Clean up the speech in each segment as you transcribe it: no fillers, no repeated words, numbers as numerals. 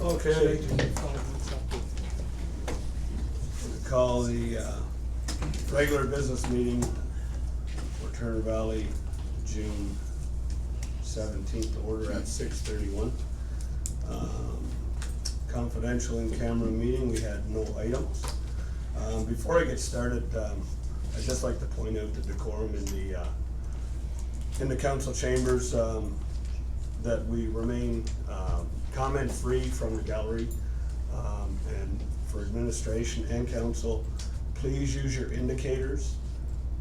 Okay. We call the regular business meeting for Turner Valley, June 17th, to order at 6:31. Confidential in-camera meeting, we had no items. Before I get started, I'd just like to point out the decorum in the council chambers, that we remain comment-free from the gallery, and for administration and council, please use your indicators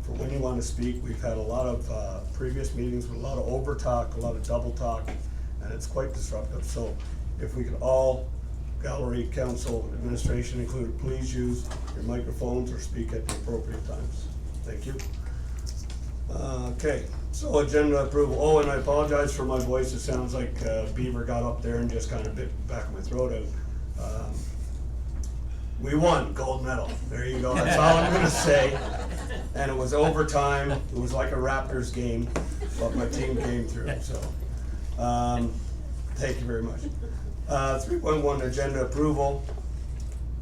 for when you want to speak. We've had a lot of previous meetings with a lot of over talk, a lot of double talk, and it's quite disruptive. So if we could all, gallery, council, administration included, please use your microphones or speak at the appropriate times. Thank you. Okay, so agenda approval. Oh, and I apologize for my voice. It sounds like Beaver got up there and just kind of bit the back of my throat out. We won, gold medal. There you go. That's all I'm gonna say. And it was overtime. It was like a Raptors game, but my team came through. So, thank you very much. 3.1 agenda approval.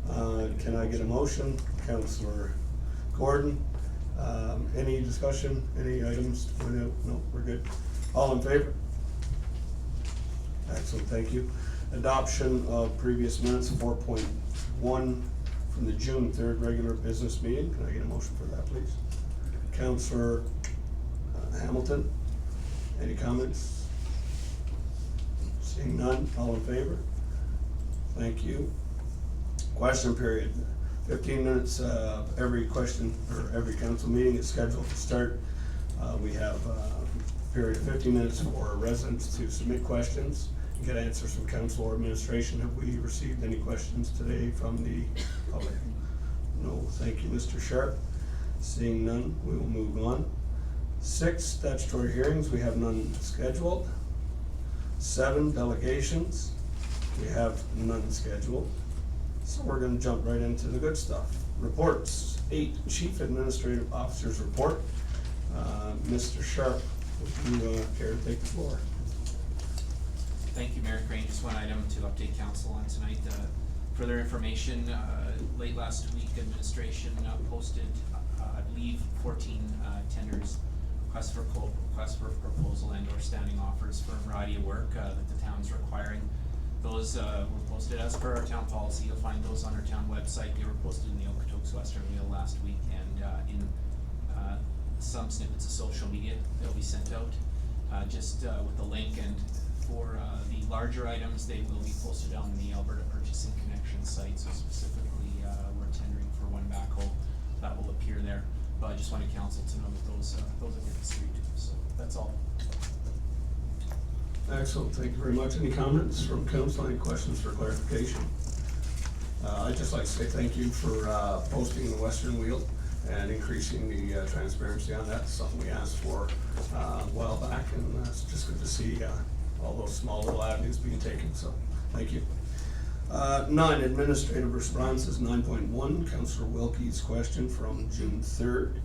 Can I get a motion? Councillor Gordon. Any discussion? Any items to point out? No, we're good. All in favor? Excellent, thank you. Adoption of previous minutes, 4.1 from the June 3rd regular business meeting. Can I get a motion for that, please? Councillor Hamilton, any comments? Seeing none, all in favor? Thank you. Question period. 15 minutes every question or every council meeting is scheduled to start. We have a period of 15 minutes for residents to submit questions and get answers from council or administration. Have we received any questions today from the public? No, thank you, Mr. Sharpe. Seeing none, we will move on. 6 statutory hearings, we have none scheduled. 7 delegations, we have none scheduled. So we're going to jump right into the good stuff. Reports. 8, Chief Administrative Officer's report. Mr. Sharpe, would you care to take the floor? Thank you, Mayor Crane. Just one item to update council on tonight. Further information, late last week, administration posted, I believe, 14 tenders, requests for proposal and or standing offers for a variety of work that the town's requiring. Those were posted as per our town policy. You'll find those on our town website. They were posted in the Okotoks Western Wheel last week, and in some snippets of social media they'll be sent out just with the link. And for the larger items, they will be posted on the Alberta Purchasing Connection site. So specifically, we're tendering for one backhoe that will appear there. But I just wanted council to know that those are good to see too. So that's all. Excellent, thank you very much. Any comments from council? Any questions for clarification? I'd just like to say thank you for posting the Western Wheel and increasing the transparency on that. It's something we asked for a while back, and it's just good to see all those small little avenues being taken, so thank you. 9, administrative responses. 9.1, Councillor Wilkie's question from June 3rd.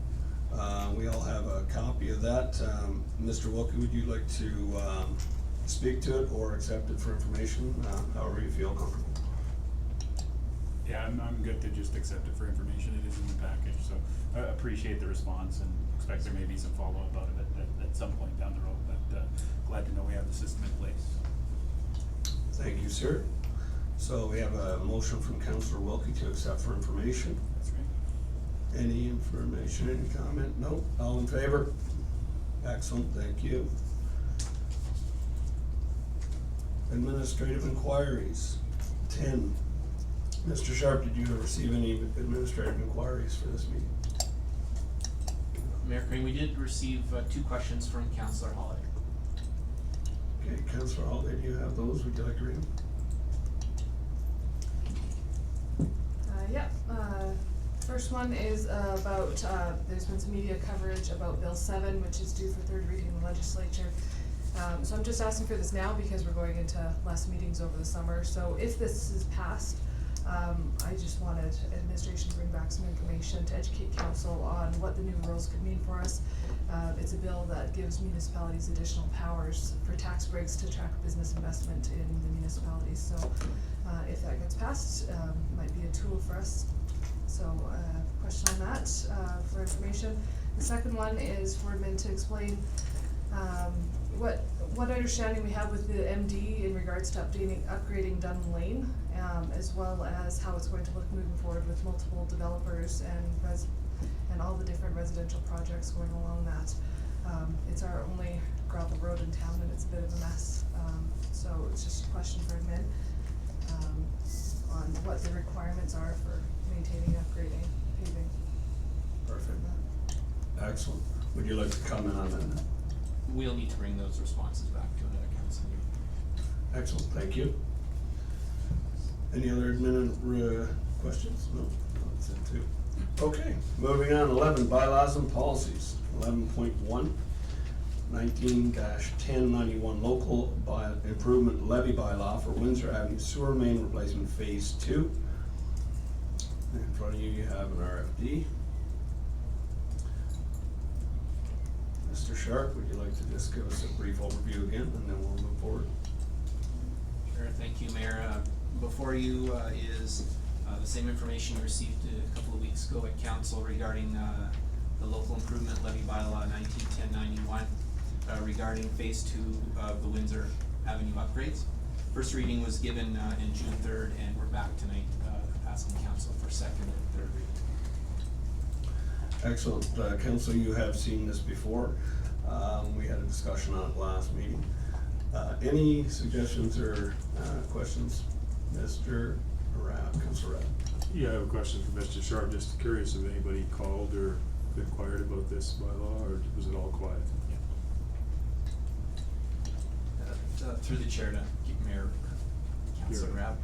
We all have a copy of that. Mr. Wilkie, would you like to speak to it or accept it for information, however you feel comfortable? Yeah, I'm good to just accept it for information. It is in the package, so I appreciate the response and expect there may be some follow-up out of it at some point down the road, but glad to know we have the system in place. Thank you, sir. So we have a motion from Councillor Wilkie to accept for information. That's right. Any information, any comment? No? All in favor? Excellent, thank you. Administrative inquiries. 10. Mr. Sharpe, did you receive any administrative inquiries for this meeting? Mayor Crane, we did receive 2 questions from Councillor Holladay. Okay, Councillor Holladay, do you have those? Would you like to read them? Yeah. First one is about, there's been some media coverage about Bill 7, which is due for 3rd reading in the legislature. So I'm just asking for this now because we're going into less meetings over the summer. So if this is passed, I just wanted administration to bring back some information to educate council on what the new rules could mean for us. It's a bill that gives municipalities additional powers for tax breaks to attract business investment in the municipalities. So if that gets passed, might be a tool for us. So question on that for information. The second one is for admin to explain what understanding we have with the MD in regards to upgrading Dunn Lane, as well as how it's going to look moving forward with multiple developers and all the different residential projects going along that. It's our only gravel road in town and it's a bit of a mess. So it's just a question for admin on what the requirements are for maintaining, upgrading, paving. Perfect. Excellent. Would you like to comment on that? We'll need to bring those responses back to another council meeting. Excellent, thank you. Any other admin questions? No, that's it too. Okay, moving on, 11, bylaws and policies. 11.1, 19-1091, local improvement levy bylaw for Windsor Avenue sewer main replacement phase 2. In front of you, you have an RFD. Mr. Sharpe, would you like to just give us a brief overview again, and then we'll move forward? Sure, thank you, Mayor. Before you is the same information you received a couple of weeks ago at council regarding the local improvement levy bylaw 19-1091 regarding phase 2 of the Windsor Avenue upgrades. First reading was given in June 3rd, and we're back tonight asking council for second and third reading. Excellent. Council, you have seen this before. We had a discussion on it last meeting. Any suggestions or questions? Mr. Rabb, Councillor Rabb. Yeah, I have a question for Mr. Sharpe. Just curious if anybody called or inquired about this bylaw, or was it all quiet? Through the chair to keep Mayor Councillor Sure. Rabb.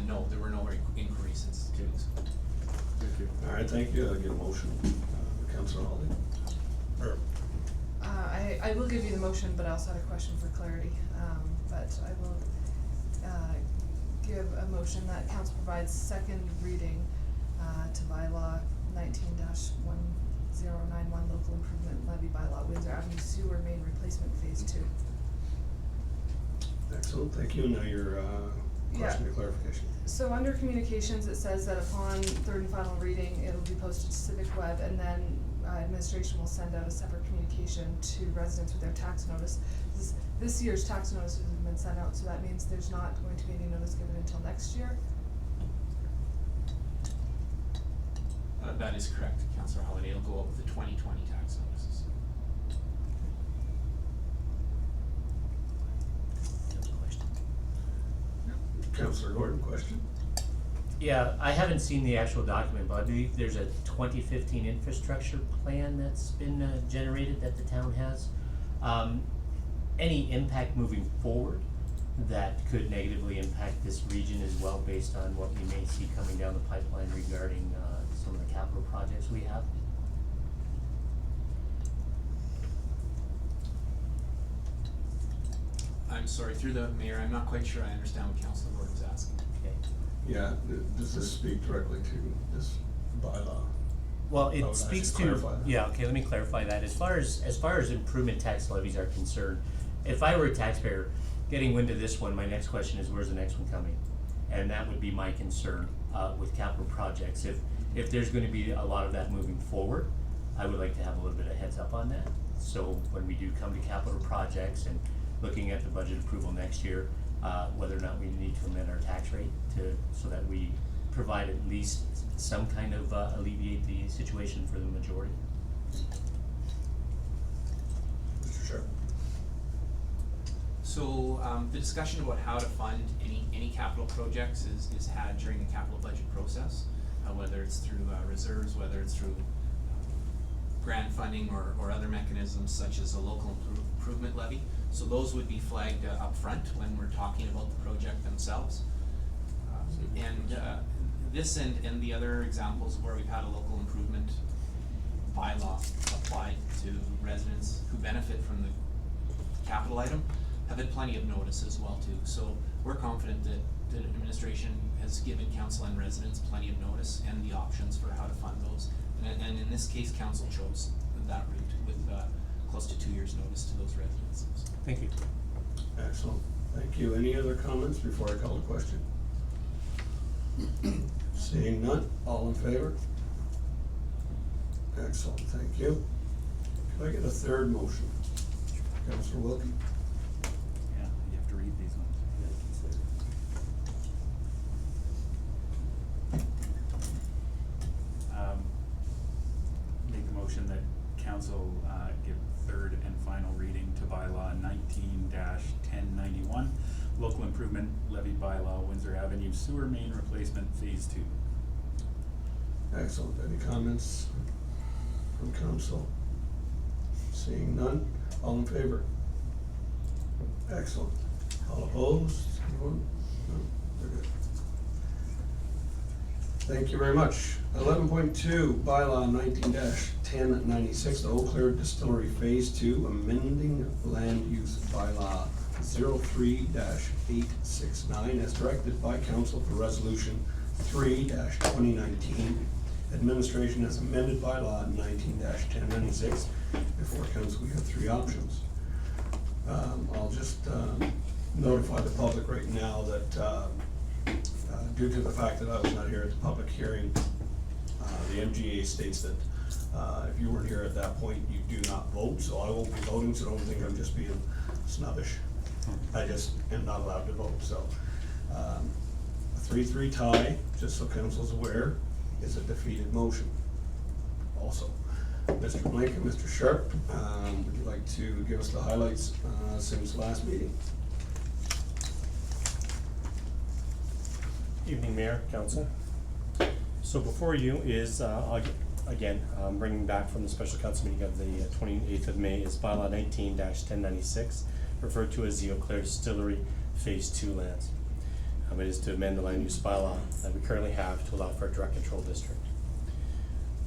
No, there were no inquiries since 2 weeks ago. Thank you. All right, thank you. I'll get a motion. Councillor Holladay. Or, I will give you the motion, but I also had a question for clarity. But I will give a motion that council provides second reading to bylaw 19-1091 local improvement levy bylaw Windsor Avenue sewer main replacement phase 2. excellent, thank you. Now your question or clarification. So under communications, it says that upon third and final reading, it'll be posted to Civic Web, and then administration will send out a separate communication to residents with their tax notice. This year's tax notices have been sent out, so that means there's not going to be any notice given until next year. That is correct, Councillor Holladay. It'll go out with the 2020 tax notices. Councillor Gordon, question? Yeah, I haven't seen the actual document, but I believe there's a 2015 infrastructure plan that's been generated that the town has. Any impact moving forward that could negatively impact this region as well, based on what we may see coming down the pipeline regarding some of the capital projects we have? I'm sorry, through the mayor, I'm not quite sure I understand what Councillor Gordon's asking. Okay. Yeah, does this speak directly to this bylaw? Well, I it would speaks actually to, clarify that. yeah, okay, let me clarify that. As far as improvement tax levies are concerned, if I were a taxpayer getting wind of this one, my next question is, where's the next one coming? And that would be my concern with capital projects. If there's gonna be a lot of that moving forward, I would like to have a little bit of heads up on that. So when we do come to capital projects and looking at the budget approval next year, whether or not we need to amend our tax rate so that we provide at least some kind of alleviate the situation for the majority. Mr. Sharpe. So the discussion about how to fund any capital projects is had during the capital budget process, whether it's through reserves, whether it's through grant funding or other mechanisms such as a local improvement levy. So those would be flagged up front when we're talking about the project themselves. This and the other examples where we've had a local improvement bylaw applied to residents who benefit from the capital item, have had plenty of notice as well too. So we're confident that the administration has given council and residents plenty of notice and the options for how to fund those. And in this case, council chose that route with close to 2 years' notice to those residents. Thank you. Excellent, thank you. Any other comments before I call the question? Seeing none, all in favor? Excellent, thank you. Can I get a third motion? Councillor Wilkie? Yeah, you have to read these ones. Make a motion that council give third and final reading to bylaw 19-1091, local improvement levy bylaw, Windsor Avenue sewer main replacement phase 2. Excellent, any comments from council? Seeing none, all in favor? Excellent. All opposed? Anyone? No, they're good. Thank you very much. 11.2, bylaw 19-1096, the Eau Claire Distillery Phase 2, amending land use bylaw 03-869 as directed by council for resolution 3-2019. Administration has amended bylaw 19-1096. Before council, we have three options. I'll just notify the public right now that due to the fact that I was not here at the public hearing, the MGA states that if you weren't here at that point, you do not vote, so I won't be voting, so don't think I'm just being snobbish. I just am not allowed to vote, so. A 3-3 tie, just so council's aware, is a defeated motion. Also, Mr. Blank and Mr. Sharpe, would you like to give us the highlights since last meeting? Evening, Mayor, Council. So before you is, again, bringing back from the special council meeting of the 28th of May is bylaw 19-1096, referred to as the Eau Claire Distillery Phase 2 lands. It is to amend the land use bylaw that we currently have to allow for a direct control district.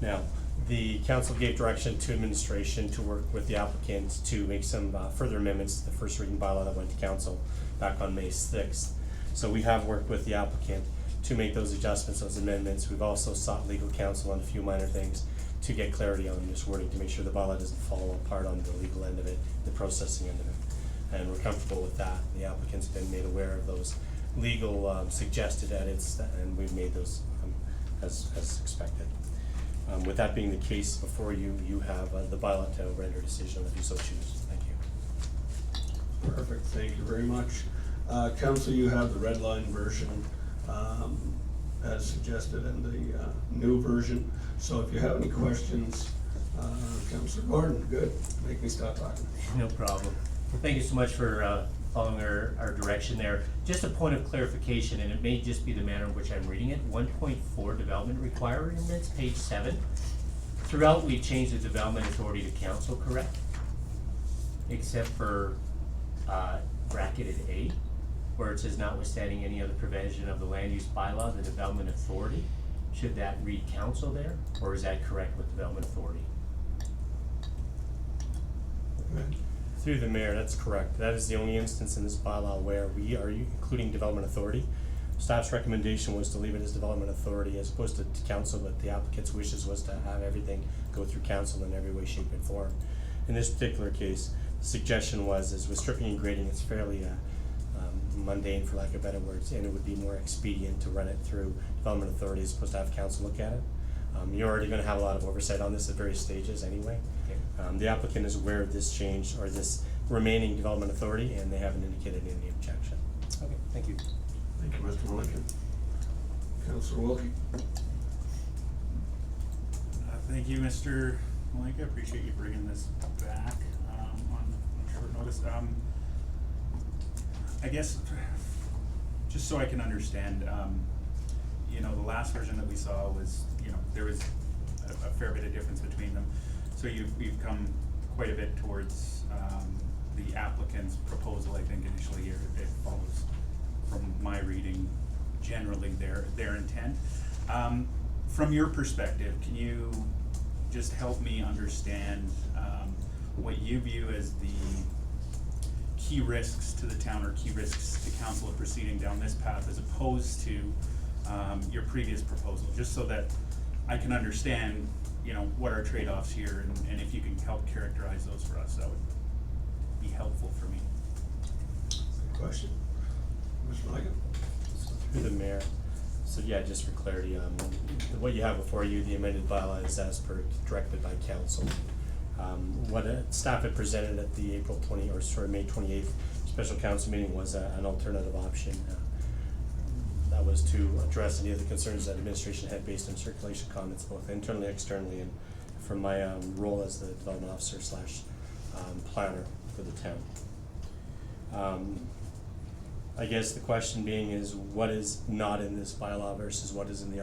Now, the council gave direction to administration to work with the applicant to make some further amendments to the first reading bylaw that went to council back on May 6th. So we have worked with the applicant to make those adjustments, those amendments. We've also sought legal counsel on a few minor things to get clarity on this wording, to make sure the bylaw doesn't fall apart on the legal end of it, the processing end of it. And we're comfortable with that. The applicant's been made aware of those legal suggested edits, and we've made those as expected. With that being the case, before you, you have the bylaw to render a decision if you so choose. Thank you. Perfect, thank you very much. Council, you have the red line version as suggested in the new version. So if you have any questions, Councillor Gordon, good, make me stop talking. No problem. Thank you so much for following our direction there. Just a point of clarification, and it may just be the manner in which I'm reading it. 1.4 development requirements, page 7. Throughout, we changed the development authority to council, correct? Except for bracketed A, where it says notwithstanding any other provision of the land use bylaw, the development authority. Should that read council there, or is that correct with development authority? Okay. Through the mayor, that's correct. That is the only instance in this bylaw where we are including development authority. Staff's recommendation was to leave it as development authority as opposed to council, but the applicant's wishes was to have everything go through council in every way, shape, and form. In this particular case, the suggestion was, is with stripping and grading, it's fairly mundane, for lack of better words, and it would be more expedient to run it through development authority as opposed to have council look at it. You're already going to have a lot of oversight on this at various stages anyway. Okay. The applicant is aware of this change or this remaining development authority, and they haven't indicated any objection. Okay, thank you. Thank you, Mr. Mulligan. Councillor Wilkie. Thank you, Mr. Malika. I appreciate you bringing this back on short notice. I guess, just so I can understand, you know, the last version that we saw was, you know, there was a fair bit of difference between them. So we've come quite a bit towards the applicant's proposal, I think, initially here. It follows, from my reading, generally their intent. From your perspective, can you just help me understand what you view as the key risks to the town or key risks to council of proceeding down this path as opposed to your previous proposal, just so that I can understand, you know, what are trade-offs here, and if you can help characterize those for us, that would be helpful for me. Good question. Mr. Ligon? Through the mayor. So yeah, just for clarity, what you have before you, the amended bylaw is as per directed by council. What staff had presented at the May 28th special council meeting was an alternative option. That was to address any of the concerns that administration had based on circulation comments, both internally, externally, and from my role as the development officer / planner for the town. I guess the question being is what is not in this bylaw versus what is in the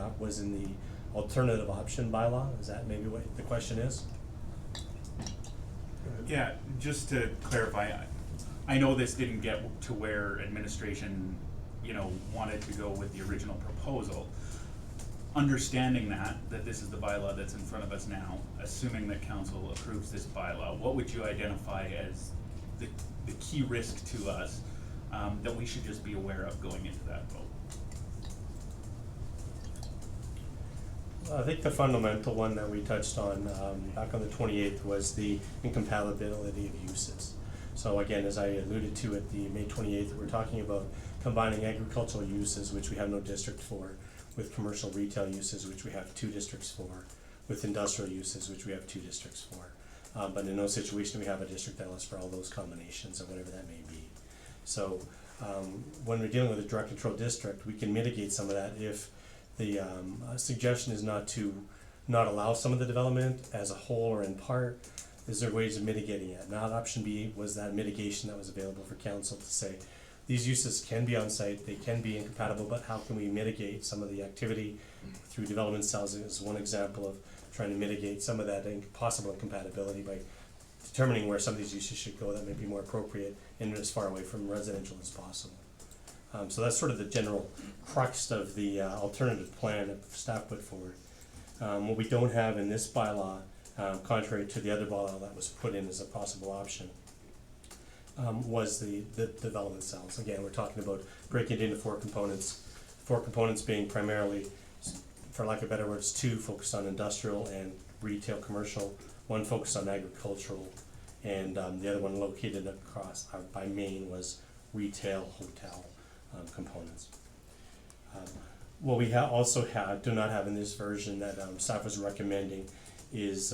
alternative option bylaw? Is that maybe what the question is? Yeah, just to clarify, I know this didn't get to where administration, you know, wanted to go with the original proposal. Understanding that this is the bylaw that's in front of us now, assuming that council approves this bylaw, what would you identify as the key risk to us that we should just be aware of going into that vote? I think the fundamental one that we touched on back on the 28th was the incompatibility of uses. So again, as I alluded to at the May 28th, we're talking about combining agricultural uses, which we have no district for, with commercial retail uses, which we have 2 districts for, with industrial uses, which we have 2 districts for. But in no situation do we have a district that allows for all those combinations or whatever that may be. So when we're dealing with a direct control district, we can mitigate some of that if the suggestion is not allow some of the development as a whole or in part. Is there ways of mitigating it? Now, option B was that mitigation that was available for council to say these uses can be on site, they can be incompatible, but how can we mitigate some of the activity through development cells is one example of trying to mitigate some of that possible incompatibility by determining where some of these uses should go that may be more appropriate and as far away from residential as possible. So that's sort of the general crux of the alternative plan that staff put forward. What we don't have in this bylaw, contrary to the other bylaw that was put in as a possible option, was the development cells. Again, we're talking about breaking it into 4 components. 4 components being primarily, for lack of better words, 2 focused on industrial and retail commercial, 1 focused on agricultural, and the other one located across by Maine was retail hotel components. What we also do not have in this version that staff was recommending is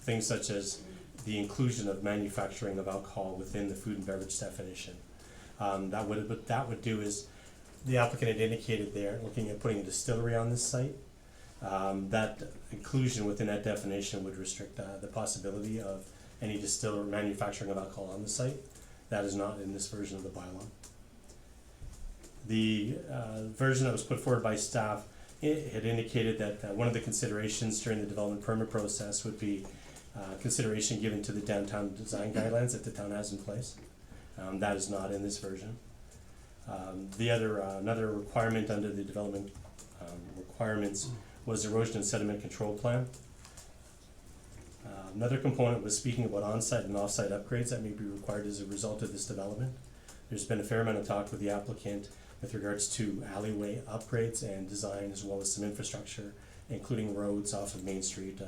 things such as the inclusion of manufacturing of alcohol within the food and beverage definition. What that would do is, the applicant had indicated there, looking at putting a distillery on this site, that inclusion within that definition would restrict the possibility of any distiller manufacturing of alcohol on the site. That is not in this version of the bylaw. The version that was put forward by staff, it had indicated that one of the considerations during the development permit process would be consideration given to the downtown design guidelines that the town has in place. That is not in this version. Another requirement under the development requirements was erosion and sediment control plan. Another component was speaking about on-site and off-site upgrades that may be required as a result of this development. There's been a fair amount of talk with the applicant with regards to alleyway upgrades and design, as well as some infrastructure, including roads off of Main Street,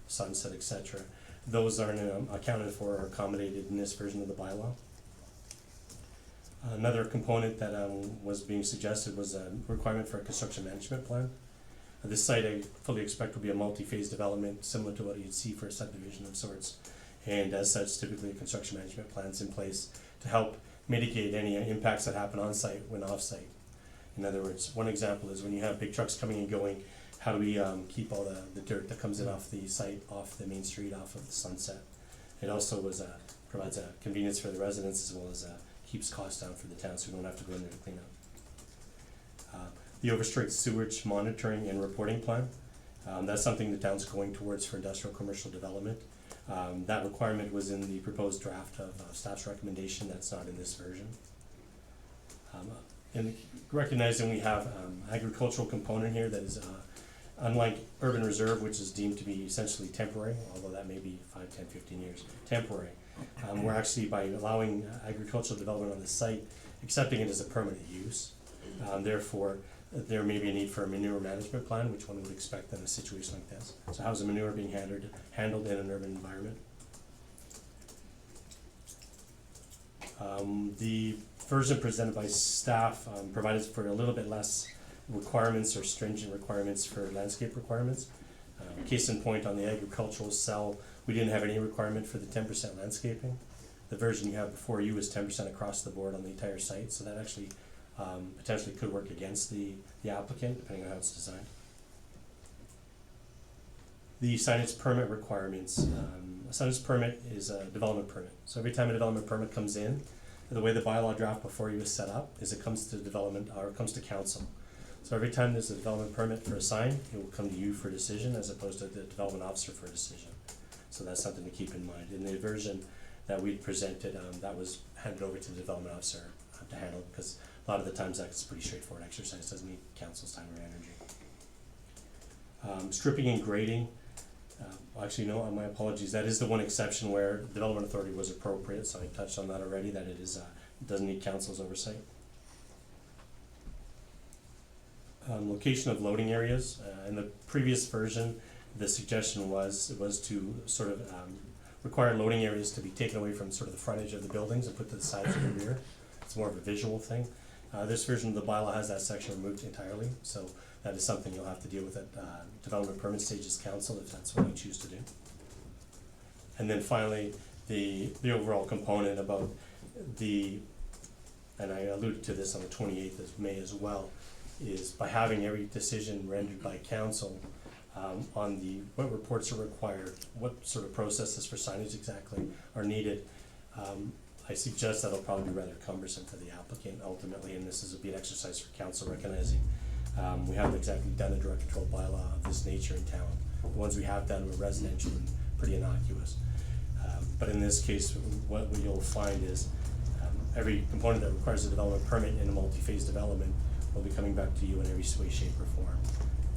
Sunset, etc. Those aren't accounted for or accommodated in this version of the bylaw. Another component that was being suggested was a requirement for a construction management plan. This site I fully expect will be a multi-phase development similar to what you'd see for a subdivision of sorts, and as such typically a construction management plan is in place to help mitigate any impacts that happen on site when off site. In other words, one example is when you have big trucks coming and going, how do we keep all the dirt that comes in off the site, off the main street, off of the Sunset. It also provides a convenience for the residents as well as keeps costs down for the town, so we don't have to go in there to clean up. The overstraight sewage monitoring and reporting plan, that's something the town's going towards for industrial commercial development. That requirement was in the proposed draft of staff's recommendation. That's not in this version. And recognizing we have agricultural component here that is unlike urban reserve, which is deemed to be essentially temporary, although that may be 5, 10, 15 years temporary. We're actually, by allowing agricultural development on the site, accepting it as a permanent use. Therefore, there may be a need for a manure management plan, which one would expect in a situation like this. So how's the manure being handled in an urban environment? The version presented by staff provided for a little bit less requirements or stringent requirements for landscape requirements. Case in point, on the agricultural cell, we didn't have any requirement for the 10% landscaping. The version you have before you is 10% across the board on the entire site, so that actually potentially could work against the applicant, depending on how it's designed. The signage permit requirements. A signage permit is a development permit. So every time a development permit comes in, the way the bylaw draft before you is set up is it comes to development, or it comes to council. So every time there's a development permit for a sign, it will come to you for a decision as opposed to the development officer for a decision. So that's something to keep in mind. In the version that we presented, that was handed over to the development officer to handle, because a lot of the times that's a pretty straightforward exercise, doesn't need council's time or energy. Stripping and grading, actually no, my apologies, that is the one exception where development authority was appropriate, so I touched on that already, that it is, it doesn't need council's oversight. Location of loading areas, in the previous version, the suggestion was to sort of require loading areas to be taken away from sort of the frontage of the buildings and put to the sides of the rear. It's more of a visual thing. This version of the bylaw has that section removed entirely, so that is something you'll have to deal with at development permit stages council if that's what you choose to do. And then finally, the overall component about the, and I alluded to this on the 28th of May as well, is by having every decision rendered by council on the what reports are required, what sort of processes for signage exactly are needed. I suggest that'll probably be rather cumbersome for the applicant ultimately, and this is be an exercise for council recognizing we haven't exactly done a direct control bylaw of this nature in town. The ones we have done were residential and pretty innocuous. But in this case, what you'll find is every component that requires a development permit in a multi-phase development will be coming back to you in every way, shape, or form.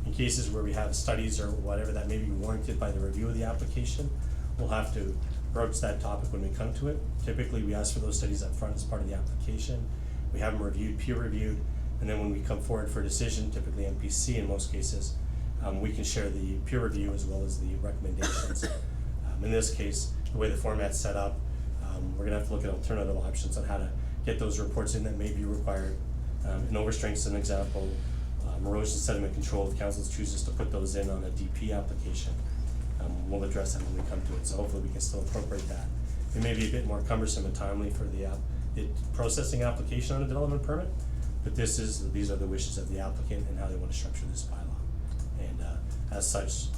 In cases where we have studies or whatever that may be warranted by the review of the application, we'll have to broach that topic when we come to it. Typically, we ask for those studies up front as part of the application. We have them reviewed, peer reviewed, and then when we come forward for a decision, typically MPC in most cases, we can share the peer review as well as the recommendations. In this case, the way the format's set up, we're gonna have to look at alternative options on how to get those reports in that may be required. And overstrength is an example. Erosion sediment control, if council chooses to put those in on a DP application, we'll address that when we come to it. So hopefully we can still incorporate that. It may be a bit more cumbersome and timely for the processing application on a development permit, but these are the wishes of the applicant and how they want to structure this bylaw. And as such,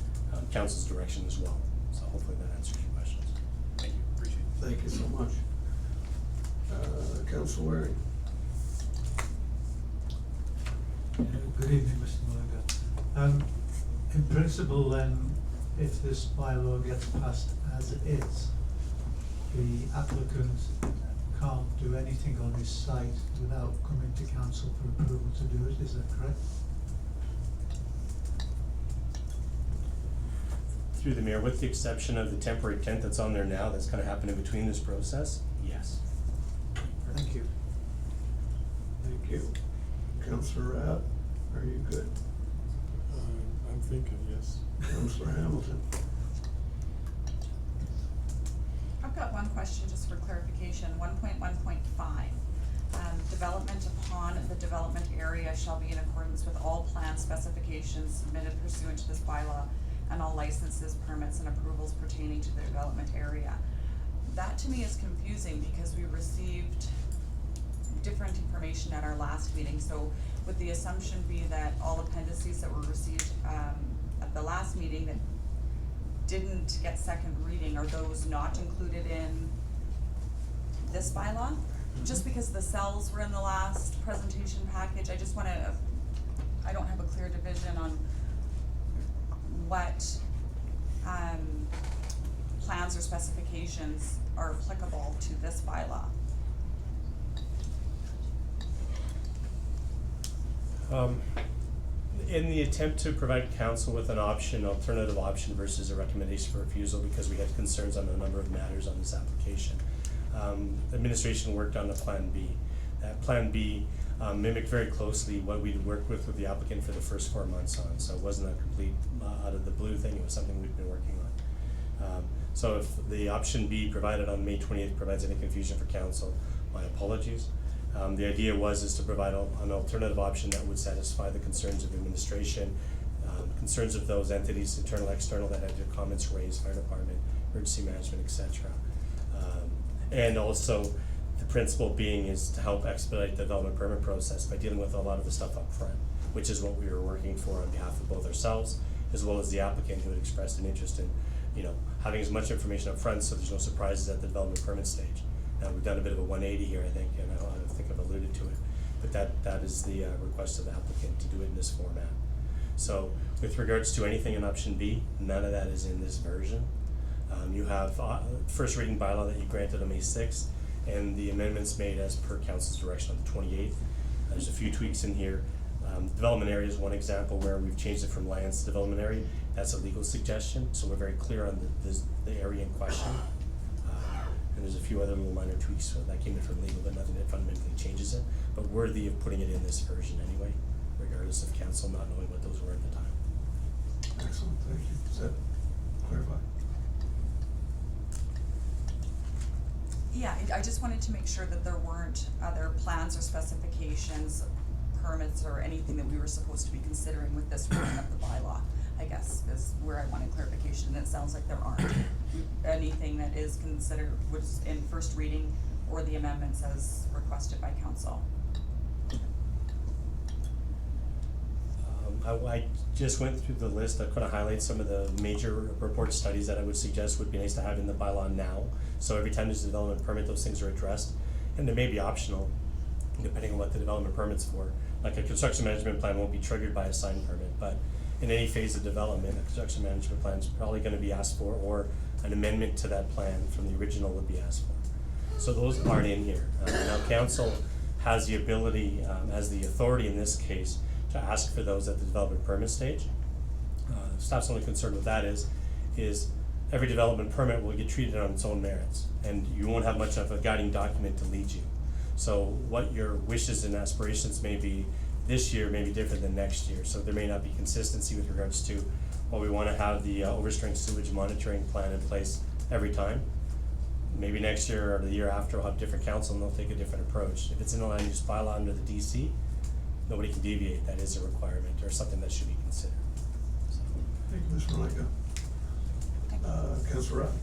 council's direction as well. So hopefully that answers your questions. Thank you, appreciate it. Thank you so much. Councillor Waring. Good evening, Mr. Mulligan. In principle then, if this bylaw gets passed as it is, the applicant can't do anything on his site without coming to council for approval to do it, is that correct? Through the mayor, with the exception of the temporary tent that's on there now, that's gonna happen in between this process, yes. Thank you. Thank you. Councillor Rapp, are you good? I'm thinking, yes. Councillor Hamilton. I've got one question just for clarification, 1.1.5. Development upon the development area shall be in accordance with all plan specifications submitted pursuant to this bylaw and all licenses, permits, and approvals pertaining to the development area. That to me is confusing because we received different information at our last meeting. So would the assumption be that all appendices that were received at the last meeting that didn't get second reading, are those not included in this bylaw? Just because the cells were in the last presentation package, I just wanna, I don't have a clear division on what plans or specifications are applicable to this bylaw. in the attempt to provide council with an option, alternative option versus a recommendation for refusal, because we had concerns on a number of matters on this application. Administration worked on a Plan B. That Plan B mimicked very closely what we'd worked with the applicant for the first 4 months on, so it wasn't a complete out of the blue thing, it was something we'd been working on. So if the option B provided on May 28th provides any confusion for council, my apologies. The idea is to provide an alternative option that would satisfy the concerns of administration, concerns of those entities, internal, external, that had their comments raised, fire department, emergency management, etc. And also, the principle being is to help expedite the development permit process by dealing with a lot of the stuff up front, which is what we were working for on behalf of both ourselves as well as the applicant, who had expressed an interest in, having as much information up front so there's no surprises at the development permit stage. Now, we've done a bit of a 180 here, I think, and I think I've alluded to it, but that is the request of the applicant to do it in this format. So, with regards to anything in option B, none of that is in this version. You have first reading bylaw that you granted on May 6th, and the amendments made as per council's direction on the 28th. There's a few tweaks in here. Development area is one example where we've changed it from lands to development area. That's a legal suggestion, so we're very clear on the area in question. And there's a few other little minor tweaks that came in from legal, but nothing that fundamentally changes it, but worthy of putting it in this version anyway, regardless of council not knowing what those were at the time. Excellent, thank you. Does that clarify? Yeah, I just wanted to make sure that there weren't other plans or specifications, permits, or anything that we were supposed to be considering with this reading of the bylaw, I guess, is where I wanted clarification, and it sounds like there aren't. Anything that is considered was in first reading or the amendments as requested by council. I just went through the list. I kind of highlight some of the major report studies that I would suggest would be nice to have in the bylaw now. So every time there's a development permit, those things are addressed, and they may be optional, depending on what the development permit's for. Like a construction management plan won't be triggered by a sign permit, but in any phase of development, a construction management plan is probably going to be asked for, or an amendment to that plan from the original would be asked for. So those aren't in here. Now, council has the ability, has the authority in this case, to ask for those at the development permit stage. Staff's only concern with that is every development permit will get treated on its own merits, and you won't have much of a guiding document to lead you. So what your wishes and aspirations may be this year may be different than next year. So there may not be consistency with regards to, well, we want to have the overstrength sewage monitoring plan in place every time. Maybe next year or the year after we'll have different council and they'll take a different approach. If it's in a land use bylaw under the DC, nobody can deviate. That is a requirement or something that should be considered. So. Thank you, Mr. Malika. Councillor Rudd.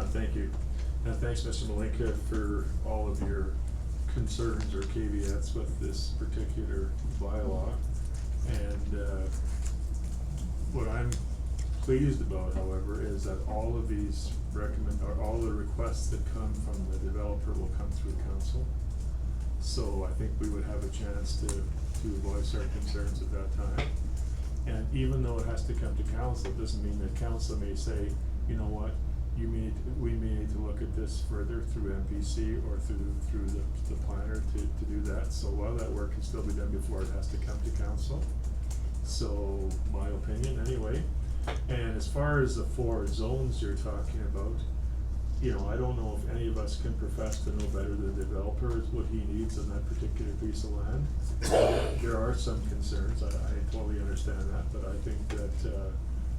Thank you. Thanks, Mr. Malinka, for all of your concerns or caveats with this particular bylaw. And what I'm pleased about, however, is that all of these all the requests that come from the developer will come through council. So I think we would have a chance to voice our concerns at that time. And even though it has to come to council, it doesn't mean that council may say, you know what, we may need to look at this further through MPC or through the planner to do that. So while that work can still be done before it has to come to council. So my opinion anyway. And as far as the 4 zones you're talking about, I don't know if any of us can profess to know better than the developer what he needs on that particular piece of land. There are some concerns, I totally understand that, but I think that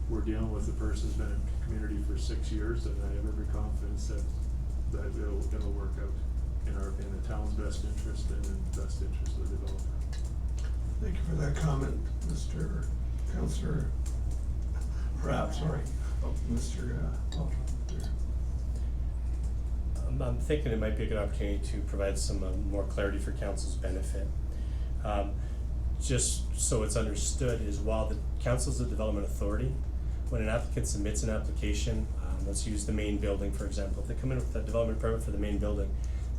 we're dealing with a person who's been in the community for 6 years, and I have every confidence that it'll work out in the town's best interest and in the best interest of the developer. Thank you for that comment, Mr. Councillor. Perhaps, sorry. Oh, Mr. I'm thinking it might be a good opportunity to provide some more clarity for council's benefit. Just so it's understood is while the council's the development authority, when an applicant submits an application, let's use the main building for example, if they come in with a development permit for the main building,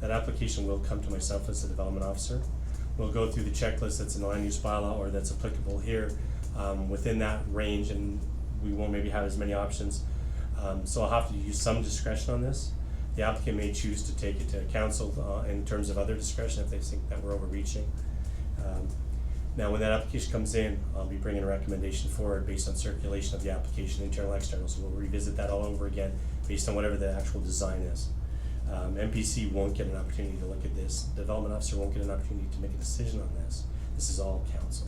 that application will come to myself as the development officer. We'll go through the checklist that's in the land use bylaw or that's applicable here within that range, and we won't maybe have as many options. So I'll have to use some discretion on this. The applicant may choose to take it to council in terms of other discretion if they think that we're overreaching. Now, when that application comes in, I'll be bringing a recommendation forward based on circulation of the application, internal, external, so we'll revisit that all over again based on whatever the actual design is. MPC won't get an opportunity to look at this, development officer won't get an opportunity to make a decision on this. This is all council.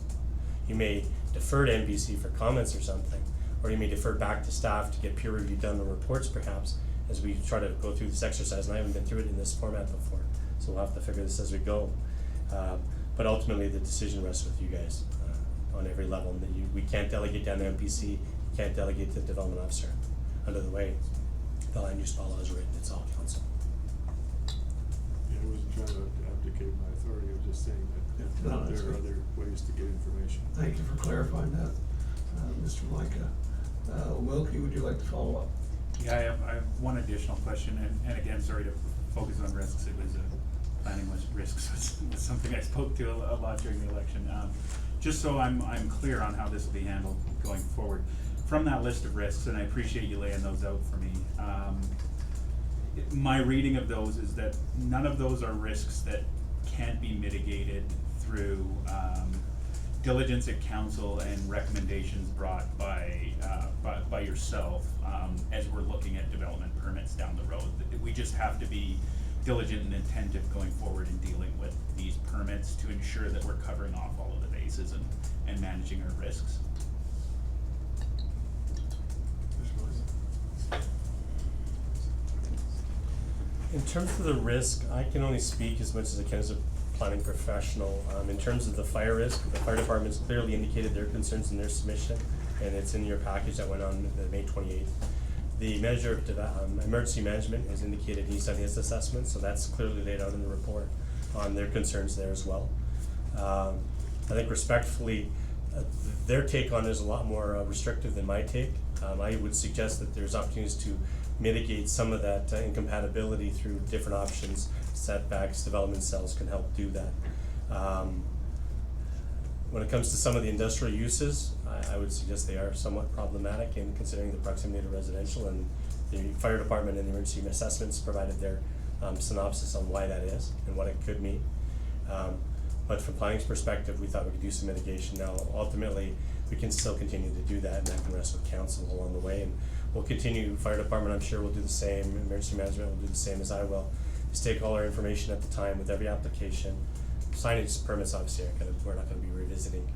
You may defer to MPC for comments or something, or you may defer back to staff to get peer review done on reports perhaps, as we try to go through this exercise, and I haven't been through it in this format before, so we'll have to figure this as we go. But ultimately, the decision rests with you guys on every level. And that we can't delegate down to MPC, you can't delegate to the development officer. Under the way the land use bylaw is written, it's all council. Yeah, I wasn't trying to abdicate my authority, I was just saying that No, that's there are good. other ways to get information. Thank you for clarifying that, Mr. Malenka. Wilkie, would you like to follow up? Yeah, I have one additional question, and again, sorry to focus on risks, it was planning with risks was something I spoke to a lot during the election. Just so I'm clear on how this will be handled going forward. From that list of risks, and I appreciate you laying those out for me, my reading of those is that none of those are risks that can't be mitigated through diligence at council and recommendations brought by yourself as we're looking at development permits down the road. We just have to be diligent and attentive going forward in dealing with these permits to ensure that we're covering off all of the bases and managing our risks. In terms of the risk, I can only speak as much as I can as a planning professional. In terms of the fire risk, the fire department's clearly indicated their concerns in their submission, and it's in your package that went on the May 28th. The measure of emergency management has indicated he's done his assessment, so that's clearly laid out in the report on their concerns there as well. I think respectfully, their take on it is a lot more restrictive than my take. I would suggest that there's opportunities to mitigate some of that incompatibility through different options. Setbacks, development cells can help do that. When it comes to some of the industrial uses, I would suggest they are somewhat problematic in considering the proximity to residential, and the fire department and the emergency assessments provided their synopsis on why that is and what it could mean. But from planning's perspective, we thought we could do some mitigation. Now, ultimately, we can still continue to do that, and that can rest with council along the way. And we'll continue, fire department, I'm sure, will do the same, emergency management will do the same as I will. Just take all our information at the time with every application. Signage permits, obviously, we're not gonna be revisiting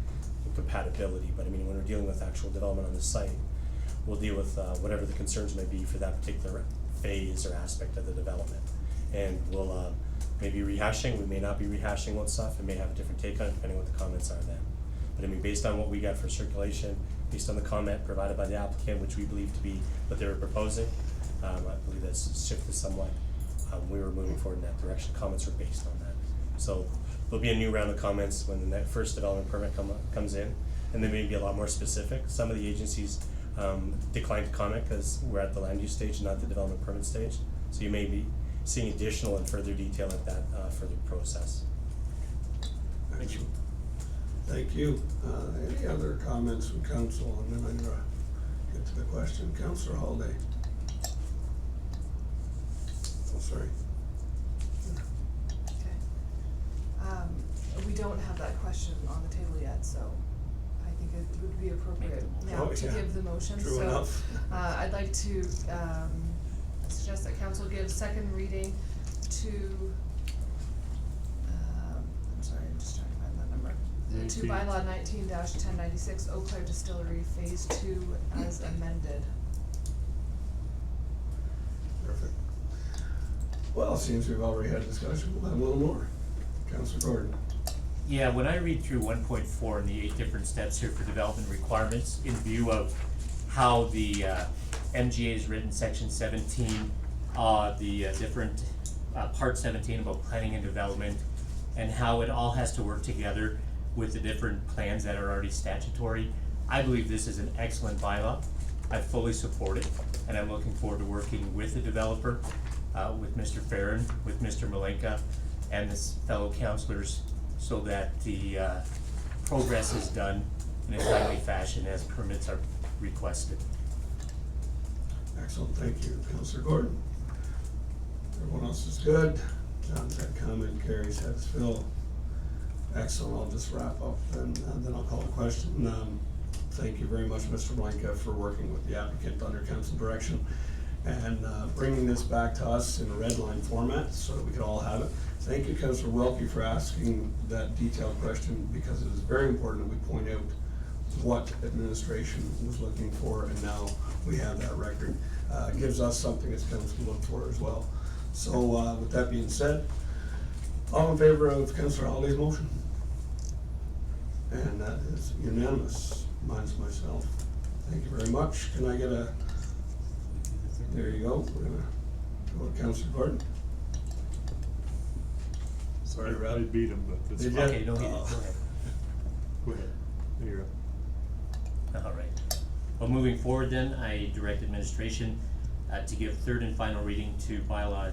compatibility, but I mean, when we're dealing with actual development on the site, we'll deal with whatever the concerns may be for that particular phase or aspect of the development. And we'll maybe rehashing, we may not be rehashing one stuff, and may have a different take on it depending on what the comments are then. But I mean, based on what we got for circulation, based on the comment provided by the applicant, which we believe to be what they were proposing, I believe that's shifted somewhat. We were moving forward in that direction. Comments were based on that. So there'll be a new round of comments when the first development permit comes in, and they may be a lot more specific. Some of the agencies declined to comment because we're at the land use stage, not the development permit stage. So you may be seeing additional and further detail at that further process. Thank you. Thank you. Any other comments from council? And then I'm gonna get to the question. Councillor Holladay. Oh, sorry. We don't have that question on the table yet, so I think it would be appropriate now Oh, to yeah. give the motion. True So, enough. I'd like to suggest that council give second reading to, I'm sorry, I'm just trying to find that number. To 19. bylaw 19-1096 Eau Claire Distillery Phase 2 as amended. Perfect. Well, it seems we've already had discussion. We'll have a little more. Councillor Gordon. Yeah, when I read through 1.4 and the 8 different steps here for development requirements in view of how the MGA is written, section 17, the different part 17 about planning and development, and how it all has to work together with the different plans that are already statutory, I believe this is an excellent bylaw. I fully support it, and I'm looking forward to working with the developer, with Mr. Farron, with Mr. Malenka, and his fellow councillors, so that the progress is done in a timely fashion as permits are requested. Excellent, thank you. Councillor Gordon. Everyone else is good. John's had comment, Carrie's had his fill. Excellent, I'll just wrap up and then I'll call the question. Thank you very much, Mr. Blanca, for working with the applicant under council direction and bringing this back to us in a red line format so that we could all have it. Thank you, Councillor Wilkie, for asking that detailed question, because it is very important that we point out what administration was looking for, and now we have that record. It gives us something as council to look for as well. So with that being said, all in favor of Councillor Holladay's motion? And that is unanimous, minus myself. Thank you very much. Can I get a, there you go. We're gonna go to Councillor Gordon. Sorry, I Rob. beat him, but that's Did fine. ya? Okay, no, go ahead. Go ahead. There you go. All right. Well, moving forward then, I direct administration to give third and final reading to bylaw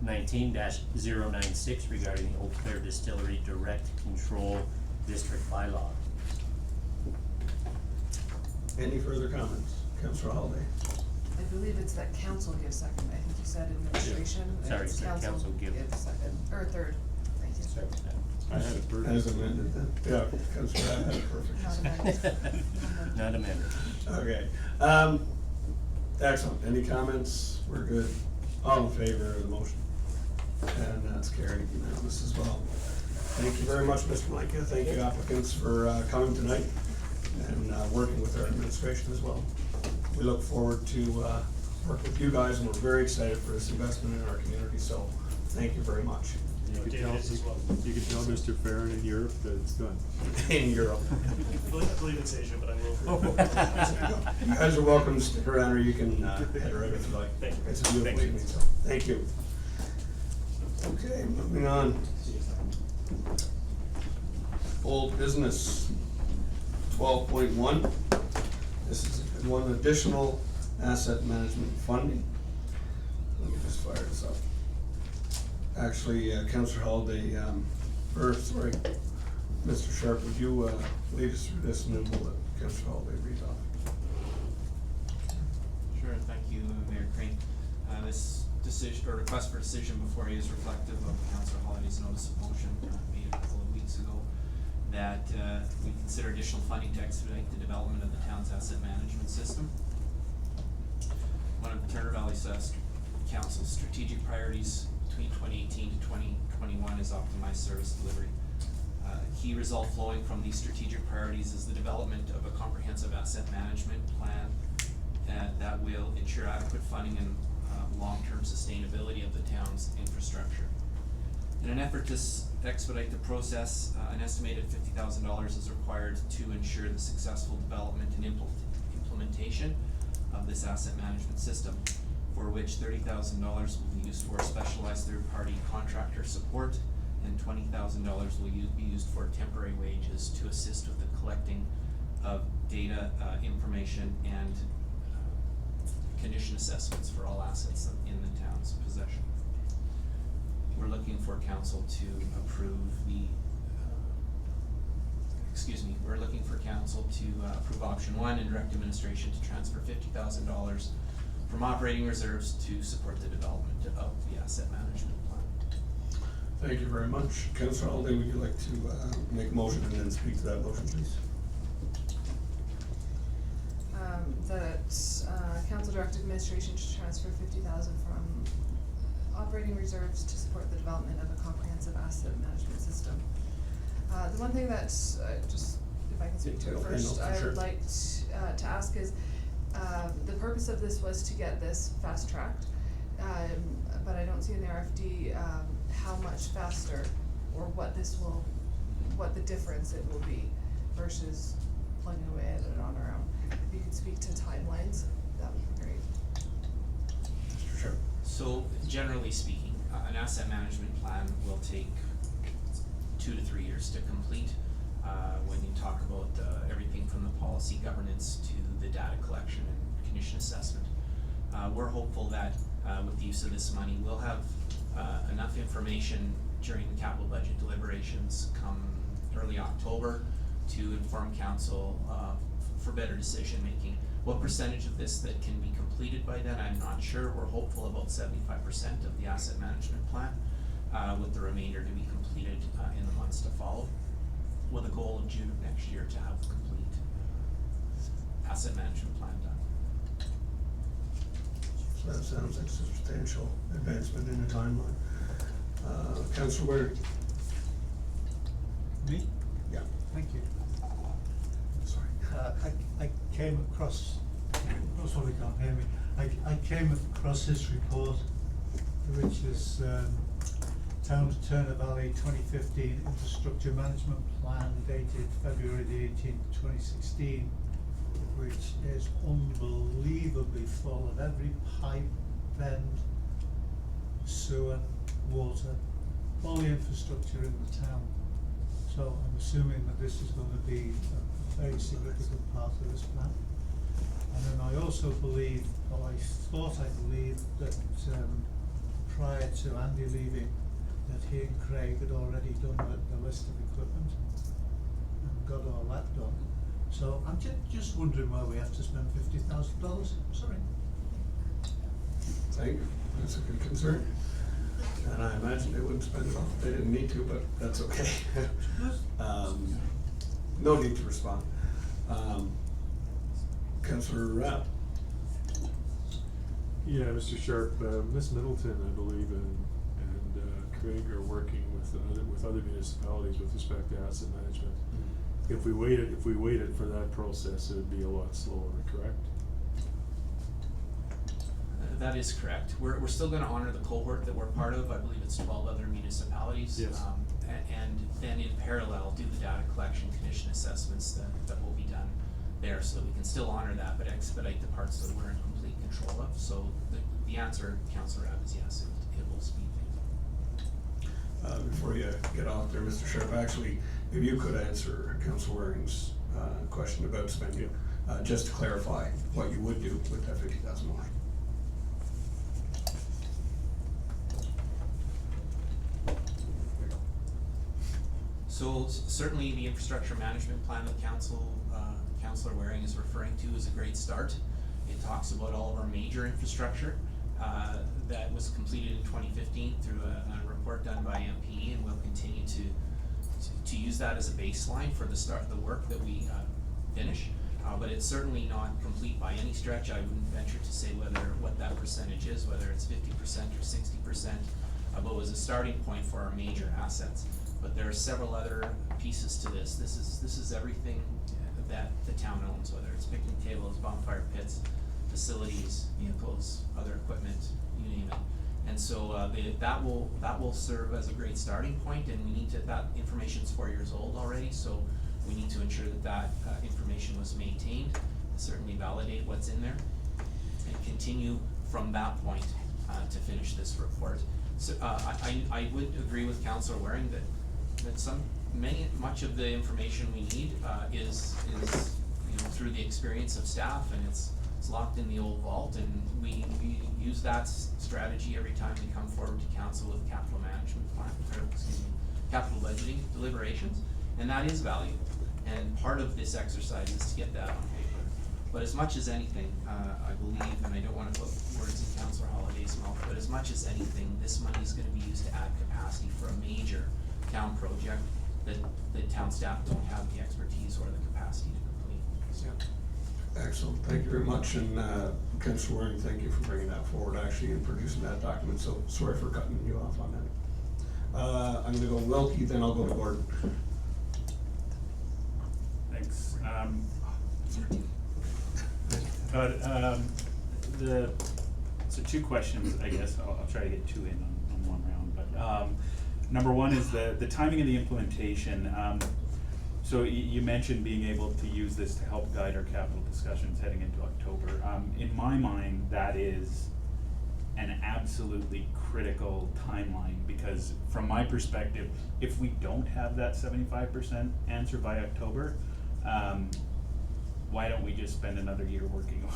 19-096 regarding the Eau Claire Distillery Direct Control District bylaw. Any further comments? Councillor Holladay. I believe it's that council gives second, I think you said administration. Sorry, It's so council give- second, or third, thank you. Sorry about that. I had it perfect. As amended then. Yeah, Councillor, I had it perfect. Not amended. Not amended. Okay, excellent. Any comments? We're good. All in favor of the motion? And that's carried unanimous as well. Thank you very much, Mr. Blanca. Thank you applicants for coming tonight and working with our administration as well. We look forward to work with you guys, and we're very excited for this investment in our community, so thank you very much. You can tell, you can tell Mr. Farron in Europe that it's done. In Europe. I believe it's Asia, but I will. You guys are welcome to stick around, or you can head right if you like. Thank you. It's a beautiful Thank you. evening, so, thank you. Okay, moving on. Old business, 12.1. This is one additional asset management funding. Let me just fire this up. Actually, Councillor Holladay, sorry, Mr. Sharpe, would you lead us through this, and then we'll let Councillor Holladay read off. Sure, thank you, Mayor Crane. This decision, or request for decision before you is reflective of Councillor Holladay's notice of motion made a couple of weeks ago, that we consider additional funding to expedite the development of the town's asset management system. One of the Turner Valley Council's strategic priorities between 2018 to 2021 is optimized service delivery. Key result flowing from these strategic priorities is the development of a comprehensive asset management plan that will ensure adequate funding and long-term sustainability of the town's infrastructure. In an effort to expedite the process, an estimated $50,000 is required to ensure the successful development and implementation of this asset management system, for which $30,000 will be used for specialized third-party contractor support, and $20,000 will be used for temporary wages to assist with the collecting of data, information, and condition assessments for all assets in the town's possession. We're looking for council to approve we're looking for council to approve option 1 and direct administration to transfer $50,000 from operating reserves to support the development of the asset management plan. Thank you very much. Councillor Holladay, would you like to make a motion and then speak to that motion, please? That council direct administration to transfer $50,000 from operating reserves to support the development of a comprehensive asset management system. The one thing that, just if I can speak to it Okay, first, no, for I sure. would like to ask is, the purpose of this was to get this fast tracked, but I don't see in the RFD how much faster or what the difference it will be versus plugging away at it on our own. If you could speak to timelines, that would be great. Sure. So generally speaking, an asset management plan will take 2 to 3 years to complete. When you talk about everything from the policy governance to the data collection and condition assessment. We're hopeful that with the use of this money, we'll have enough information during the capital budget deliberations come early October to inform council for better decision making. What percentage of this that can be completed by then, I'm not sure. We're hopeful about 75% of the asset management plan, with the remainder to be completed started in the months to follow, with a goal of June of next year to have a complete asset management plan done. So that sounds like a substantial advancement in the timeline. Councillor Ware? Me? Yeah, Thank you. sorry. I came across, oh, sorry, can't hear me. I came across this report, which is Town of Turner Valley 2015 Infrastructure Management Plan dated February the 18th, 2016, which is unbelievably full of every pipe, bend, sewer, water, all the infrastructure in the town. So I'm assuming that this is going to be a very significant part of this plan. And then I also believe, or I thought I believed, that prior to Andy leaving, that he and Craig had already done the list of equipment and got all that done. So I'm just wondering why we have to spend $50,000. Sorry. Thank you, that's a good concern. And I imagine they wouldn't spend it all, they didn't need to, but that's okay. No need to respond. Councillor Rapp? Yeah, Mr. Sharpe, Ms. Middleton, I believe, and Craig are working with other municipalities with respect to asset management. If we waited for that process, it would be a lot slower, correct? That is correct. We're still gonna honor the cohort that we're part of. I believe it's 12 other municipalities. Yes. And then in parallel, do the data collection condition assessments that will be done there, so that we can still honor that, but expedite the parts that we're in complete control of. So the answer, Councillor Rapp, is yes, it will speed things. Before you get off there, Mr. Sharpe, actually, if you could answer Councillor Waring's question about spending, just to clarify what you would do with that $50,000. So certainly the infrastructure management plan that Councillor Waring is referring to is a great start. It talks about all of our major infrastructure that was completed in 2015 through a report done by MP, and we'll continue to use that as a baseline for the start of the work that we finish. But it's certainly not complete by any stretch. I wouldn't venture to say what that percentage is, whether it's 50% or 60%, but was a starting point for our major assets. But there are several other pieces to this. This is everything that the town owns, whether it's picnic tables, bonfire pits, facilities, vehicles, other equipment, you name it. And so that will serve as a great starting point, and we need to, that information's 4 years old already, so we need to ensure that information was maintained, certainly validate what's in there, and continue from that point to finish this report. So I would agree with Councillor Waring that much of the information we need is through the experience of staff, and it's locked in the old vault, and we use that strategy every time we come forward to council with capital management plan, capital budgeting deliberations, and that is valuable. And part of this exercise is to get that on paper. But as much as anything, I believe, and I don't want to put words in Councillor Holladay's mouth, but as much as anything, this money is going to be used to add capacity for a major town project that town staff don't have the expertise or the capacity to complete. So. Excellent, thank you very much, and Councillor Waring, thank you for bringing that forward actually and producing that document, so sorry for cutting you off on that. I'm gonna go Wilkie, then I'll go to Gordon. Thanks. So two questions, I guess. I'll try to get two in on one round. But number one is the timing of the implementation. So you mentioned being able to use this to help guide our capital discussions heading into October. In my mind, that is an absolutely critical timeline, because from my perspective, if we don't have that 75% answer by October, why don't we just spend another year working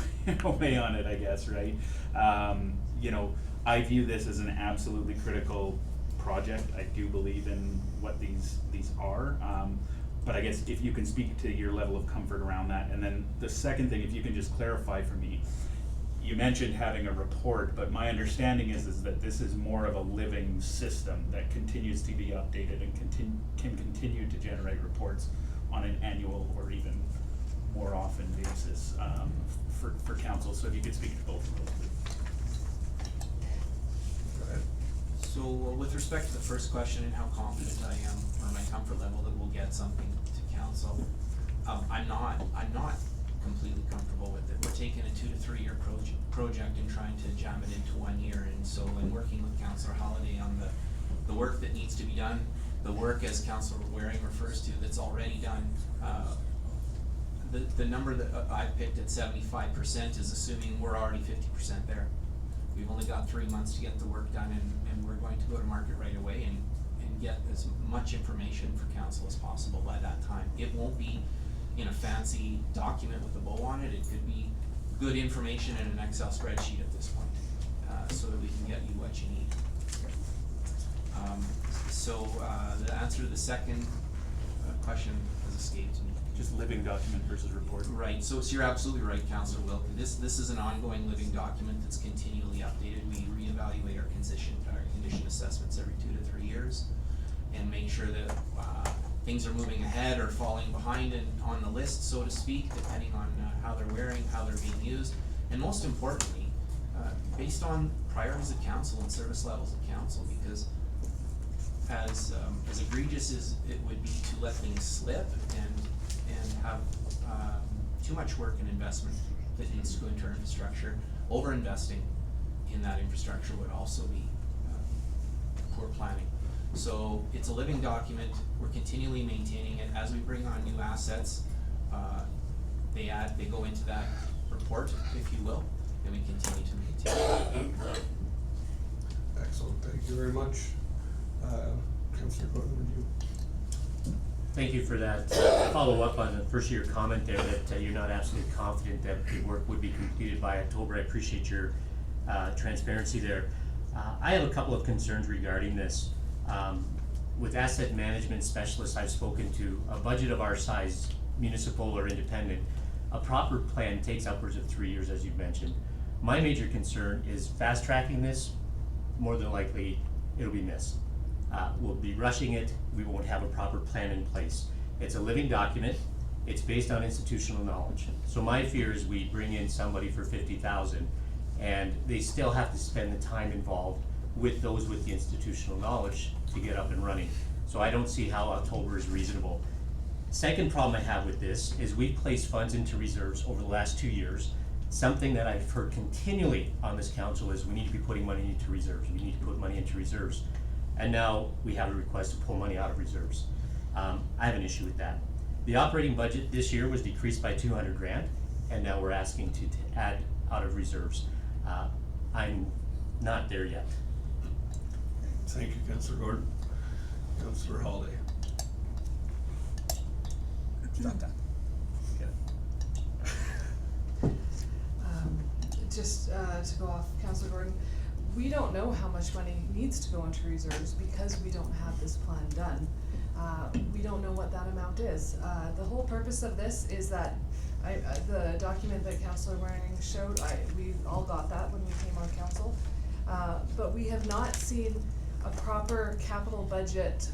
away on it, I guess, right? I view this as an absolutely critical project. I do believe in what these are. But I guess if you can speak to your level of comfort around that. And then the second thing, if you can just clarify for me, you mentioned having a report, but my understanding is that this is more of a living system that continues to be updated and can continue to generate reports on an annual or even more often basis, for council. So if you could speak to both of those, please. Go ahead. So with respect to the first question and how confident I am, or my comfort level that we'll get something to council, I'm not completely comfortable with it. We're taking a 2 to 3 year project and trying to jam it into 1 year, and so in working with Councillor Holladay on the work that needs to be done, the work as Councillor Waring refers to that's already done, the number that I've picked at 75% is assuming we're already 50% there. We've only got 3 months to get the work done, and we're going to go to market right away and get as much information for council as possible by that time. It won't be in a fancy document with a bow on it. It could be good information in an Excel spreadsheet at this point, so that we can get you what you need. The answer to the second question has escaped me. Just living document versus report. Right, so you're absolutely right, Councillor Wilkie. This is an ongoing living document that's continually updated. We reevaluate our condition assessments every 2 to 3 years and make sure that things are moving ahead or falling behind on the list, so to speak, depending on how they're wearing, how they're being used, and most importantly, based on priorities of council and service levels of council, because as egregious as it would be to let things slip and have too much work and investment that needs to go into our infrastructure, over-investing in that infrastructure would also be poor planning. So it's a living document. We're continually maintaining it. As we bring on new assets, they go into that report, if you will, and we continue to maintain it. Excellent, thank you very much. Councillor Gordon, would you? Thank you for that. Follow up on the first of your comment there that you're not absolutely confident that the work would be completed by October. I appreciate your transparency there. I have a couple of concerns regarding this. With asset management specialists I've spoken to, a budget of our size, municipal or independent, a proper plan takes upwards of 3 years, as you've mentioned. My major concern is fast tracking this. More than likely, it'll be missed. We'll be rushing it. We won't have a proper plan in place. It's a living document. It's based on institutional knowledge. So my fear is we bring in somebody for $50,000 and they still have to spend the time involved with those with the institutional knowledge to get up and running. So I don't see how October is reasonable. Second problem I have with this is we've placed funds into reserves over the last 2 years. Something that I've heard continually on this council is we need to be putting money into reserves. We need to put money into reserves. And now we have a request to pull money out of reserves. I have an issue with that. The operating budget this year was decreased by $200,000, and now we're asking to add out of reserves. I'm not there yet. Thank you, Councillor Gordon. Councillor Holladay. Stop that. Just to go off Councillor Gordon, we don't know how much money needs to go into reserves because we don't have this plan done. We don't know what that amount is. The whole purpose of this is that the document that Councillor Waring showed, we all got that when we came on council, but we have not seen a proper capital budget,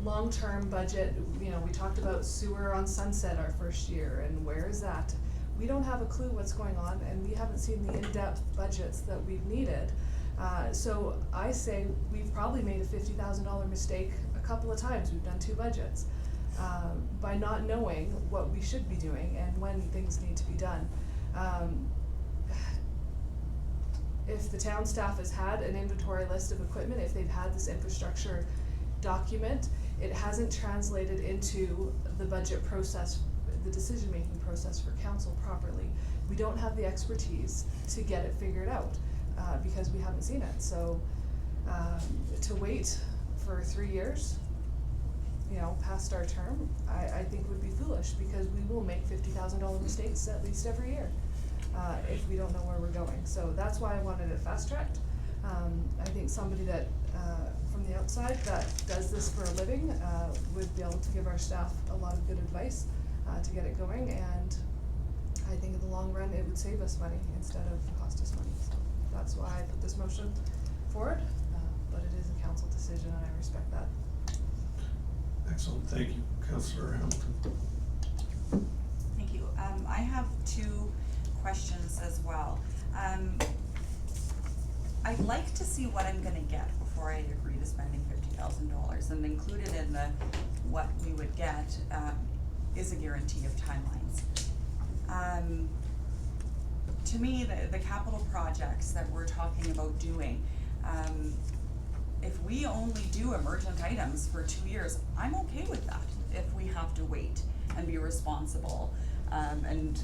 long-term budget. You know, we talked about sewer on Sunset our first year, and where is that? We don't have a clue what's going on, and we haven't seen the in-depth budgets that we've needed. So I say we've probably made a $50,000 mistake a couple of times. We've done 2 budgets by not knowing what we should be doing and when things need to be done. If the town staff has had an inventory list of equipment, if they've had this infrastructure document, it hasn't translated into the budget process, the decision-making process for council properly. We don't have the expertise to get it figured out because we haven't seen it. So to wait for 3 years, you know, past our term, I think would be foolish, because we will make $50,000 mistakes at least every year if we don't know where we're going. So that's why I wanted it fast-tracked. I think somebody that from the outside that does this for a living would be able to give our staff a lot of good advice to get it going, and I think in the long run, it would save us money instead of cost us money, so that's why I put this motion forward, but it is a council decision and I respect that. Excellent, thank you, Councillor Hamilton. Thank you. I have two questions as well. I'd like to see what I'm gonna get before I agree to spending $50,000, and included in the what we would get is a guarantee of timelines. To me, the capital projects that we're talking about doing, if we only do emergent items for 2 years, I'm okay with that. If we have to wait and be responsible, and,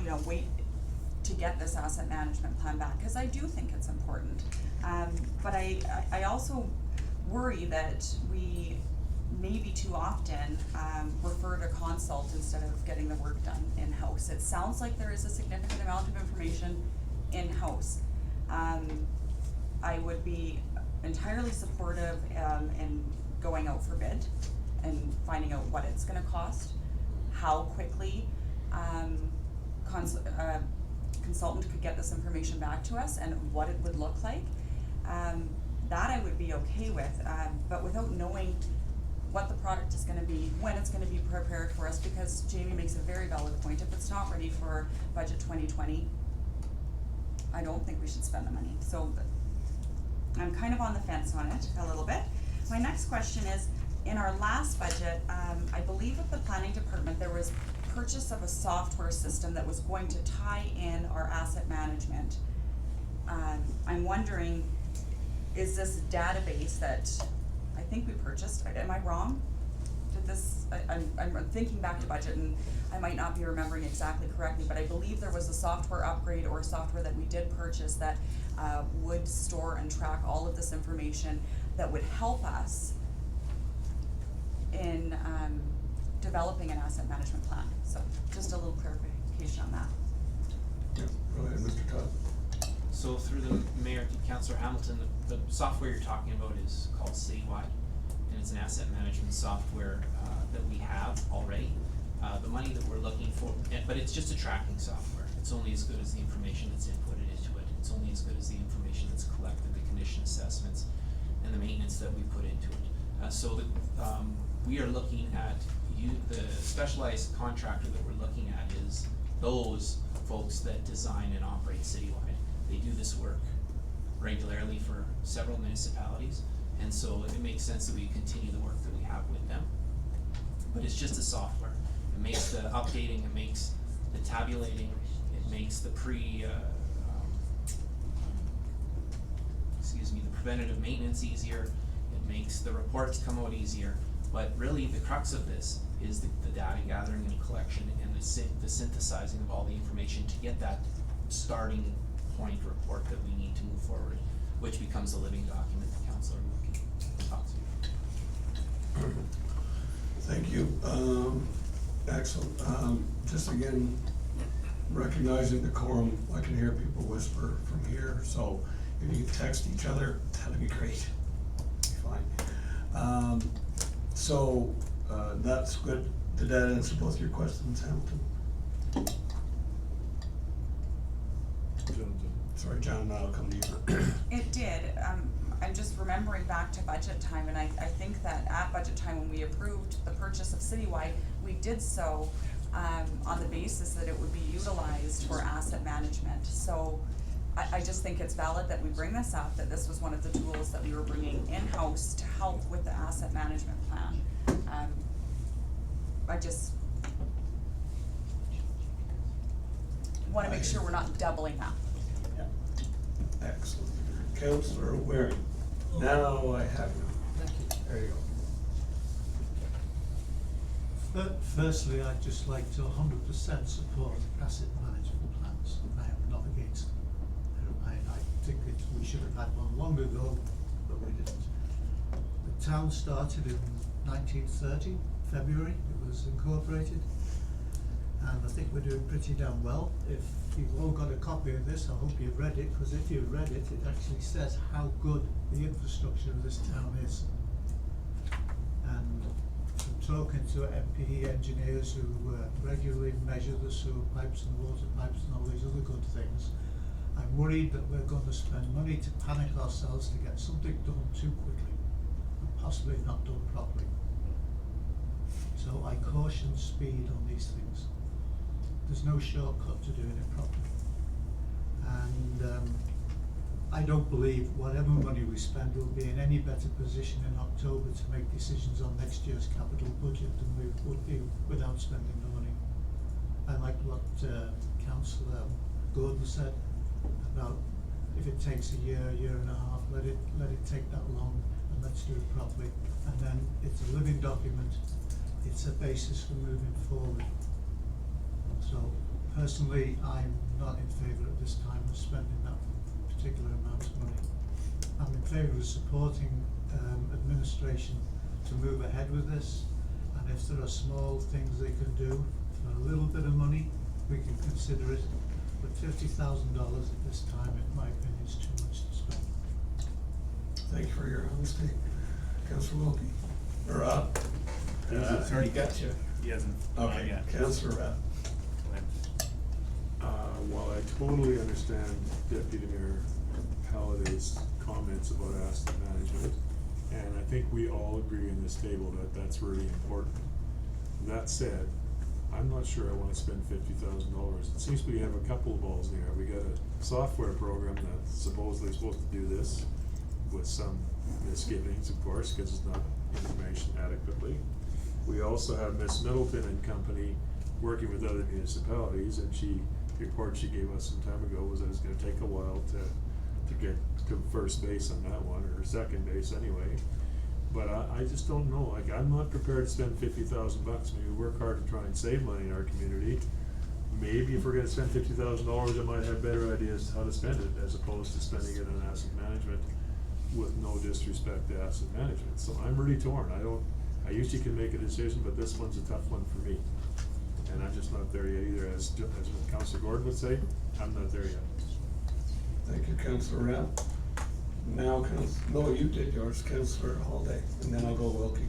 you know, wait to get this asset management plan back, cause I do think it's important. But I also worry that we maybe too often, refer to consult instead of getting the work done in-house. It sounds like there is a significant amount of information in-house. I would be entirely supportive, in going out for bid and finding out what it's gonna cost, how quickly, consultant could get this information back to us and what it would look like. That I would be okay with, but without knowing what the product is gonna be, when it's gonna be prepared for us, because Jamie makes a very valid point, if it's not ready for budget 2020, I don't think we should spend the money, so I'm kind of on the fence on it a little bit. My next question is, in our last budget, I believe with the planning department, there was purchase of a software system that was going to tie in our asset management. I'm wondering, is this database that I think we purchased, am I wrong? Did this, I'm thinking back to budget and I might not be remembering exactly correctly, but I believe there was a software upgrade or software that we did purchase that would store and track all of this information that would help us in developing an asset management plan. So just a little clarification on that. Yeah, go ahead, Mr. Todd. So through the Mayor, Councillor Hamilton, the software you're talking about is called Citywide, and it's an asset management software that we have already. The money that we're looking for, but it's just a tracking software. It's only as good as the information that's inputted into it. It's only as good as the information that's collected, the condition assessments, and the maintenance that we put into it. So we are looking at the specialized contractor that we're looking at is those folks that design and operate Citywide. They do this work regularly for several municipalities, and so it makes sense that we continue the work that we have with them. But it's just a software. It makes the updating, it makes the tabulating, it makes the the preventative maintenance easier, it makes the reports come out easier. But really the crux of this is the data gathering and collection and the synthesizing of all the information to get that starting point report that we need to move forward, which becomes a living document that Councillor Wilkie talks about. Thank you. Excellent. Just again, recognizing the quorum, I can hear people whisper from here, so if you text each other, that'd be great. Fine. So that's good. Did that answer both your questions, Hamilton? Sorry, John, I'll come to you. It did. I'm just remembering back to budget time, and I think that at budget time when we approved the purchase of Citywide, we did so on the basis that it would be utilized for asset management. So I just think it's valid that we bring this up, that this was one of the tools that we were bringing in-house to help with the asset management plan. I just wanna make sure we're not doubling up. Excellent. Councillor Waring, now I have you. Thank you. There you go. Firstly, I'd just like to 100% support asset management plans. I am not against them. I think we should have had one long ago, but we didn't. The town started in 1930, February, it was incorporated. And I think we're doing pretty damn well. If you've all got a copy of this, I hope you've read it, because if you've read it, it actually says how good the infrastructure of this town is. And from talking to MPE engineers who regularly measure the sewer pipes and water pipes and all these other good things, I'm worried that we're going to spend money to panic ourselves to get something done too quickly and possibly not done properly. So I caution speed on these things. There's no shortcut to doing it properly. And I don't believe whatever money we spend will be in any better position in October to make decisions on next year's capital budget than we would be without spending the money. I like what Councillor Gordon said about if it takes a year and a half, let it take that long and let's do it properly. And then it's a living document, it's a basis for moving forward. So personally, I'm not in favour at this time of spending that particular amount of money. I'm in favour of supporting administration to move ahead with this, and if there are small things they can do for a little bit of money, we can consider it. But $50,000 at this time, in my opinion, is too much to spend. Thank you for your honesty. Councillor Wilkie, or Sorry. he got you. He hasn't. Okay, yet. Councillor Go ahead. While I totally understand Deputy Mayor Holladay's comments about asset management, and I think we all agree in this table that that's really important. That said, I'm not sure I wanna spend $50,000. It seems we have a couple of balls in the air. We got a software program that's supposedly supposed to do this, with some misgivings, of course, cause it's not information adequately. We also have Miss Middleton and company working with other municipalities, and the report she gave us some time ago was that it's gonna take a while to get to first base on that one, or second base anyway. But I just don't know, like, I'm not prepared to spend $50,000. I mean, we work hard to try and save money in our community. Maybe if we're gonna spend $50,000, I might have better ideas how to spend it, as opposed to spending it on asset management with no disrespect to asset management. So I'm really torn. I usually can make a decision, but this one's a tough one for me. And I'm just not there yet either, as what Councillor Gordon would say, I'm not there yet. Thank you, Councillor Rapp. Now, no, you did yours, Councillor Holladay, and then I'll go Wilkie.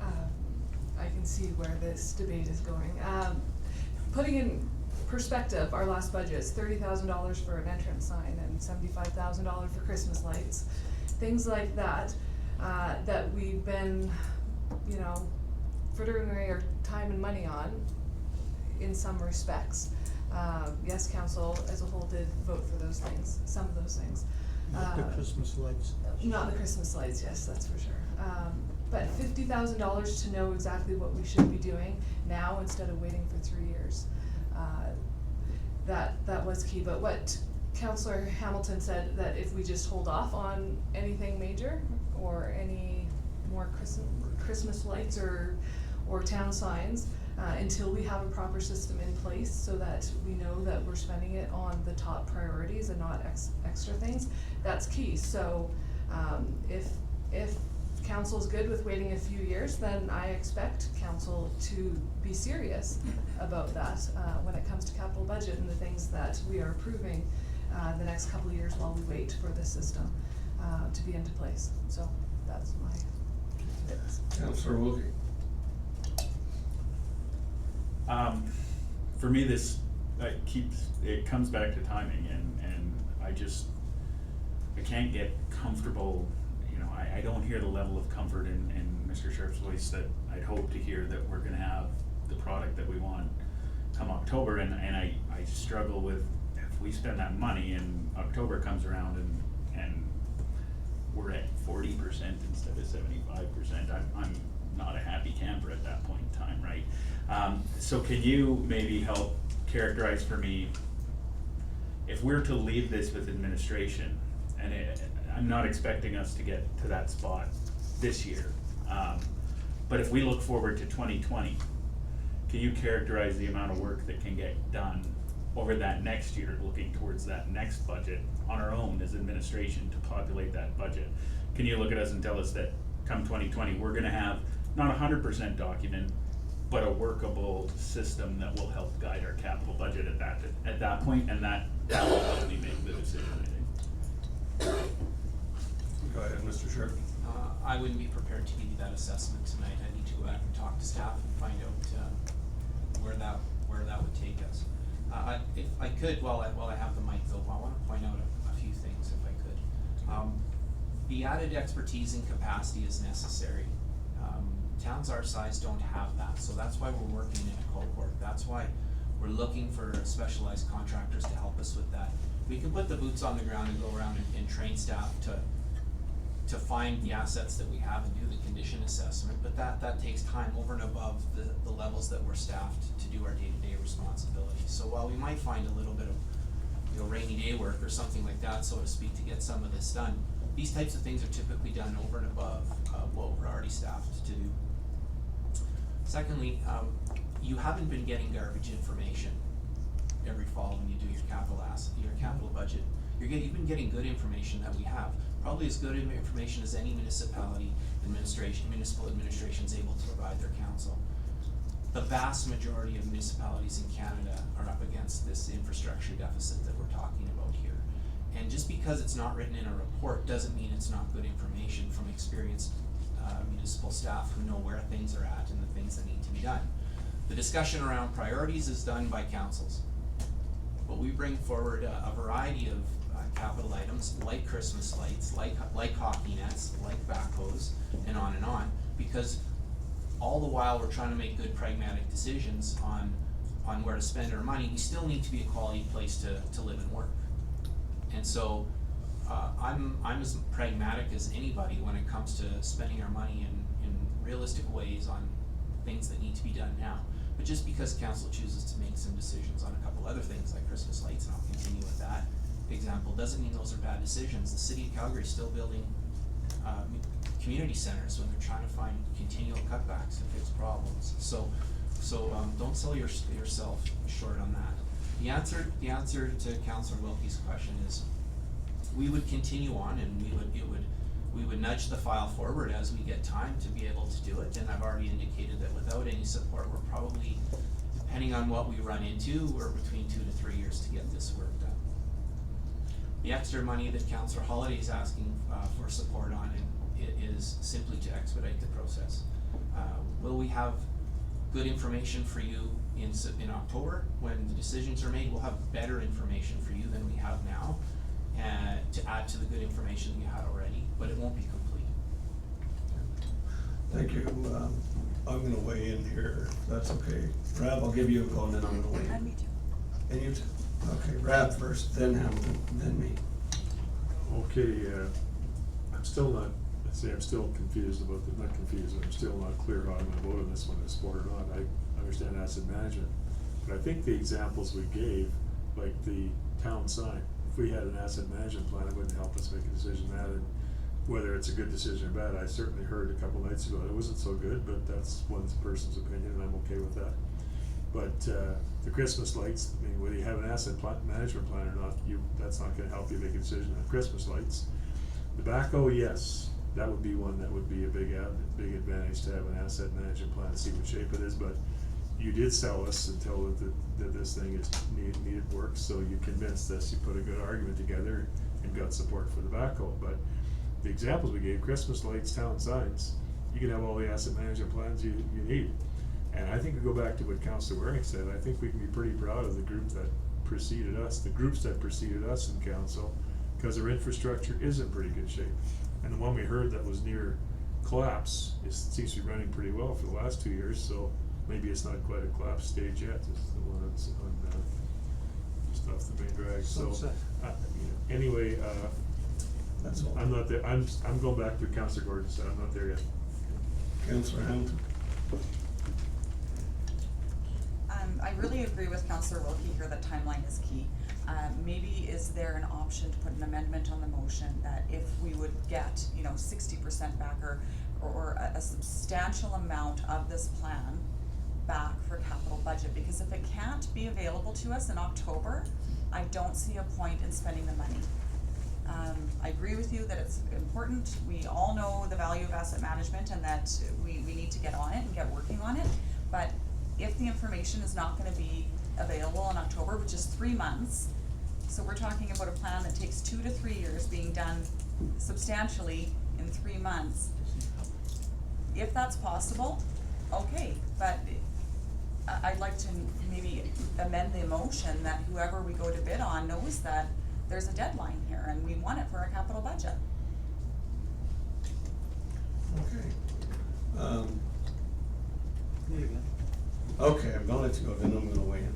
I can see where this debate is going. Putting in perspective, our last budget is $30,000 for an entrance sign and $75,000 for Christmas lights. Things like that, that we've been, frittering away our time and money on in some respects. Yes, council as a whole did vote for those things, some of those things. Not the Christmas lights. Not the Christmas lights, yes, that's for sure. But $50,000 to know exactly what we should be doing now instead of waiting for 3 years. That was key, but what Councillor Hamilton said, that if we just hold off on anything major or any more Christmas lights or town signs, until we have a proper system in place so that we know that we're spending it on the top priorities and not extra things, that's key. So if council's good with waiting a few years, then I expect council to be serious about that when it comes to capital budget and the things that we are approving the next couple of years while we wait for the system to be into place. So that's my Councillor Wilkie. For me, this it comes back to timing, and I can't get comfortable. I don't hear the level of comfort in Mr. Sharpe's voice that I'd hope to hear, that we're gonna have the product that we want come October, and I struggle with, if we spend that money and October comes around and we're at 40% instead of 75%, I'm not a happy camper at that point in time, right? So can you maybe help characterize for me, if we're to leave this with administration, and I'm not expecting us to get to that spot this year, but if we look forward to 2020, can you characterize the amount of work that can get done over that next year, looking towards that next budget on our own as administration to populate that budget? Can you look at us and tell us that come 2020, we're gonna have not 100% document, but a workable system that will help guide our capital budget at that point, and that will help me make the decision, I think. prepared to give you that assessment tonight. I need to go back and talk to staff and find out where that would take us. If I could, while I have the mic though, I wanna point out a few things if I could. The added expertise and capacity is necessary. Towns our size don't have that, so that's why we're working in a cohort. That's why we're looking for specialized contractors to help us with that. We can put the boots on the ground and go around and train staff to find the assets that we have and do the condition assessment, but that takes time over and above the levels that we're staffed to do our day-to-day responsibilities. So while we might find a little bit of rainy day work or something like that, so to speak, to get some of this done, these types of things are typically done over and above what we're already staffed to do. Secondly, you haven't been getting garbage information every fall when you do your capital budget. You've been getting good information that we have, probably as good information as any municipal administration is able to provide their council. The vast majority of municipalities in Canada are up against this infrastructure deficit that we're talking about here. And just because it's not written in a report doesn't mean it's not good information from experienced municipal staff who know where things are at and the things that need to be done. The discussion around priorities is done by councils. But we bring forward a variety of capital items like Christmas lights, like hockey nets, like backhoes, and on, because all the while we're trying to make good pragmatic decisions on where to spend our money, we still need to be a quality place to live and work. And so I'm as pragmatic as anybody when it comes to spending our money in realistic ways on things that need to be done now. But just because council chooses to make some decisions on a couple other things like Christmas lights, and I'll continue with that example, doesn't mean those are bad decisions. The city of Calgary is still building community centers when they're trying to find continual cutbacks to fix problems. So don't sell yourself short on that. The answer to Councillor Wilkie's question is we would continue on, and we would nudge the file forward as we get time to be able to do it. And I've already indicated that without any support, we're probably, depending on what we run into, we're between 2 to 3 years to get this work done. The extra money that Councillor Holladay is asking for support on, it is simply to expedite the process. Will we have good information for you in October when the decisions are made? We'll have better information for you than we have now, to add to the good information you had already, but it won't be complete. Thank you. I'm gonna weigh in here, if that's okay. Rab, I'll give you a call and then I'm gonna weigh in. And me too. And you too. Okay, Rab first, then Hamilton, then me. Okay, I'm still confused about not confused, I'm still not clear how I'm gonna vote on this one, is for or not. I understand asset management, but I think the examples we gave, like the town sign, if we had an asset management plan, it wouldn't help us make a decision on that, and whether it's a good decision or bad. I certainly heard a couple nights ago that it wasn't so good, but that's one person's opinion, and I'm okay with that. But the Christmas lights, I mean, whether you have an asset management plan or not, that's not gonna help you make a decision on Christmas lights. The backhoe, yes, that would be one that would be a big advantage to have an asset management plan to see what shape it is, but you did sell us and tell that this thing is needed work, so you convinced us, you put a good argument together and got support for the backhoe. But the examples we gave, Christmas lights, town signs, you can have all the asset management plans you need. And I think we go back to what Councillor Waring said, I think we can be pretty proud of the groups that preceded us in council, because our infrastructure is in pretty good shape. And the one we heard that was near collapse, it seems to be running pretty well for the last 2 years, so maybe it's not quite a collapse stage yet. This is the one that's on, just off the main drag, so, anyway, That's all. I'm not there, I'm going back to Councillor Gordon said, I'm not there yet. Councillor Hamilton. I really agree with Councillor Wilkie here that timeline is key. Maybe is there an option to put an amendment on the motion that if we would get, 60% back or a substantial amount of this plan back for capital budget, because if it can't be available to us in October, I don't see a point in spending the money. I agree with you that it's important. We all know the value of asset management and that we need to get on it and get working on it, but if the information is not gonna be available in October, which is 3 months, so we're talking about a plan that takes 2 to 3 years being done substantially in 3 months. if that's possible, okay, but I'd like to maybe amend the motion that whoever we go to bid on knows that there's a deadline here and we want it for a capital budget. Okay. Okay, I'm gonna let you go, then I'm gonna weigh in.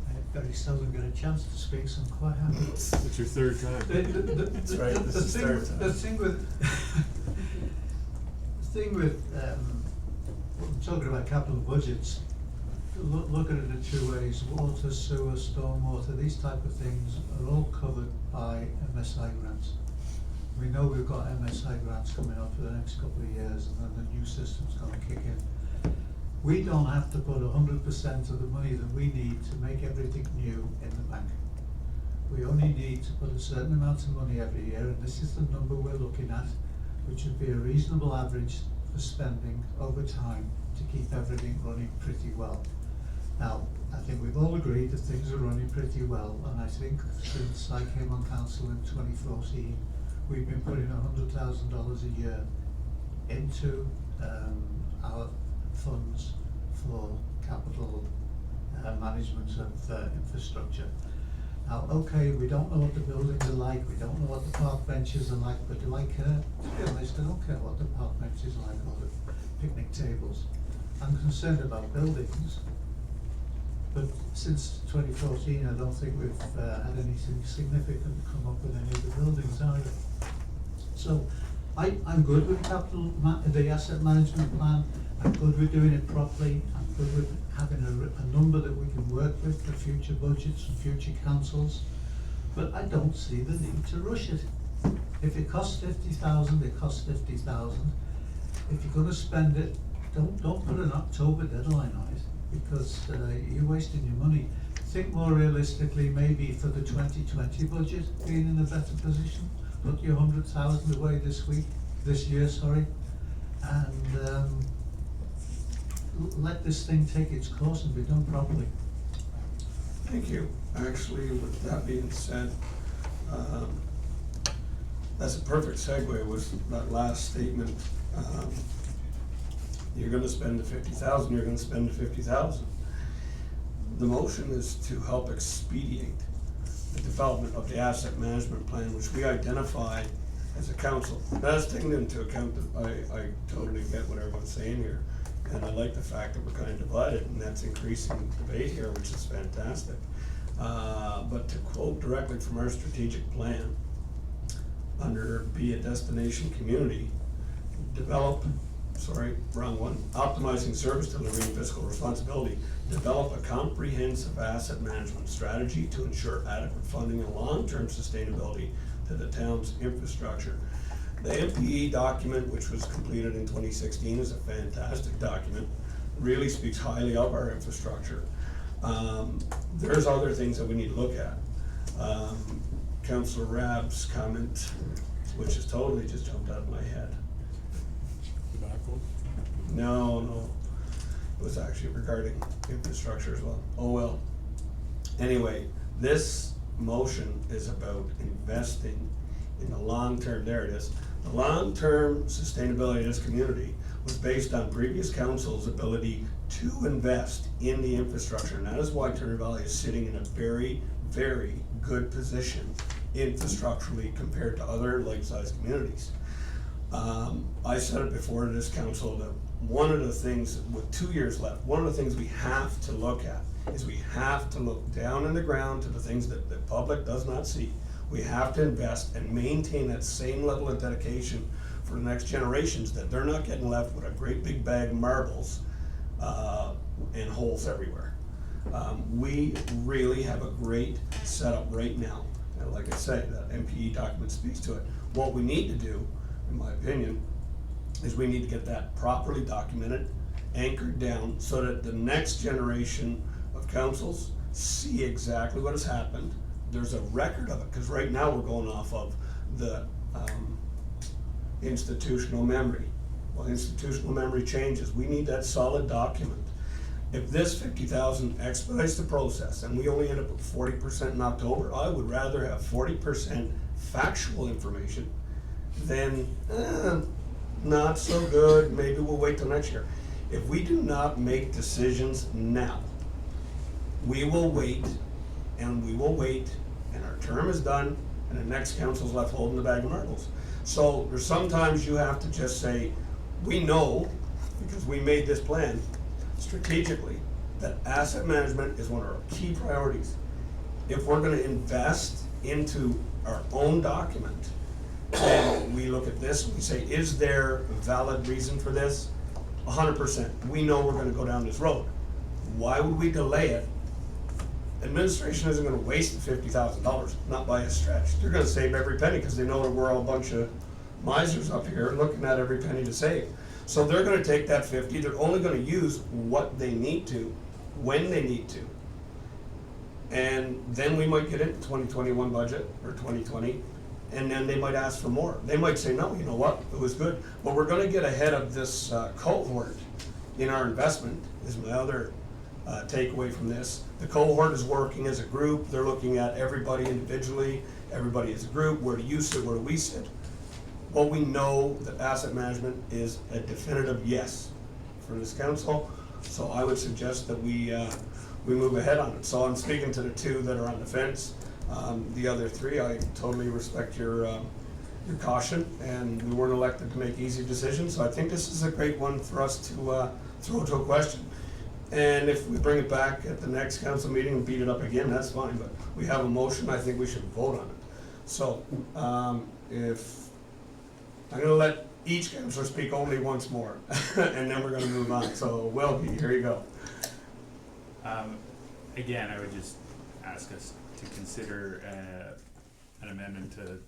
I very seldom get a chance to speak, so I'm quite happy. It's your third time. That's right, this is third time. The thing with, I'm talking about capital budgets, look at it in two ways: water, sewer, stormwater, these type of things are all covered by MSI grants. We know we've got MSI grants coming up for the next couple of years, and then the new system's gonna kick in. We don't have to put 100% of the money that we need to make everything new in the bank. We only need to put a certain amount of money every year, and this is the number we're looking at, which would be a reasonable average for spending over time to keep everything running pretty well. Now, I think we've all agreed that things are running pretty well, and I think since I came on council in 2014, we've been putting $100,000 a year into our funds for capital management of infrastructure. Now, okay, we don't know what the buildings are like, we don't know what the park benches are like, but do I care? To be honest, I don't care what the park benches are like or the picnic tables. I'm concerned about buildings, but since 2014, I don't think we've had anything significant come up with any of the buildings either. So, I'm good with the asset management plan. I'm good with doing it properly. I'm good with having a number that we can work with for future budgets and future councils. But I don't see the need to rush it. If it costs 50,000, it costs 50,000. If you're gonna spend it, don't put an October deadline on it, because you're wasting your money. Think more realistically, maybe for the 2020 budget, being in a better position. Put your 100,000 away this year, and let this thing take its course and be done properly. Thank you. Actually, with that being said, that's a perfect segue with that last statement. You're gonna spend the 50,000, you're gonna spend the 50,000. The motion is to help expedite the development of the asset management plan, which we identified as a council. That's taken into account that I totally get what everyone's saying here. And I like the fact that we're kind of divided, and that's increasing debate here, which is fantastic. But to quote directly from our strategic plan, under be a destination community, optimizing service delivery and fiscal responsibility, develop a comprehensive asset management strategy to ensure adequate funding and long-term sustainability to the town's infrastructure. The MPE document, which was completed in 2016, is a fantastic document, really speaks highly of our infrastructure. There's other things that we need to look at. Councillor Rabb's comment, which has totally just jumped out of my head. Tobacco? No, it was actually regarding infrastructure as well. Oh well. Anyway, this motion is about investing in the long-term, there it is. The long-term sustainability of this community was based on previous council's ability to invest in the infrastructure, and that is why Turner Valley is sitting in a very, very good position infrastructurally compared to other like-sized communities. I said it before to this council that one of the things, with 2 years left, one of the things we have to look at is we have to look down in the ground to the things that the public does not see. We have to invest and maintain that same level of dedication for the next generations, that they're not getting left with a great big bag of marbles and holes everywhere. We really have a great setup right now. And like I say, that MPE document speaks to it. What we need to do, in my opinion, is we need to get that properly documented, anchored down, so that the next generation of councils see exactly what has happened. There's a record of it, because right now we're going off of the institutional memory. Well, institutional memory changes. We need that solid document. If this 50,000 expedites the process and we only end up with 40% in October, I would rather have 40% factual information than not so good, maybe we'll wait till next year. If we do not make decisions now, we will wait, and we will wait, and our term is done, and the next council's left holding the bag of marbles. So there's sometimes you have to just say, we know, because we made this plan strategically, that asset management is one of our key priorities. If we're gonna invest into our own document, then we look at this and we say, is there a valid reason for this? 100%. We know we're gonna go down this road. Why would we delay it? Administration isn't gonna waste the $50,000, not by a stretch. They're gonna save every penny because they know that we're all a bunch of misers up here looking at every penny to save. So they're gonna take that 50, they're only gonna use what they need to, when they need to. And then we might get into 2021 budget, or 2020, and then they might ask for more. They might say, no, you know what, it was good. But we're gonna get ahead of this cohort in our investment, is my other takeaway from this. The cohort is working as a group, they're looking at everybody individually, everybody as a group, where do you sit, where do we sit? Well, we know that asset management is a definitive yes for this council, so I would suggest that we move ahead on it. So I'm speaking to the two that are on the fence. The other three, I totally respect your caution, and we weren't elected to make easy decisions, so I think this is a great one for us to throw to a question. And if we bring it back at the next council meeting and beat it up again, that's fine, but we have a motion, I think we should vote on it. So, I'm gonna let each councillor speak only once more, and then we're gonna move on. So, Wilkie, here you go. Again, I would just ask us to consider an amendment to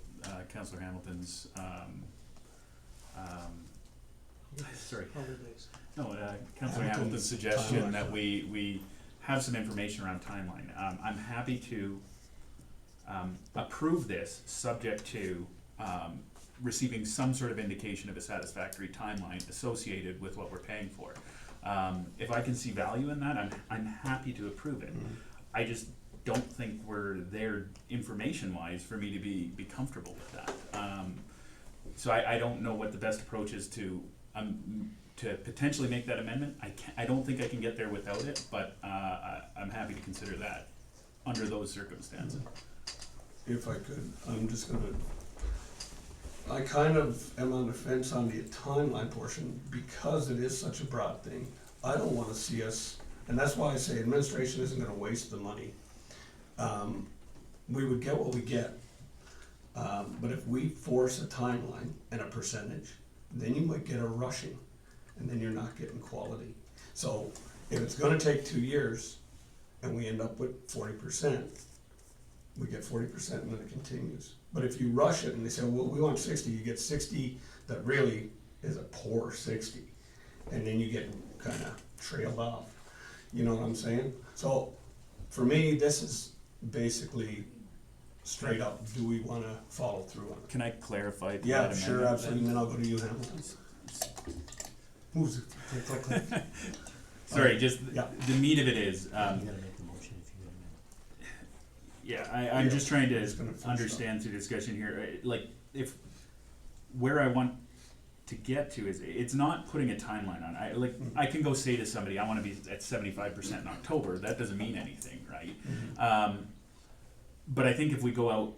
Councillor Hamilton's, Councillor Hamilton's suggestion timeline. that we have some information around timeline. I'm happy to approve this, subject to receiving some sort of indication of a satisfactory timeline associated with what we're paying for. If I can see value in that, I'm happy to approve it. I just don't think we're there information-wise for me to be comfortable with that. So I don't know what the best approach is to potentially make that amendment. I don't think I can get there without it, but I'm happy to consider that under those circumstances. If I could, I'm just gonna, I kind of am on the fence on the timeline portion because it is such a broad thing. I don't wanna see us, and that's why I say administration isn't gonna waste the money. We would get what we get. But if we force a timeline and a percentage, then you might get a rushing, and then you're not getting quality. So if it's gonna take 2 years, and we end up with 40%, we get 40% and then it continues. But if you rush it and they say, well, we want 60, you get 60 that really is a poor 60. And then you get kinda trailed off. You know what I'm saying? So for me, this is basically straight up, do we wanna follow through on it? Can I clarify that Yeah, amendment? sure, absolutely, and then I'll go to you, Hamilton. Moves it, click, click, click. Sorry, just Yeah. the meat of it is, You gotta make the motion if you're gonna. yeah, I'm Yeah, just trying just gonna to finish understand through discussion here, like, if, where I want to get to is, it's not putting a timeline on, I can go say to somebody, I wanna be at 75% in October, that doesn't mean anything, right? But I think if we go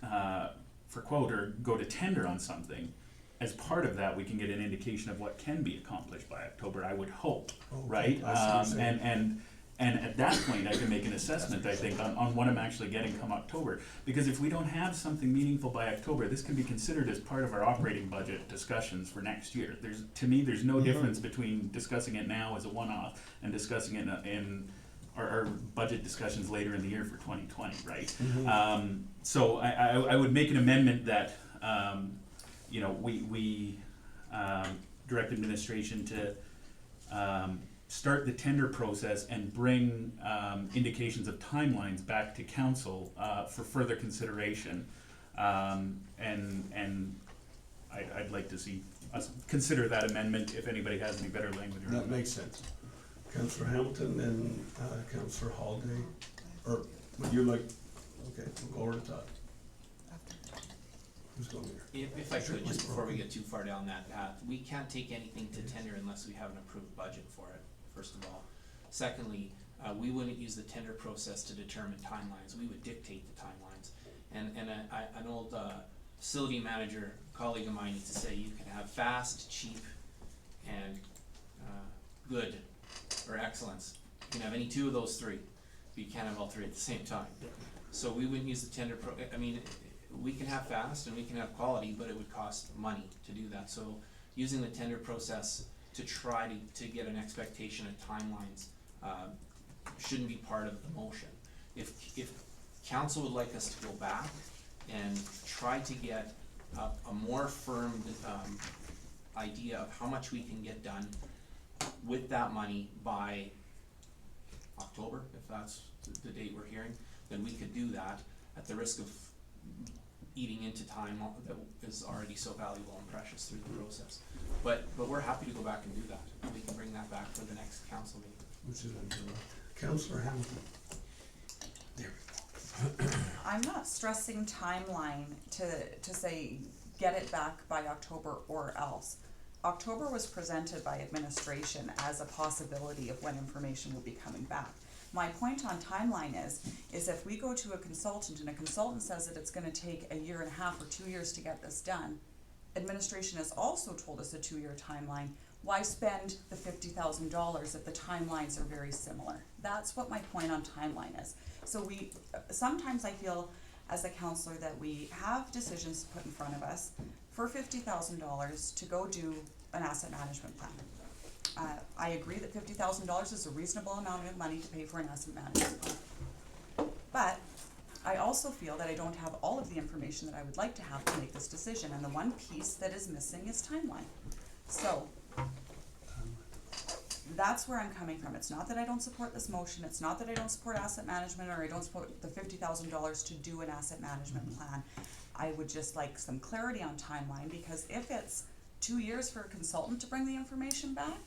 out, for quote, or go to tender on something, as part of that, we can get an indication of what can be accomplished by October, I would hope, right? I see what you're saying. And at that point, I can make an assessment, I think, on what I'm actually getting come October. Because if we don't have something meaningful by October, this can be considered as part of our operating budget discussions for next year. To me, there's no difference between discussing it now as a one-off and discussing it in our budget discussions later in the year for 2020, right? So I would make an amendment that, we direct administration to start the tender process and bring indications of timelines back to council for further consideration. And I'd like to see us consider that amendment if anybody has any better language around That it. makes sense. Councillor Hamilton and Councillor Holladay, or would you like, okay, we'll go over to Todd. Who's going here? If I could, just before we get too far down that path, we can't take anything to tender unless we have an approved budget for it, first of all. Secondly, we wouldn't use the tender process to determine timelines, we would dictate the timelines. And an old facility manager colleague of mine used to say, you can have fast, cheap, and good, or excellence. You can have any two of those three, but you can't have all three at the same time. So we wouldn't use the tender I mean, we can have fast and we can have quality, but it would cost money to do that. So using the tender process to try to get an expectation of timelines shouldn't be part of the motion. If council would like us to go back and try to get a more firm idea of how much we can get done with that money by October, if that's the date we're hearing, then we could do that at the risk of eating into time that is already so valuable and precious through the process. But we're happy to go back and do that. We can bring that back for the next council meeting. Which is Councillor Hamilton. There we go. I'm not stressing timeline to say get it back by October or else. October was presented by administration as a possibility of when information will be coming back. My point on timeline is if we go to a consultant and a consultant says that it's gonna take a year and a half or 2 years to get this done, administration has also told us a 2-year timeline. Why spend the $50,000 if the timelines are very similar? That's what my point on timeline is. So sometimes I feel as a councillor that we have decisions put in front of us for $50,000 to go do an asset management plan. I agree that $50,000 is a reasonable amount of money to pay for an asset management plan. But I also feel that I don't have all of the information that I would like to have to make this decision, and the one piece that is missing is timeline. So that's where I'm coming from. It's not that I don't support this motion, it's not that I don't support asset management or I don't support the $50,000 to do an asset management plan. I would just like some clarity on timeline, because if it's 2 years for a consultant to bring the information back,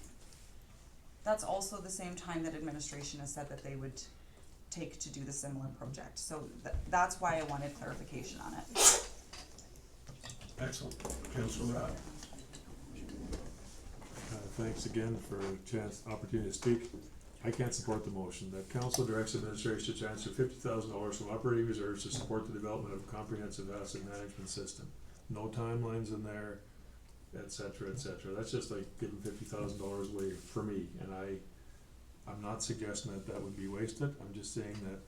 that's also the same time that administration has said that they would take to do the similar project. So that's why I wanted clarification on it. Excellent. Councillor Rod. Thanks again for a opportunity to speak. I can't support the motion that council directs administration to transfer $50,000 from operating reserves to support the development of a comprehensive asset management system. No timelines in there, et cetera, et cetera. That's just like giving $50,000 away for me, and I'm not suggesting that would be wasted. I'm just saying that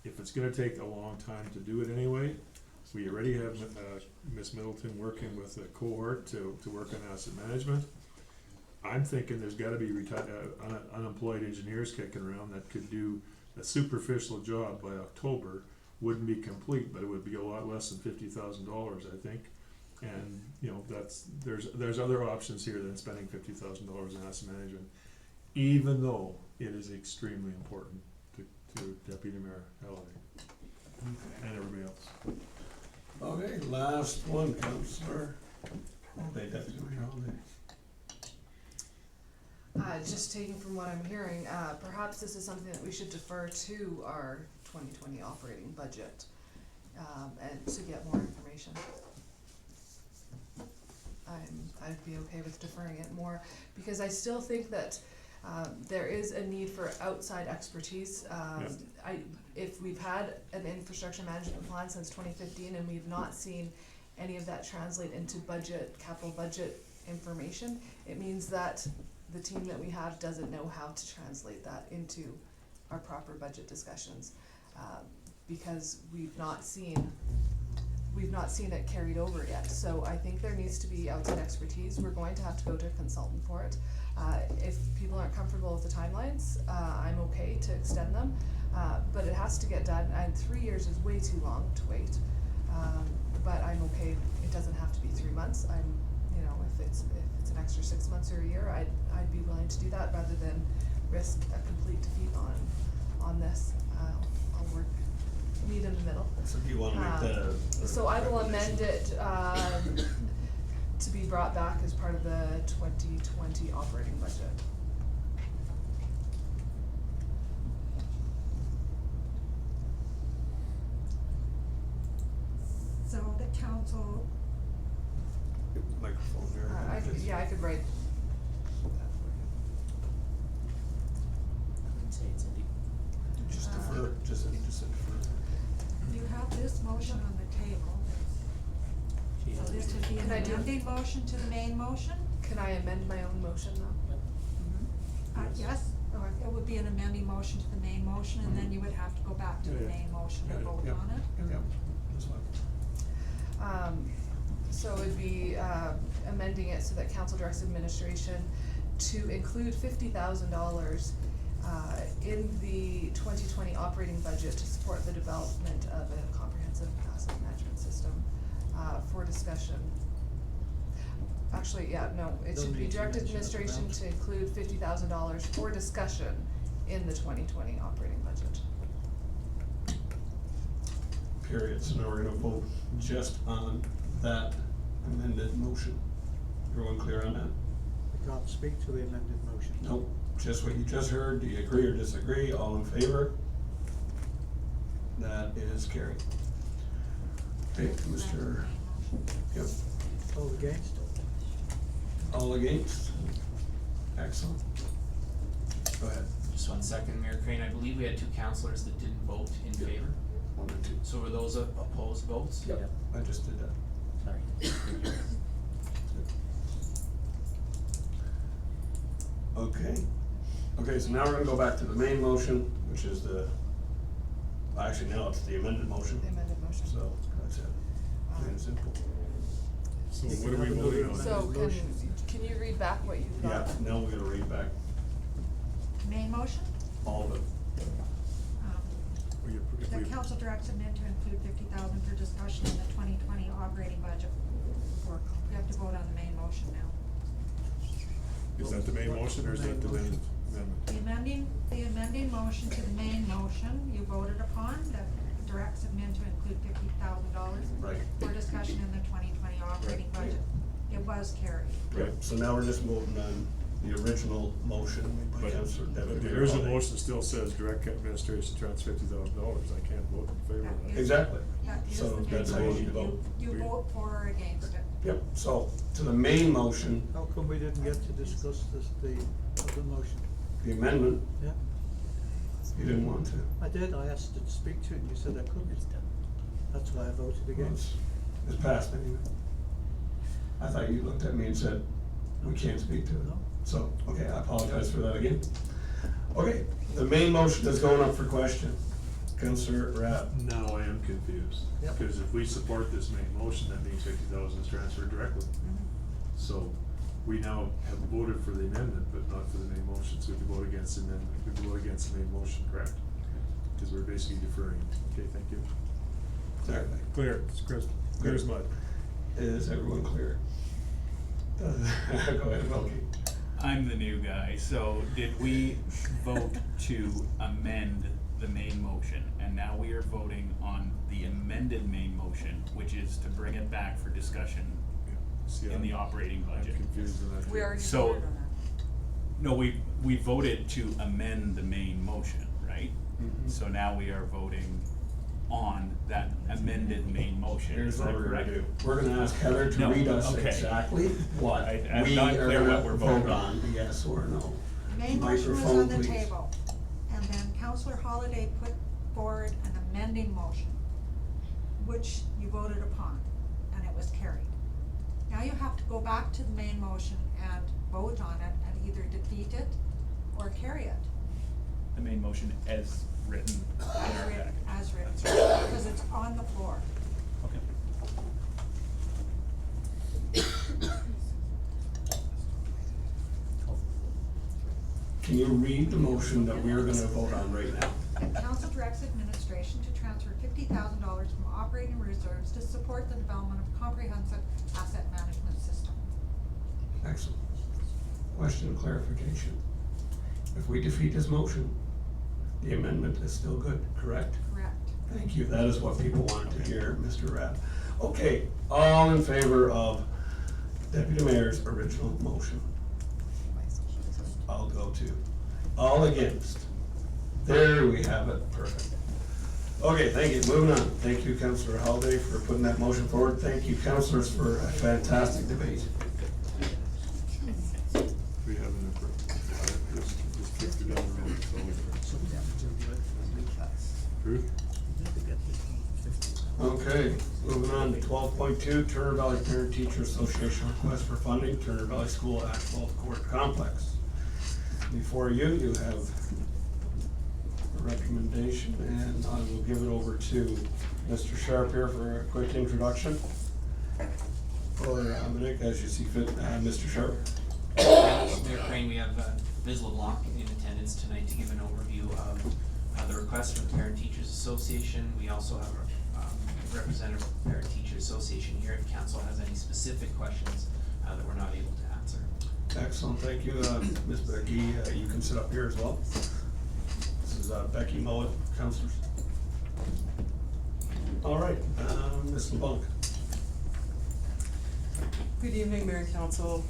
if it's gonna take a long time to do it anyway, we already have Ms. Middleton working with a cohort to work on asset management. I'm thinking there's gotta be unemployed engineers kicking around that could do a superficial job by October. Wouldn't be complete, but it would be a lot less than $50,000, I think. And there's other options here than spending $50,000 in asset management, even though it is extremely important to Deputy Mayor Holladay and everybody else. Okay, last one, Councillor Holladay, Deputy Mayor Holladay. Just taking from what I'm hearing, perhaps this is something that we should defer to our 2020 operating budget, and to get more information. I'd be okay with deferring it more, because I still think that there is a need for outside expertise. If we've had an infrastructure management plan since 2015 and we've not seen any of that translate into capital budget information, it means that the team that we have doesn't know how to translate that into our proper budget discussions, because we've not seen it carried over yet. So I think there needs to be outside expertise. We're going to have to go to a consultant for it. If people aren't comfortable with the timelines, I'm okay to extend them, but it has to get done, and 3 years is way too long to wait. But I'm okay, it doesn't have to be 3 months. If it's an extra 6 months or a year, I'd be willing to do that rather than risk a complete defeat on this. I'll meet in the middle. So do you want to make that So I will amend it to be brought back as part of the 2020 operating budget. So the council Microphone there. I could, yeah, I could write. I wouldn't say it's Indy. Just defer, just defer. You have this motion on the table, She so has this it. would be an Can I do- amending motion to the main motion? Can I amend my own motion though? Yes, Okay. it would be an amending motion to the main motion, and then you would have to go back to the Yeah. main motion and vote Yeah. on it. Yeah, that's fine. So it'd be amending it so that council directs administration to include $50,000 in the 2020 operating budget to support the development of a comprehensive asset management system for discussion. Actually, yeah, no, it Don't should be need to direct mention the administration amount. to include $50,000 for discussion in the 2020 operating budget. Period, so now we're gonna vote just on that amended motion. Everyone clear on that? We can't speak to the amended motion. Nope, just what you just heard, do you agree or disagree, all in favor? That is carried. Okay, Mr. Yep, All against? all against? Excellent. Go ahead. Just 1 second, Mayor Crane, I believe we had 2 councillors that didn't vote in Yep. favor. 1 and 2. So were those opposed votes? Yep, I just did that. Sorry. Okay. Okay, so now we're gonna go back to the main motion, which is actually now it's the amended motion, The amended motion. so that's it. Plain and simple. So what are we voting on? So Amended motion. can you read back what you've Yeah, got? now we're gonna read back Main motion, all of it. Well, if the we- council directs admin to include 50,000 for discussion in the 2020 operating budget. You have to vote on the main motion now. Is that the main motion or is that the amendment? The amending motion to the main motion you voted upon, that directs admin to include $50,000 Right. for discussion in the 2020 operating budget. It was carried. Right, so now we're just voting on the original motion made by But Councillor Deputy the Mayor original Holladay. motion still says direct administration transfer $50,000, I can't vote in favor of that. Exactly. That is So the main that's how you motion. need to vote. You vote for or against it. Yep, so to the main motion, How come we didn't get to discuss the other motion? the amendment, Yeah, you didn't want to. I did, I asked to speak to it, and you said I couldn't. That's why I voted Well, against. it's passed anyway. I thought you looked at me and said, we can't speak to it. No. So, okay, I apologize for that again. Okay, the main motion is going up for question. Councillor Rapp. Now I am confused, Yep. because if we support this main motion, that means 50,000 is transferred directly. So, we now have voted for the amendment, but not for the main motion, so we can vote against the amendment, we can vote against the main motion, correct? Because we're basically deferring. Okay, thank you. Exactly. Clear, it's clear as mud. Is everyone clear? Go ahead, Wilkie. I'm the new guy, so did we vote to amend the main motion? And now we are voting on the amended main motion, which is to bring it back for discussion See, in the I'm- operating I'm budget. confused in that. We already So- voted on that. No, we voted to amend the main motion, right? Mhm. So now we are voting on that amended main motion. Here's Is what that we're gonna correct? do. We're gonna ask Heather to No, read us okay. exactly what I'm we not are clear gonna what we're vote voting on, on. yes or no. The main motion was Microphone, on the please. table, and then Councillor Holladay put forward an amending motion, which you voted upon, and it was carried. Now you have to go back to the main motion and vote on it and either defeat it or carry it, The main motion as written. as written, because it's on the floor. Okay. Can you read the motion that we're gonna vote on right now? The council directs administration to transfer $50,000 from operating reserves to support the development of a comprehensive asset management system. Excellent. Question of clarification. If we defeat this motion, the amendment is still good, correct? Correct. Thank you, that is what people wanted to hear, Mr. Rapp. Okay, all in favor of Deputy Mayor's original motion? I'll go to. All against? There we have it, perfect. Okay, thank you, moving on. Thank you, Councillor Holladay, for putting that motion forward. Thank you, councillors, for a fantastic debate. We have an just kicked it down the road, so. Ruth? Okay, moving on to 12.2, Turner Valley Parent Teacher Association request for funding, Turner Valley School Asphalt Court Complex. Before you, you have a recommendation, and I will give it over to Mr. Sharpe here for a quick introduction. Or Nick, as you see fit, Mr. Sharpe. Mayor Crane, we have Ms. LeBlanc in attendance tonight to give an overview of the request from the Parent Teachers Association. We also have a representative of the Parent Teachers Association here if council has any specific questions that we're not able to answer. Excellent, thank you. Ms. Becky, you can sit up here as well. This is Becky Mowat, councillors. All right, Ms. LeBlanc. Good evening, Mayor and Council.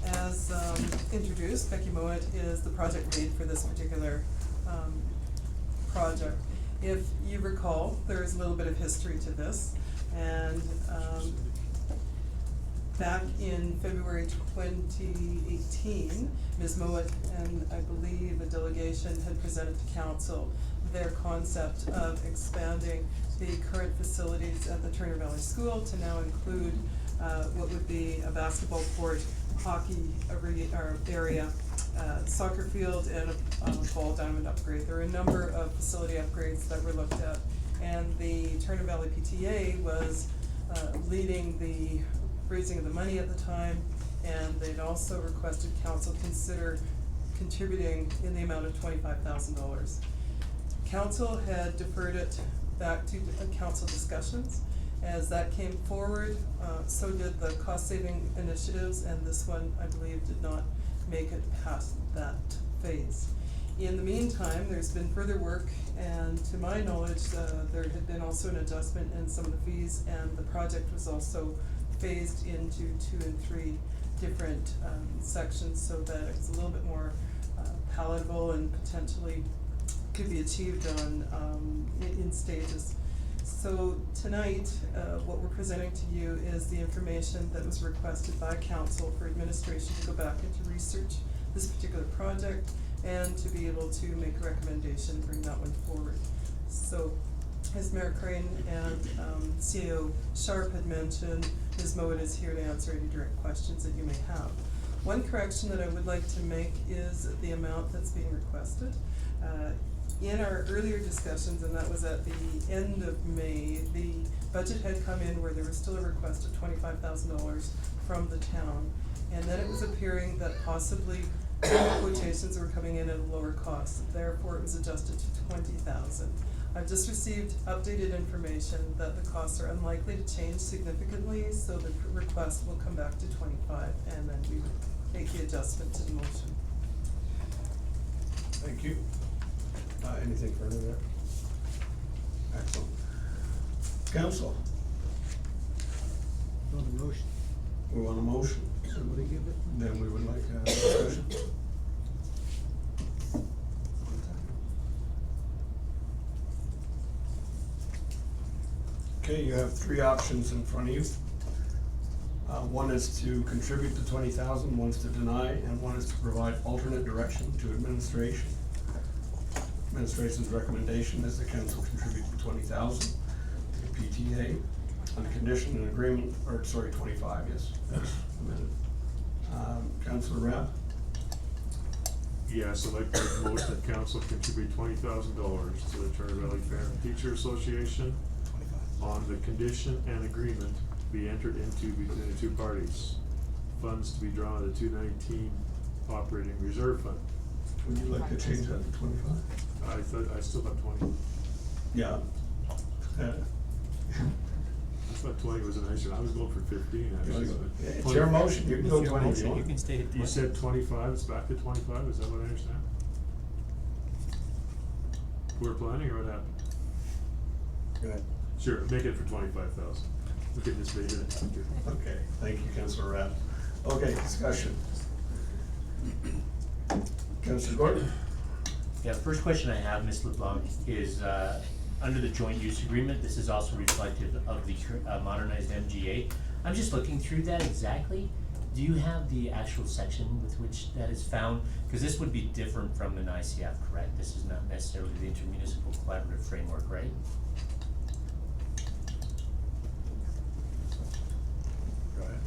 As introduced, Becky Mowat is the project lead for this particular project. If you recall, there is a little bit of history to this, and back in February 2018, Ms. Mowat and I believe a delegation had presented to council their concept of expanding the current facilities at the Turner Valley School to now include what would be a basketball court, hockey area, soccer field, and a ball diamond upgrade. There are a number of facility upgrades that were looked at, and the Turner Valley PTA was leading the raising of the money at the time, and they'd also requested council consider contributing in the amount of $25,000. Council had deferred it back to council discussions. As that came forward, so did the cost-saving initiatives, and this one, I believe, did not make it past that phase. In the meantime, there's been further work, and to my knowledge, there had been also an adjustment in some of the fees, and the project was also phased into 2 and 3 different sections so that it's a little bit more palatable and potentially could be achieved on in stages. So tonight, what we're presenting to you is the information that was requested by council for administration to go back and to research this particular project and to be able to make a recommendation and bring that one forward. So, as Mayor Crane and CEO Sharpe had mentioned, Ms. Mowat is here to answer any direct questions that you may have. One correction that I would like to make is the amount that's being requested. In our earlier discussions, and that was at the end of May, the budget had come in where there was still a request of $25,000 from the town. And then it was appearing that possibly quotations were coming in at a lower cost, therefore it was adjusted to $20,000. I've just received updated information that the costs are unlikely to change significantly, so the request will come back to 25, and then we would make the adjustment to the motion. Thank you. Anything further there? Excellent. Council? On the motion. We want a motion. Somebody give it? Then we would like a discussion. Okay, you have 3 options in front of you. One is to contribute the $20,000, one's to deny, and one is to provide alternate direction to administration. Administration's recommendation is the council contribute the $20,000 to the PTA on condition and agreement, or sorry, 25, yes, that's amended. Councillor Rabb? Yes, I'd like to make a motion that council contribute $20,000 to the Turner Valley Parent Teacher Association on the condition and agreement to be entered into between the 2 parties. Funds to be drawn out of the 219 operating reserve fund. Would you like to change that to 25? I thought, I still have 20. Yeah. I thought 20 was a nice one. I was going for 15 actually. but It's your motion, you can go 20 if you You want. can stay at 20. You said 25, it's back to 25, is that what I understand? Poor planning or what happened? Go ahead. Sure, make it for 25,000. Look at this baby. Okay, thank you, Councillor Rabb. Okay, discussion. Councillor Gordon? Yeah, the first question I have, Ms. LeBlanc, is, under the joint use agreement, this is also reflective of the modernized MGA. I'm just looking through that exactly. Do you have the actual section with which that is found? Cause this would be different from an ICF, correct? This is not necessarily the intermunicipal collaborative framework, right? Go ahead.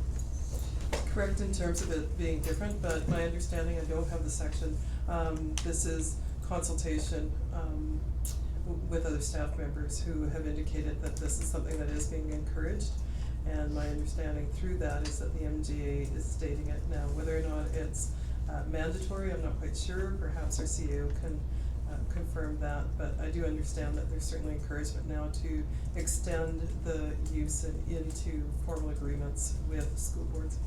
Correct in terms of it being different, but my understanding, I don't have the section, this is consultation, with other staff members who have indicated that this is something that is being encouraged. And my understanding through that is that the MGA is stating it now. Whether or not it's mandatory, I'm not quite sure. Perhaps our CEO can confirm that, but I do understand that there's certainly encouragement now to extend the use and into formal agreements with school boards.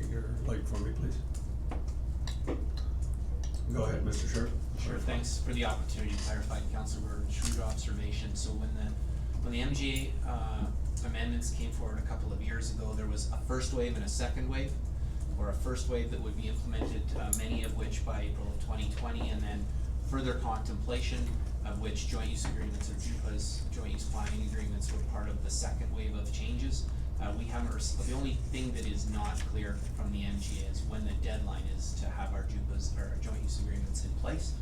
Your light for me, please. Go ahead, Mr. Sharpe. Sure, thanks for the opportunity to clarify, Councillor, shrewd observation. So when the MGA amendments came forward a couple of years ago, there was a first wave and a second wave, or a first wave that would be implemented, many of which by April of 2020, and then further contemplation of which joint use agreements or JUPAs, joint use planning agreements, were part of the second wave of changes. We haven't the only thing that is not clear from the MGA is when the deadline is to have our JUPAs or our joint use agreements in place.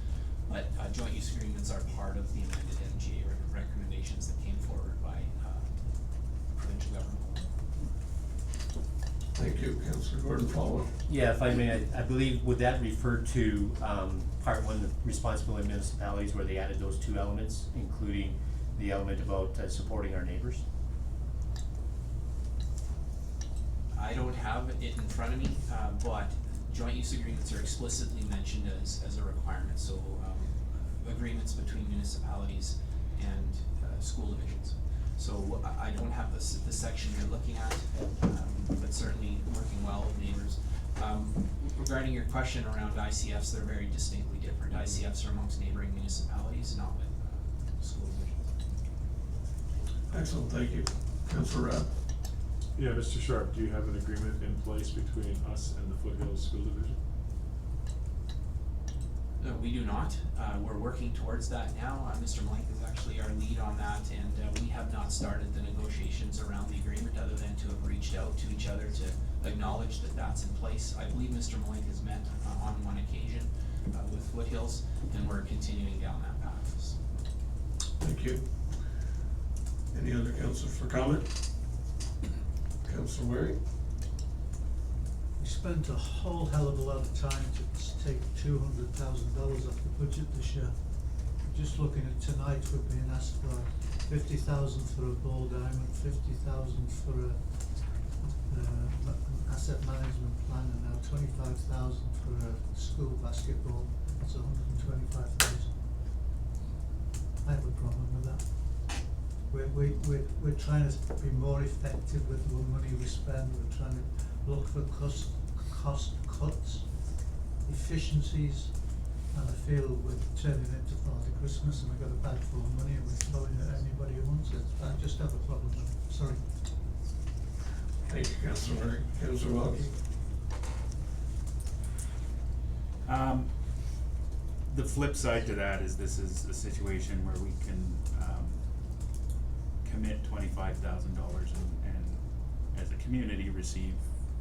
But joint use agreements are part of the amended MGA recommendations that came forward by provincial government. Thank you, Councillor Gordon, follow. Yeah, if I may, I believe, would that refer to, part one, the responsibility of municipalities, where they added those two elements, including the element about supporting our neighbors? I don't have it in front of me, but joint use agreements are explicitly mentioned as a requirement, so agreements between municipalities and school divisions. So I don't have the section you're looking at, but certainly working well with neighbors. Regarding your question around ICFs, they're very distinctly different. ICFs are amongst neighboring municipalities, not with school divisions. Excellent, thank you. Councillor Rapp. Yeah, Mr. Sharpe, do you have an agreement in place between us and the Foothills School Division? No, we do not. We're working towards that now. Mr. Malik is actually our lead on that, and we have not started the negotiations around the agreement other than to have reached out to each other to acknowledge that that's in place. I believe Mr. Malik has met on one occasion with Foothills, and we're continuing down that path. Thank you. Any other councillors for comment? Councillor Waring? We spent a whole hell of a lot of time to take $200,000 off the budget this year. Just looking at tonight, we're being asked for $50,000 for a ball diamond, $50,000 for an asset management plan, and now $25,000 for a school basketball. That's $125,000. I have a problem with that. We're trying to be more effective with the money we spend. We're trying to look for cost cuts, efficiencies, and I feel we're turning into Father Christmas and we've got a bag full of money and we're throwing it at anybody who wants it. I just have a problem with it. Sorry. Thank you, Councillor Waring. Councillor Wilkie? The flip side to that is this is a situation where we can commit $25,000 and as a community receive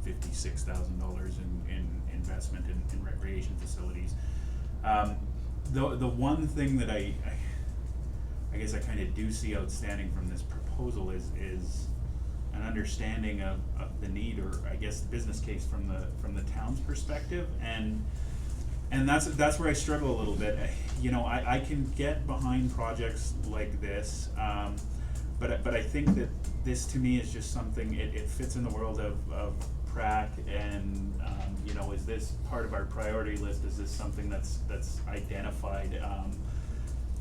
$56,000 in investment in recreation facilities. The one thing that I guess I kind of do see outstanding from this proposal is an understanding of the need, or I guess the business case from the town's perspective, and that's where I struggle a little bit. You know, I can get behind projects like this, but I think that this to me is just something, it fits in the world of PRAC, and you know, is this part of our priority list? Is this something that's identified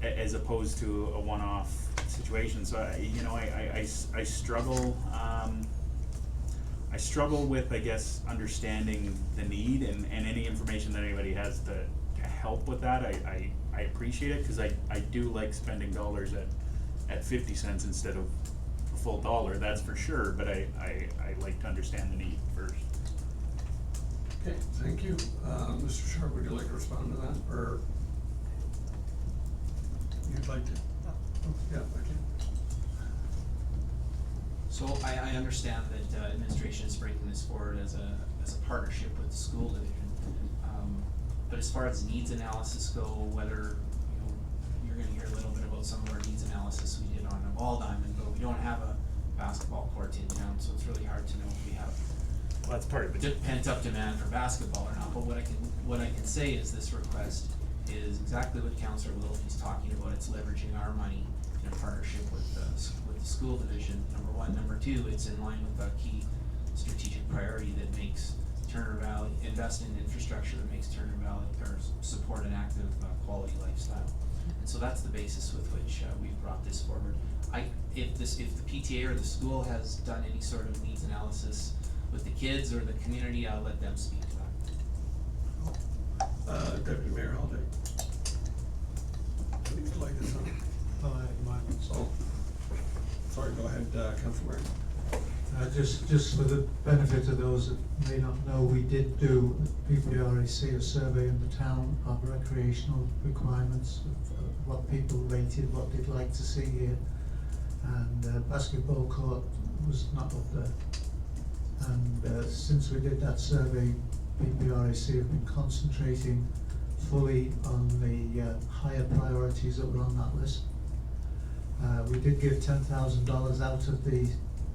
as opposed to a one-off situation? So I struggle. I struggle with, I guess, understanding the need, and any information that anybody has to help with that. I appreciate it, because I do like spending dollars at 50 cents instead of a full dollar, that's for sure, but I like to understand the need first. Okay, thank you. Mr. Sharpe, would you like to respond to that, or you'd like to? Oh, yeah, okay. So I understand that administration is bringing this forward as a partnership with the school division. But as far as needs analysis go, whether, you know, you're gonna hear a little bit about some of our needs analysis we did on a ball diamond, but we don't have a basketball court in town, so it's really hard to know if we have Well, that's part of it. pent up demand for basketball or not. But what I can say is this request is exactly what Councillor Wilkie's talking about. It's leveraging our money in a partnership with the school division, number one. Number two, it's in line with a key strategic priority that makes Turner Valley, invest in infrastructure that makes Turner Valley, or support an active, quality lifestyle. And so that's the basis with which, we've brought this forward. If the PTA or the school has done any sort of needs analysis with the kids or the community, I'll let them speak to that. Deputy Mayor Holladay. Please light us on. Oh, sorry, go ahead, Councillor. Just for the benefit of those that may not know, we did do, PPRAC, a survey in the town of recreational requirements, of what people rated, what they'd like to see here. And basketball court was not up there. And since we did that survey, PPRAC have been concentrating fully on the higher priorities that were on that list. We did give $10,000 out of the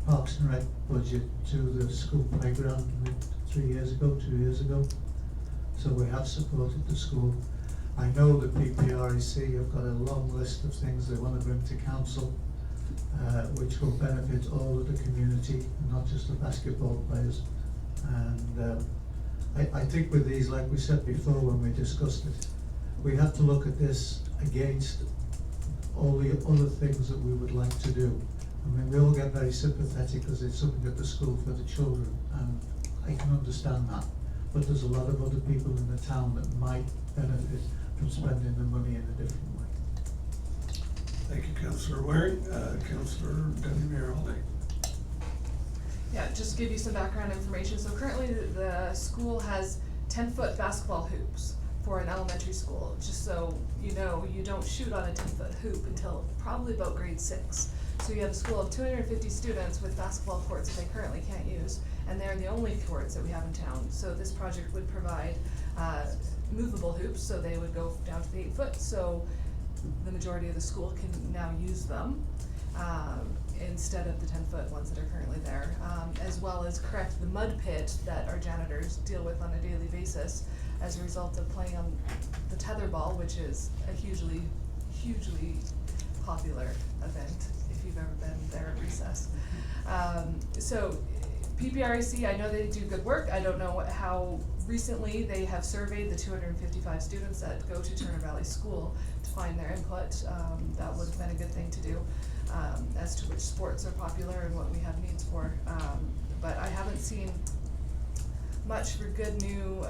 Parks and Rec budget to the school playground 2 years ago. So we have supported the school. I know that PPRAC have got a long list of things they want to bring to council, which will benefit all of the community, not just the basketball players. And I think with these, like we said before when we discussed it, we have to look at this against all the other things that we would like to do. I mean, we all get very sympathetic because it's something at the school for the children, and I can understand that. But there's a lot of other people in the town that might benefit from spending the money in a different way. Thank you, Councillor Waring. Councillor Deputy Mayor Holladay. Yeah, just to give you some background information, so currently the school has 10-foot basketball hoops for an elementary school. Just so you know, you don't shoot on a 10-foot hoop until probably about grade 6. So you have a school of 250 students with basketball courts that they currently can't use, and they're the only courts that we have in town. So this project would provide movable hoops, so they would go down to the 8 foot, so the majority of the school can now use them instead of the 10-foot ones that are currently there, as well as correct the mud pit that our janitors deal with on a daily basis as a result of playing on the tetherball, which is a hugely popular event if you've ever been there at recess. So PPRAC, I know they do good work. I don't know how recently they have surveyed the 255 students that go to Turner Valley School to find their input. That would have been a good thing to do as to which sports are popular and what we have needs for. But I haven't seen much for good new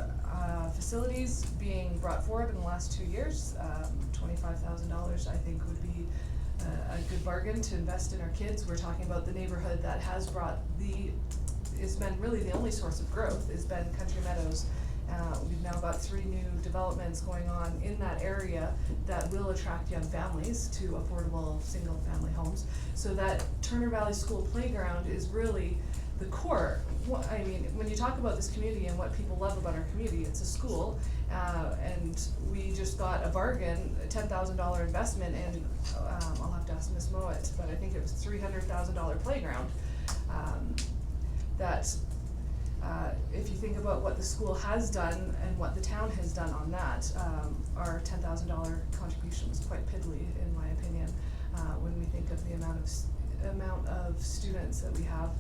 facilities being brought forward in the last 2 years. $25,000 I think would be a good bargain to invest in our kids. We're talking about the neighborhood that has brought it's been really the only source of growth has been Country Meadows. We've now got 3 new developments going on in that area that will attract young families to affordable single family homes. So that Turner Valley School playground is really the core. I mean, when you talk about this community and what people love about our community, it's a school, and we just got a bargain, a $10,000 investment, and I'll have to ask Ms. Mowat, but I think it was $300,000 playground. That if you think about what the school has done and what the town has done on that, our $10,000 contribution was quite piddly, in my opinion, when we think of the amount of students that we have,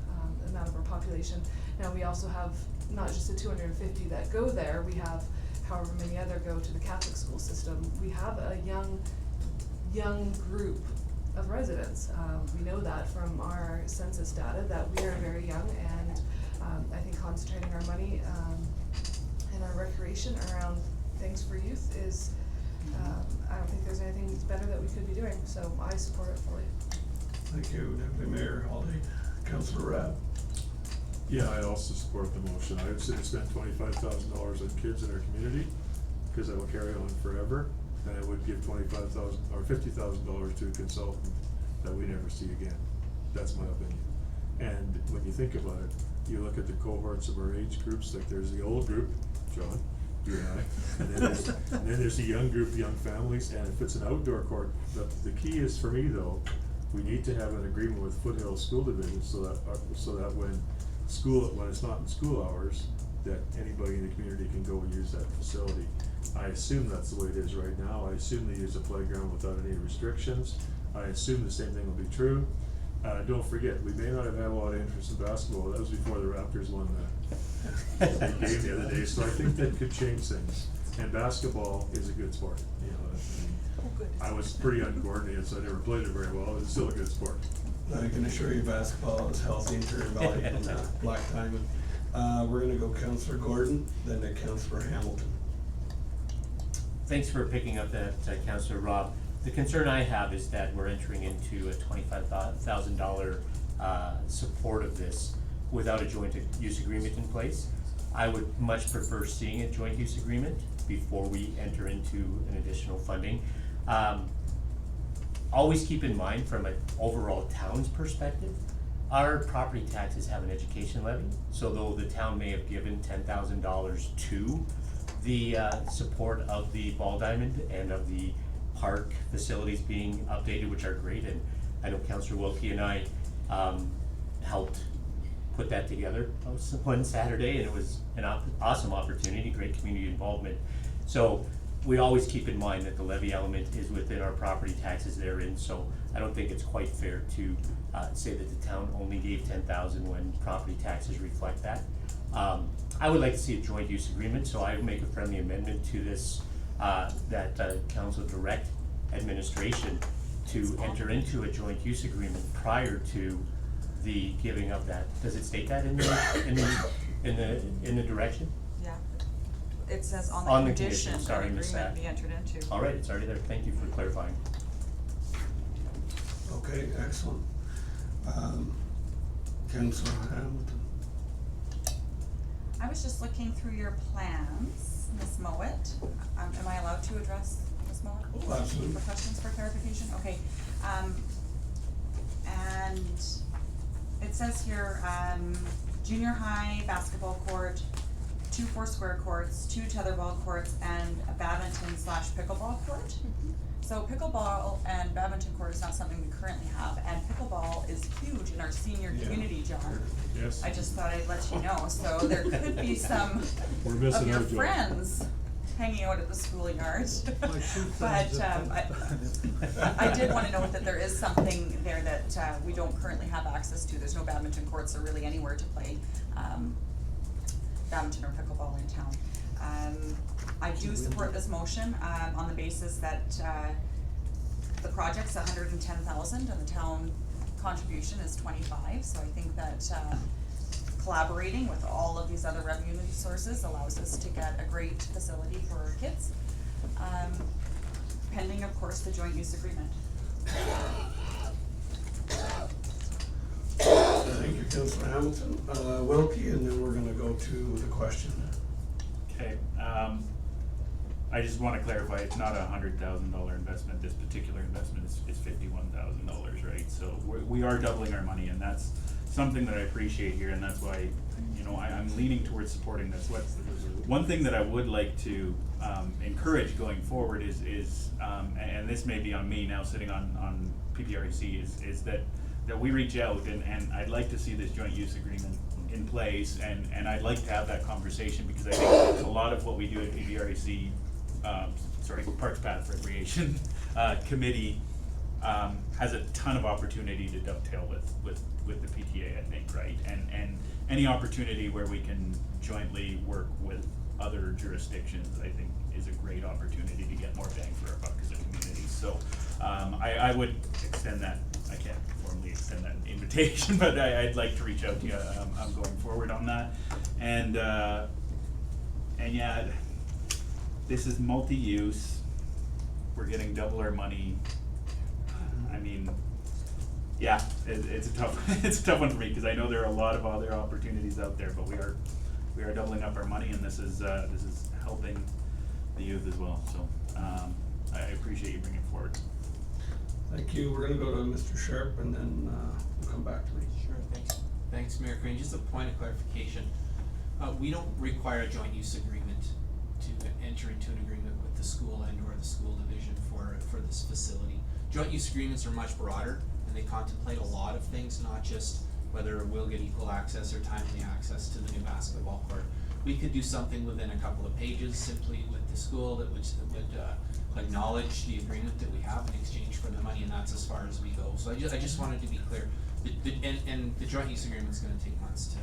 the amount of our population. Now we also have not just the 250 that go there, we have however many other go to the Catholic school system. We have a young group of residents. We know that from our census data that we are very young, and I think concentrating our money and our recreation around things for youth is, I don't think there's anything better that we could be doing, so I support it fully. Thank you, Deputy Mayor Holladay. Councillor Rabb. Yeah, I also support the motion. I would say to spend $25,000 on kids in our community, because that will carry on forever. And I would give $25,000 or $50,000 to a consultant that we never see again. That's my opinion. And when you think about it, you look at the cohorts of our age groups, like there's the old group, John, you and I, and then there's the young group, young families, and if it's an outdoor court, the key is for me though, we need to have an agreement with Foothill School Division so that when it's not in school hours, that anybody in the community can go and use that facility. I assume that's the way it is right now. I assume they use the playground without any restrictions. I assume the same thing will be true. Don't forget, we may not have had a lot of interest in basketball. That was before the Raptors won the game the other day, so I think that could change things. And basketball is a good sport, you know. I was pretty uncoordinated, so I never played it very well. It's still a good sport. I can assure you basketball is healthy in Turner Valley and Black Diamond. We're gonna go Councillor Gordon, then to Councillor Hamilton. Thanks for picking up that, Councillor Rob. The concern I have is that we're entering into a $25,000 support of this without a joint use agreement in place. I would much prefer seeing a joint use agreement before we enter into an additional funding. Always keep in mind from an overall town's perspective, our property taxes have an education levy. So though the town may have given $10,000 to the support of the Ball Diamond and of the park facilities being updated, which are great, and I know Councillor Wilkie and I helped put that together one Saturday, and it was an awesome opportunity, great community involvement. So we always keep in mind that the levy element is within our property taxes therein, so I don't think it's quite fair to say that the town only gave $10,000 when property taxes reflect that. I would like to see a joint use agreement, so I would make a friendly amendment to this, that council direct administration to enter into a joint use agreement prior to the giving of that. Does it state that in the direction? Yeah, it says on On the the condition condition, that sorry, the missed agreement that. be entered into. All right, it's already there. Thank you for clarifying. Okay, excellent. Councillor Hamilton. I was just looking through your plans, Ms. Mowat. Am I allowed to address Ms. Mowat? Oh, absolutely. For questions for clarification? Okay. And it says here, junior high basketball court, 2 4-square courts, 2 tetherball courts, and a badminton/pickleball court. So pickleball and badminton court is not something we currently have, and pickleball is huge in our senior community, John. Yes. I just thought I'd let you know, so there could be some We're missing of your out, John. friends hanging out at the schoolyard. My two But, friends I did wanna note that there is something there that, we don't currently have access to. There's no badminton courts or really anywhere to play, badminton or pickleball in town. I do support this motion, on the basis that, the project's $110,000 and the town contribution is 25, so I think that, collaborating with all of these other revenue sources allows us to get a great facility for our kids, pending, of course, the joint use agreement. Thank you, Councillor Hamilton. Wilkie, and then we're gonna go to the question. Okay, I just wanna clarify, it's not a $100,000 investment, this particular investment is $51,000, right? So we are doubling our money, and that's something that I appreciate here, and that's why, you know, I'm leaning towards supporting this. One thing that I would like to encourage going forward is and this may be on me now sitting on PPREC, is that we reach out, and I'd like to see this joint use agreement in place, and I'd like to have that conversation, because I think a lot of what we do at PPREC, Parks, Paths, Recreation Committee, has a ton of opportunity to dovetail with the PTA, I think, right? And any opportunity where we can jointly work with other jurisdictions, I think, is a great opportunity to get more bang for our buck as a community. So I would extend that. I can't formally extend that invitation, but I'd like to reach out to you. I'm going forward on that, and yeah, this is multi-use. We're getting double our money. I mean, Yeah, it's a tough, it's a tough one for me, cause I know there are a lot of other opportunities out there, but we are doubling up our money, and this is helping the youth as well, so, I appreciate you bringing it forward. Thank you. We're gonna go to Mr. Sharpe and then, we'll come back to me. Sure, thanks. Thanks, Mayor Crane. Just a point of clarification. We don't require a joint use agreement to enter into an agreement with the school and or the school division for this facility. Joint use agreements are much broader, and they contemplate a lot of things, not just whether we'll get equal access or timely access to the new basketball court. We could do something within a couple of pages simply with the school that would acknowledge the agreement that we have in exchange for the money, and that's as far as we go. So I just wanted to be clear. And the joint use agreement's gonna take months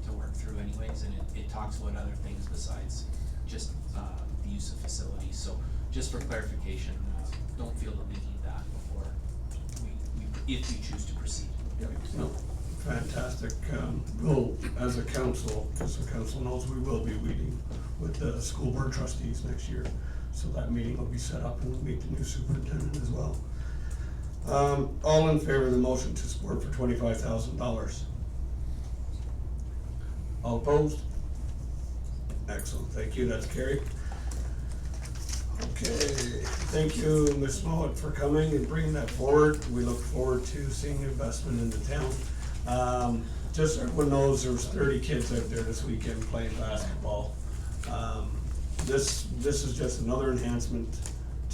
to work through anyways, and it talks about other things besides just the use of facilities. So just for clarification, don't feel that we need that before if we choose to proceed. Yep. No, fantastic. We'll, as a council, just so council knows, we will be meeting with the school board trustees next year. So that meeting will be set up, and we'll meet the new superintendent as well. All in favor of the motion to support for $25,000? All opposed? Excellent, thank you, that's carried. Okay, thank you, Ms. Mowat, for coming and bringing that forward. We look forward to seeing investment in the town. Just so everyone knows, there was 30 kids out there this weekend playing basketball. This is just another enhancement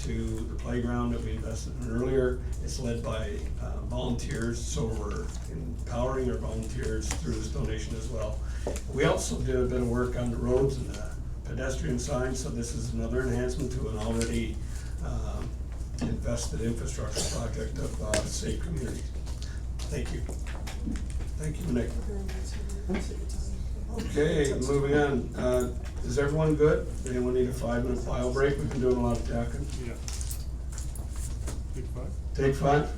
to the playground that we invested in earlier. It's led by volunteers, so we're empowering our volunteers through this donation as well. We also did a bit of work on the roads and the pedestrian signs, so this is another enhancement to an already invested infrastructure project of safe communities. Thank you. Thank you, Nick. Okay, moving on. Is everyone good? Anyone need a 5-minute file break? We've been doing a lot of talking. Yeah. Take 5? Take 5?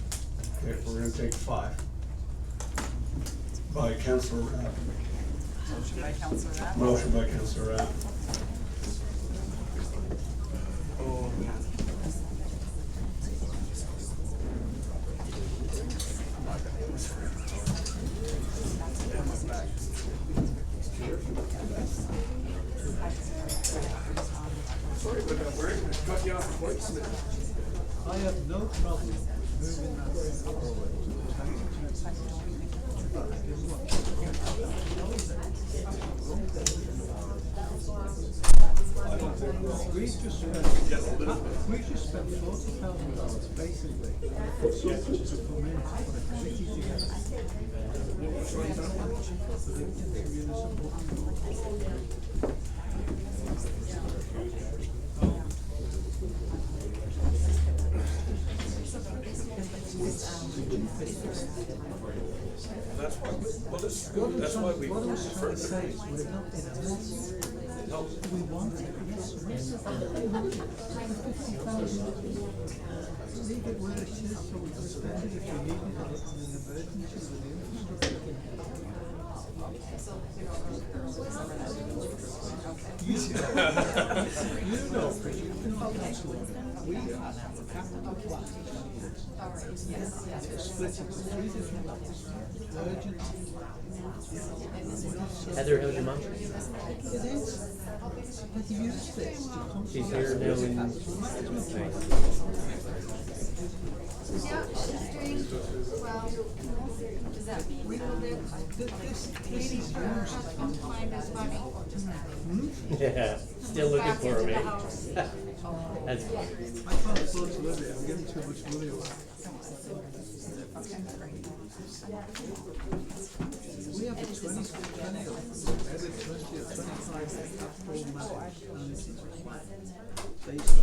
Okay, we're gonna take 5. By Councillor Rapp. Motion by Councillor Rapp. Motion by Councillor Rapp. Sorry about that, we're gonna cut you off quite soon. I have no problem moving that forward. We just spent $40,000 basically for something to come in, for the committee together. That's why, well, this is good. That's why we. What I was trying to say is we're not in a mess. We want it, yes, leave it where it is, so we can spend it if we need it, and it's an emergency with the infrastructure. You know, Chris, you've been on council, we have a capital plan. It's split into 3 different levels, urgent. Heather, how's your mom? It is, but use this to control. She's here now in. Yeah, she's doing well. Does that mean, This is has come to find us money? Yeah, still looking for her, man. That's I can't afford to live it, I'm getting too much money away. We have a 20 or every 20 or 25 capital managed and based on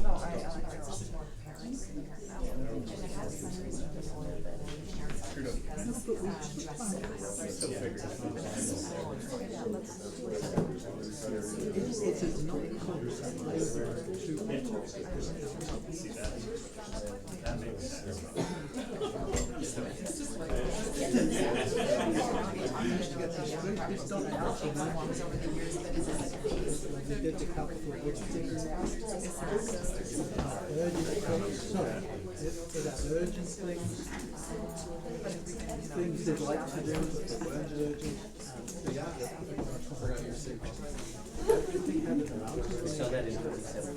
it is not concept either to That makes sense. It's done we did the capital budgeting. So Is that urgent things? Things they'd like to do, but they weren't urgent. They are. Everything handed around. We saw that in 47,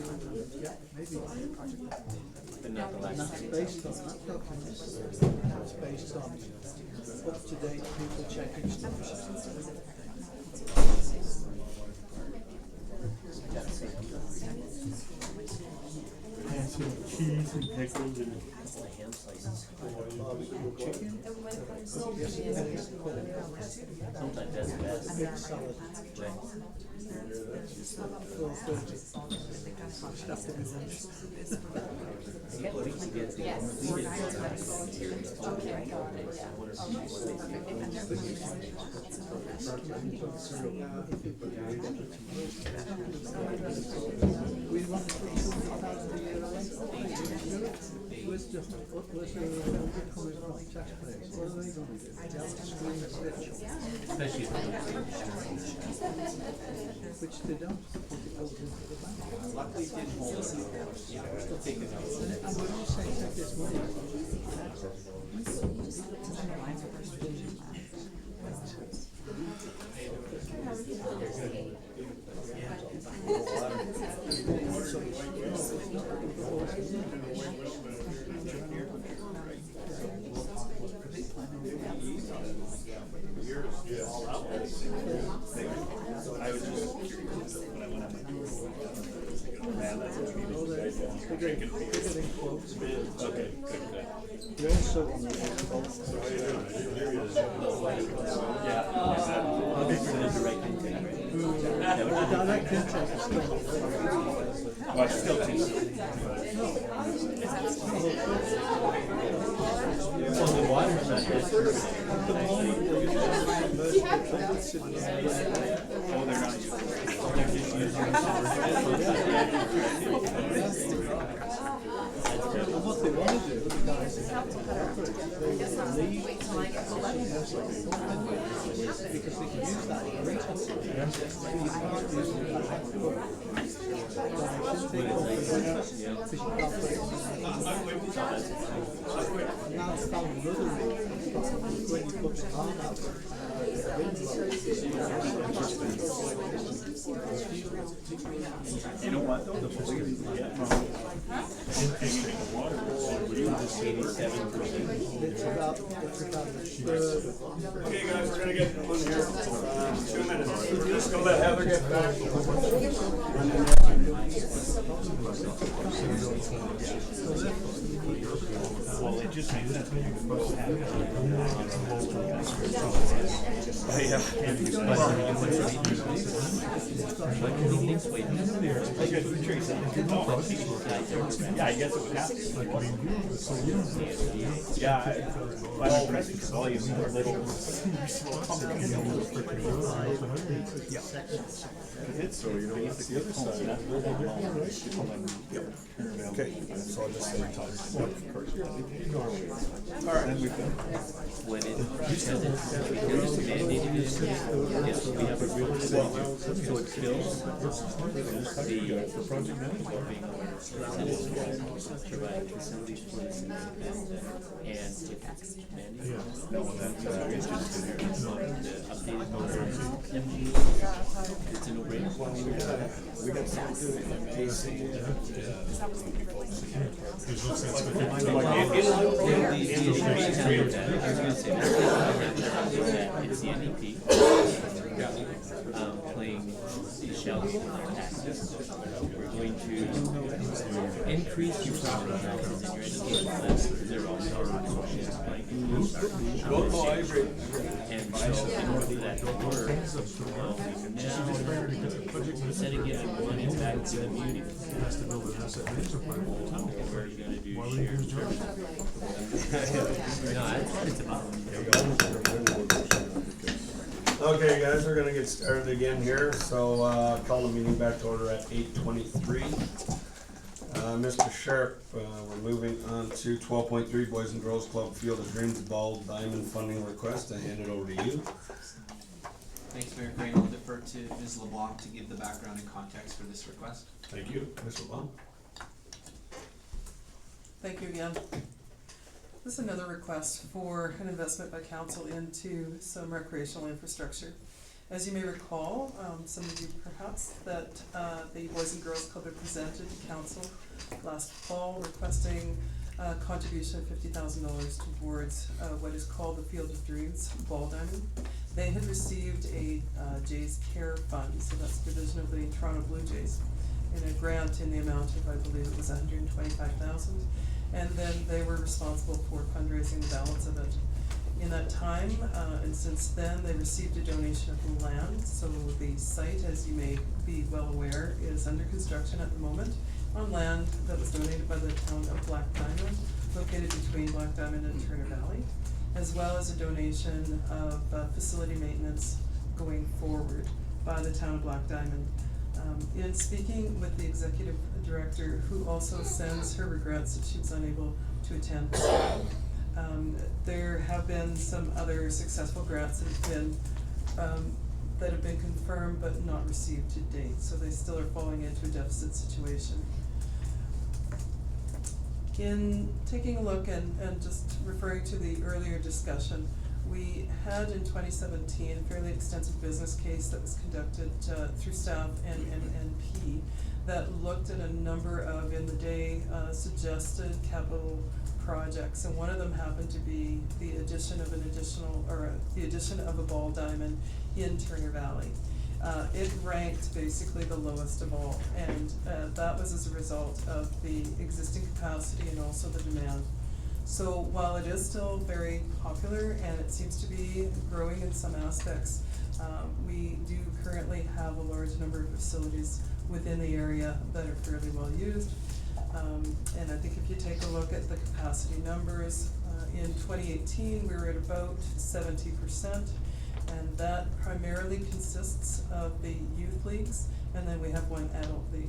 Yeah, maybe. but not the And last. that's based on that document. That's based on up-to-date people checking stuff. And some cheese and pickles and. Chicken. Sometimes that's best. Big salad. We want to put 200,000 a year away. Where's the coming from taxpayers? What are they going to do? They'll have to scream and stitch. Especially if Which they don't. It goes into the bank. luckily it didn't hold us. Yeah, we're still taking notes. And when you say take this money, they're getting quotes. Okay, good. You're also on the direct intake is still Well, it's still too soon. Well, the water's not that true. Oh, they're not using They're just using And what they want to do, the guys that have to operate, they leave because they can use that for retail. So you can't use it as a book. Because you can't put it on. And now it's found another route, when you put the arm out. You know what though, the more you get from intaking the water, we're just 87%. It's about a third of. Okay, guys, we're gonna get on here, 2 minutes, we're just gonna let Heather get back. Well, it just makes sense when you both have it. Yeah, I guess it would have to. Yeah, I'm pressing because all you see are little. So you know, that's the other side. Okay, so I'll just say Alright. when it, because it's mandated in, yes, we have a real procedure, so it fills the project management. Provide facilities for the city and if it's mandated. No, that's just in here. The updated programs, it's a no-brainer. we got something to do in KC. There's no sense with it. It's the NDP, playing the shells with our taxes. We're going to increase your property taxes and your education plans, because they're all Oh, I agree. and so in order for that to work, now, instead of giving money back to the community, Has to build an asset management plan. where are you gonna do Why would you use shared Joe? No, that's what it's about. Okay, guys, we're gonna get started again here, so, call the meeting back to order at 8:23. Mr. Sharpe, we're moving on to 12.3 Boys and Girls Club Field of Dreams Ball Diamond Funding Request. I hand it over to you. Thanks, Mayor Crane. I'll defer to Ms. LeBlanc to give the background and context for this request. Thank you. Ms. LeBlanc? Thank you again. This is another request for an investment by council into some recreational infrastructure. As you may recall, some of you perhaps, that the Boys and Girls Club had presented to council last fall requesting a contribution of $50,000 towards what is called the Field of Dreams Ball Diamond. They had received a Jays Care Fund, so that's a division of the Toronto Blue Jays, in a grant in the amount of, I believe it was $125,000. And then they were responsible for fundraising the balance of it. In that time, and since then, they received a donation of land, so the site, as you may be well aware, is under construction at the moment on land that was donated by the town of Black Diamond, located between Black Diamond and Turner Valley, as well as a donation of facility maintenance going forward by the town of Black Diamond. In speaking with the executive director, who also sends her regrets that she was unable to attend this meeting, there have been some other successful grants that have been confirmed but not received to date, so they still are falling into a deficit situation. In taking a look and just referring to the earlier discussion, we had in 2017 a fairly extensive business case that was conducted through staff and NP that looked at a number of, in the day, suggested capital projects, and one of them happened to be the addition of the addition of a ball diamond in Turner Valley. It ranked basically the lowest of all, and that was as a result of the existing capacity and also the demand. So while it is still very popular and it seems to be growing in some aspects, we do currently have a large number of facilities within the area that are fairly well used. And I think if you take a look at the capacity numbers, in 2018 we were at about 70%, and that primarily consists of the youth leagues, and then we have one adult league.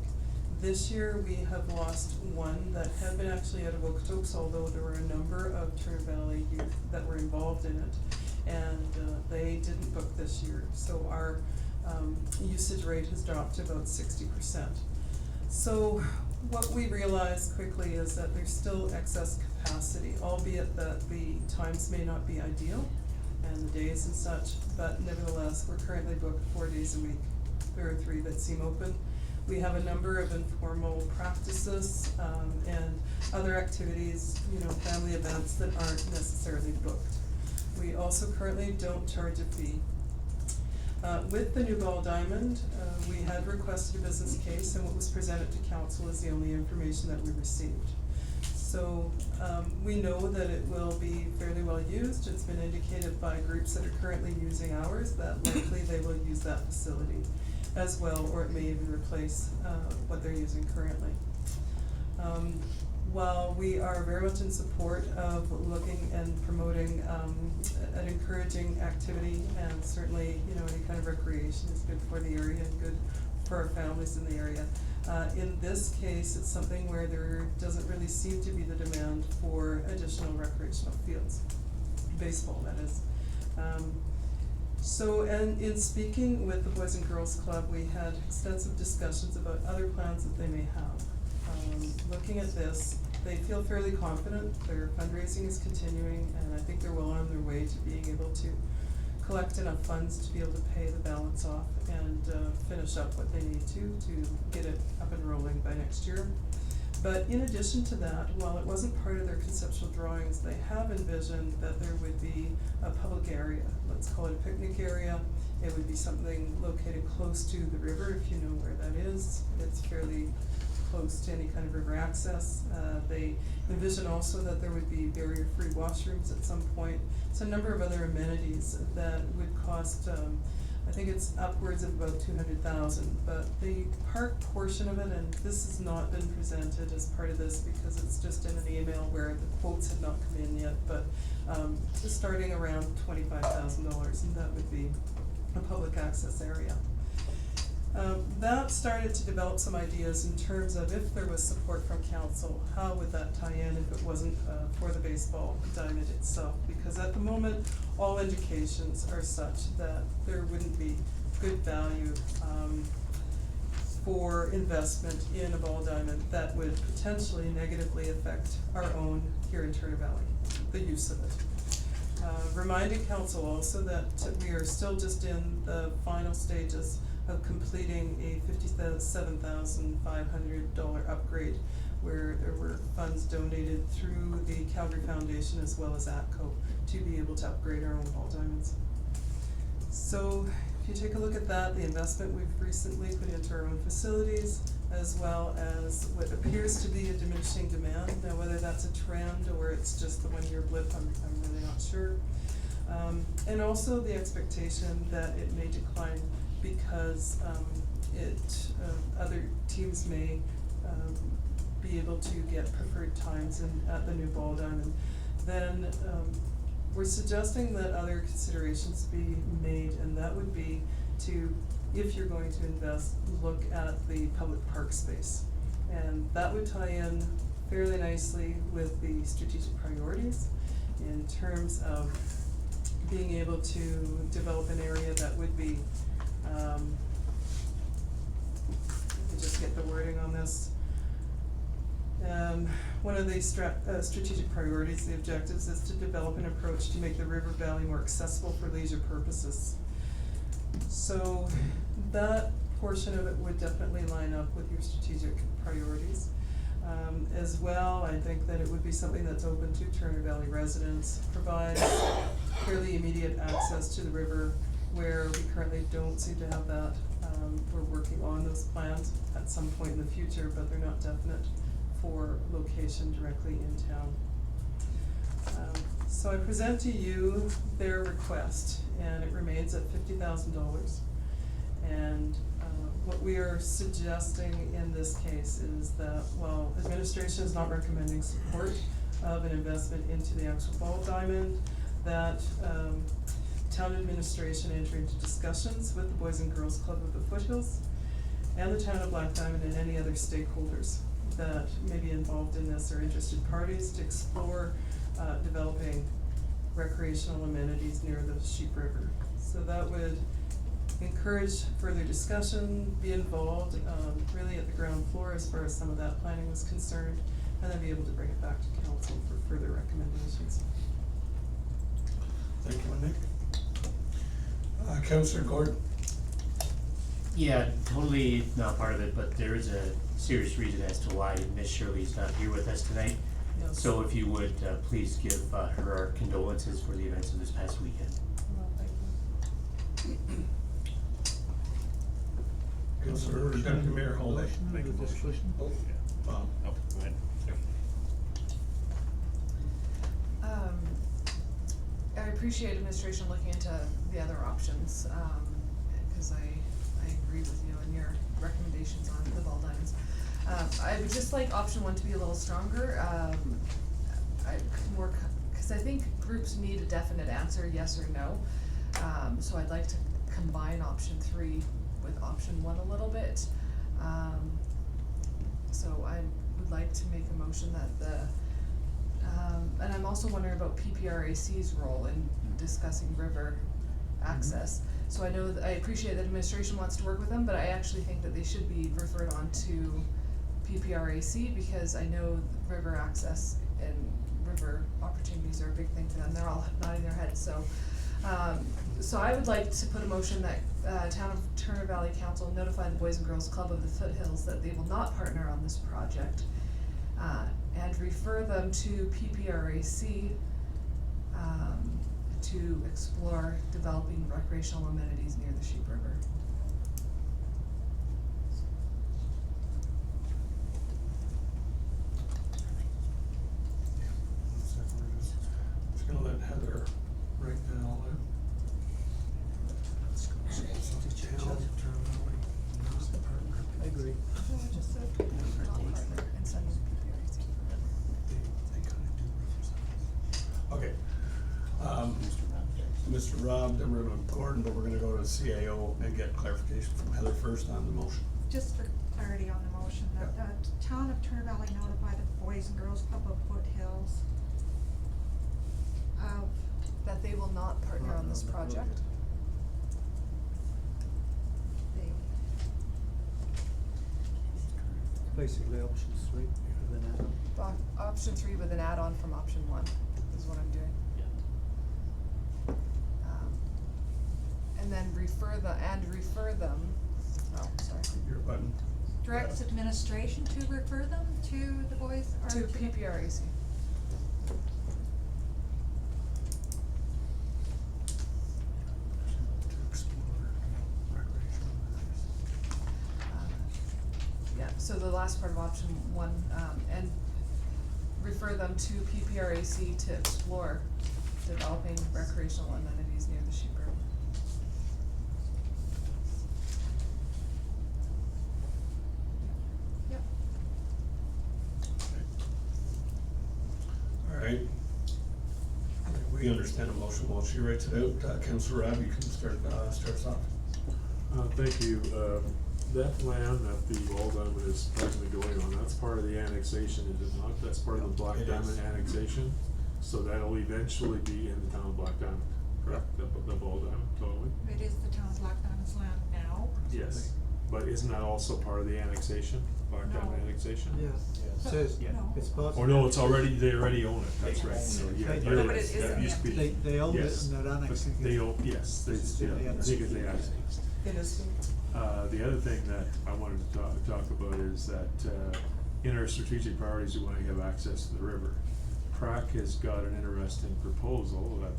This year we have lost one that had been actually out of Okotoks, although there were a number of Turner Valley youth that were involved in it, and they didn't book this year. So our usage rate has dropped to about 60%. So what we realized quickly is that there's still excess capacity, albeit that the times may not be ideal and the days and such, but nevertheless, we're currently booked 4 days a week. There are 3 that seem open. We have a number of informal practices and other activities, family events that aren't necessarily booked. We also currently don't charge a fee. With the new ball diamond, we had requested a business case, and what was presented to council is the only information that we received. So we know that it will be fairly well used. It's been indicated by groups that are currently using ours that likely they will use that facility as well, or it may even replace what they're using currently. While we are very much in support of looking and promoting an encouraging activity, and certainly any kind of recreation is good for the area and good for our families in the area, in this case it's something where there doesn't really seem to be the demand for additional recreational fields, baseball that is. So, and in speaking with the Boys and Girls Club, we had extensive discussions about other plans that they may have. Looking at this, they feel fairly confident. Their fundraising is continuing, and I think they're well on their way to being able to collect enough funds to be able to pay the balance off and finish up what they need to get it up and rolling by next year. But in addition to that, while it wasn't part of their conceptual drawings, they have envisioned that there would be a public area. Let's call it a picnic area. It would be something located close to the river, if you know where that is. It's fairly close to any kind of river access. They envision also that there would be barrier-free washrooms at some point. So a number of other amenities that would cost, I think it's upwards of about $200,000, but the park portion of it, and this has not been presented as part of this because it's just in an email where the quotes have not come in yet, but starting around $25,000, and that would be a public access area. That started to develop some ideas in terms of if there was support from council, how would that tie in if it wasn't for the baseball diamond itself? Because at the moment, all indications are such that there wouldn't be good value for investment in a ball diamond that would potentially negatively affect our own here in Turner Valley, the use of it. Reminding council also that we are still just in the final stages of completing a $57,500 upgrade where there were funds donated through the Calgary Foundation as well as ATCO to be able to upgrade our own ball diamonds. So if you take a look at that, the investment we've recently put into our own facilities, as well as what appears to be a diminishing demand. Now, whether that's a trend or it's just the one-year blip, I'm really not sure. And also the expectation that it may decline because other teams may be able to get preferred times at the new ball diamond. Then we're suggesting that other considerations be made, and that would be to, if you're going to invest, look at the public park space. And that would tie in fairly nicely with the strategic priorities in terms of being able to develop an area that would be, let me just get the wording on this. One of the strategic priorities, the objectives, is to develop an approach to make the river valley more accessible for leisure purposes. So that portion of it would definitely line up with your strategic priorities. As well, I think that it would be something that's open to Turner Valley residents, provides fairly immediate access to the river where we currently don't seem to have that. We're working on those plans at some point in the future, but they're not definite for location directly in town. So I present to you their request, and it remains at $50,000. And what we are suggesting in this case is that while administration is not recommending support of an investment into the actual ball diamond, that town administration enter into discussions with the Boys and Girls Club of the Foothills and the town of Black Diamond and any other stakeholders that may be involved in this or interested parties to explore developing recreational amenities near the Sheep River. So that would encourage further discussion, be involved really at the ground floor as far as some of that planning was concerned, and then be able to bring it back to council for further recommendations. Thank you, Nick. Councillor Gordon. Yeah, totally not part of it, but there is a serious reason as to why Miss Shirley's not here with us tonight. Yes. So if you would, please give her our condolences for the events of this past weekend. Well, thank you. Councillor Deputy Mayor Holladay. Make a motion. Oh, Oh, go ahead. I appreciate administration looking into the other options, cause I agree with you and your recommendations on the ball diamonds. I would just like option one to be a little stronger, cause I think groups need a definite answer, yes or no. So I'd like to combine option three with option one a little bit. So I would like to make a motion that and I'm also wondering about PPRAC's role in discussing river access. So I know that I appreciate that administration wants to work with them, but I actually think that they should be referred on to PPRAC because I know river access and river opportunities are a big thing for them. They're all nodding their heads, so. So I would like to put a motion that Town of Turner Valley Council notify the Boys and Girls Club of the Foothills that they will not partner on this project, and refer them to PPRAC to explore developing recreational amenities near the Sheep River. Just gonna let Heather write that all out. I agree. Just so not partner and send them to PPRAC. They kinda do. Okay. Mr. Rob, then we're gonna Gordon, but we're gonna go to the CAO and get clarification from Heather first on the motion. Just for clarity on the motion, that the town of Turner Valley notify the Boys and Girls Club of Foothills of That they will not partner on this project. the, basically option 3 with an add-on. Option 3 with an add-on from option 1 is what I'm doing. And then refer them, oh, sorry. Your button. Directs administration to refer them to the boys or To PPRAC. To explore recreational areas. Yeah, so the last part of option 1, and refer them to PPRAC to explore developing recreational amenities near the sheep road. Yep. All right. We understand the motion while she writes it out. Councillor Rob, you can start us off. Thank you. That land that the Wall Diamond is presently going on, that's part of the annexation, is it not? That's part of the Black It is. Diamond annexation, so that'll eventually be in the town of Black Diamond, correct? The Wall Diamond, totally? it is the town's Black Diamond's land now. Yes. But isn't that also part of the annexation, Black Diamond No. annexation? Yes, it says, Yeah. No. it's part of. Oh, no, it's already, they already own it, that's right, Yes. so, yeah, They it do. No, but it is. is That in used to be- They own it yes, and they're but annexing it. they own, yes, they, This is the yeah, I think annexation. it's the annexing. It is. The other thing that I wanted to talk about is that, in our strategic priorities, we wanna have access to the river. PRAC has got an interesting proposal that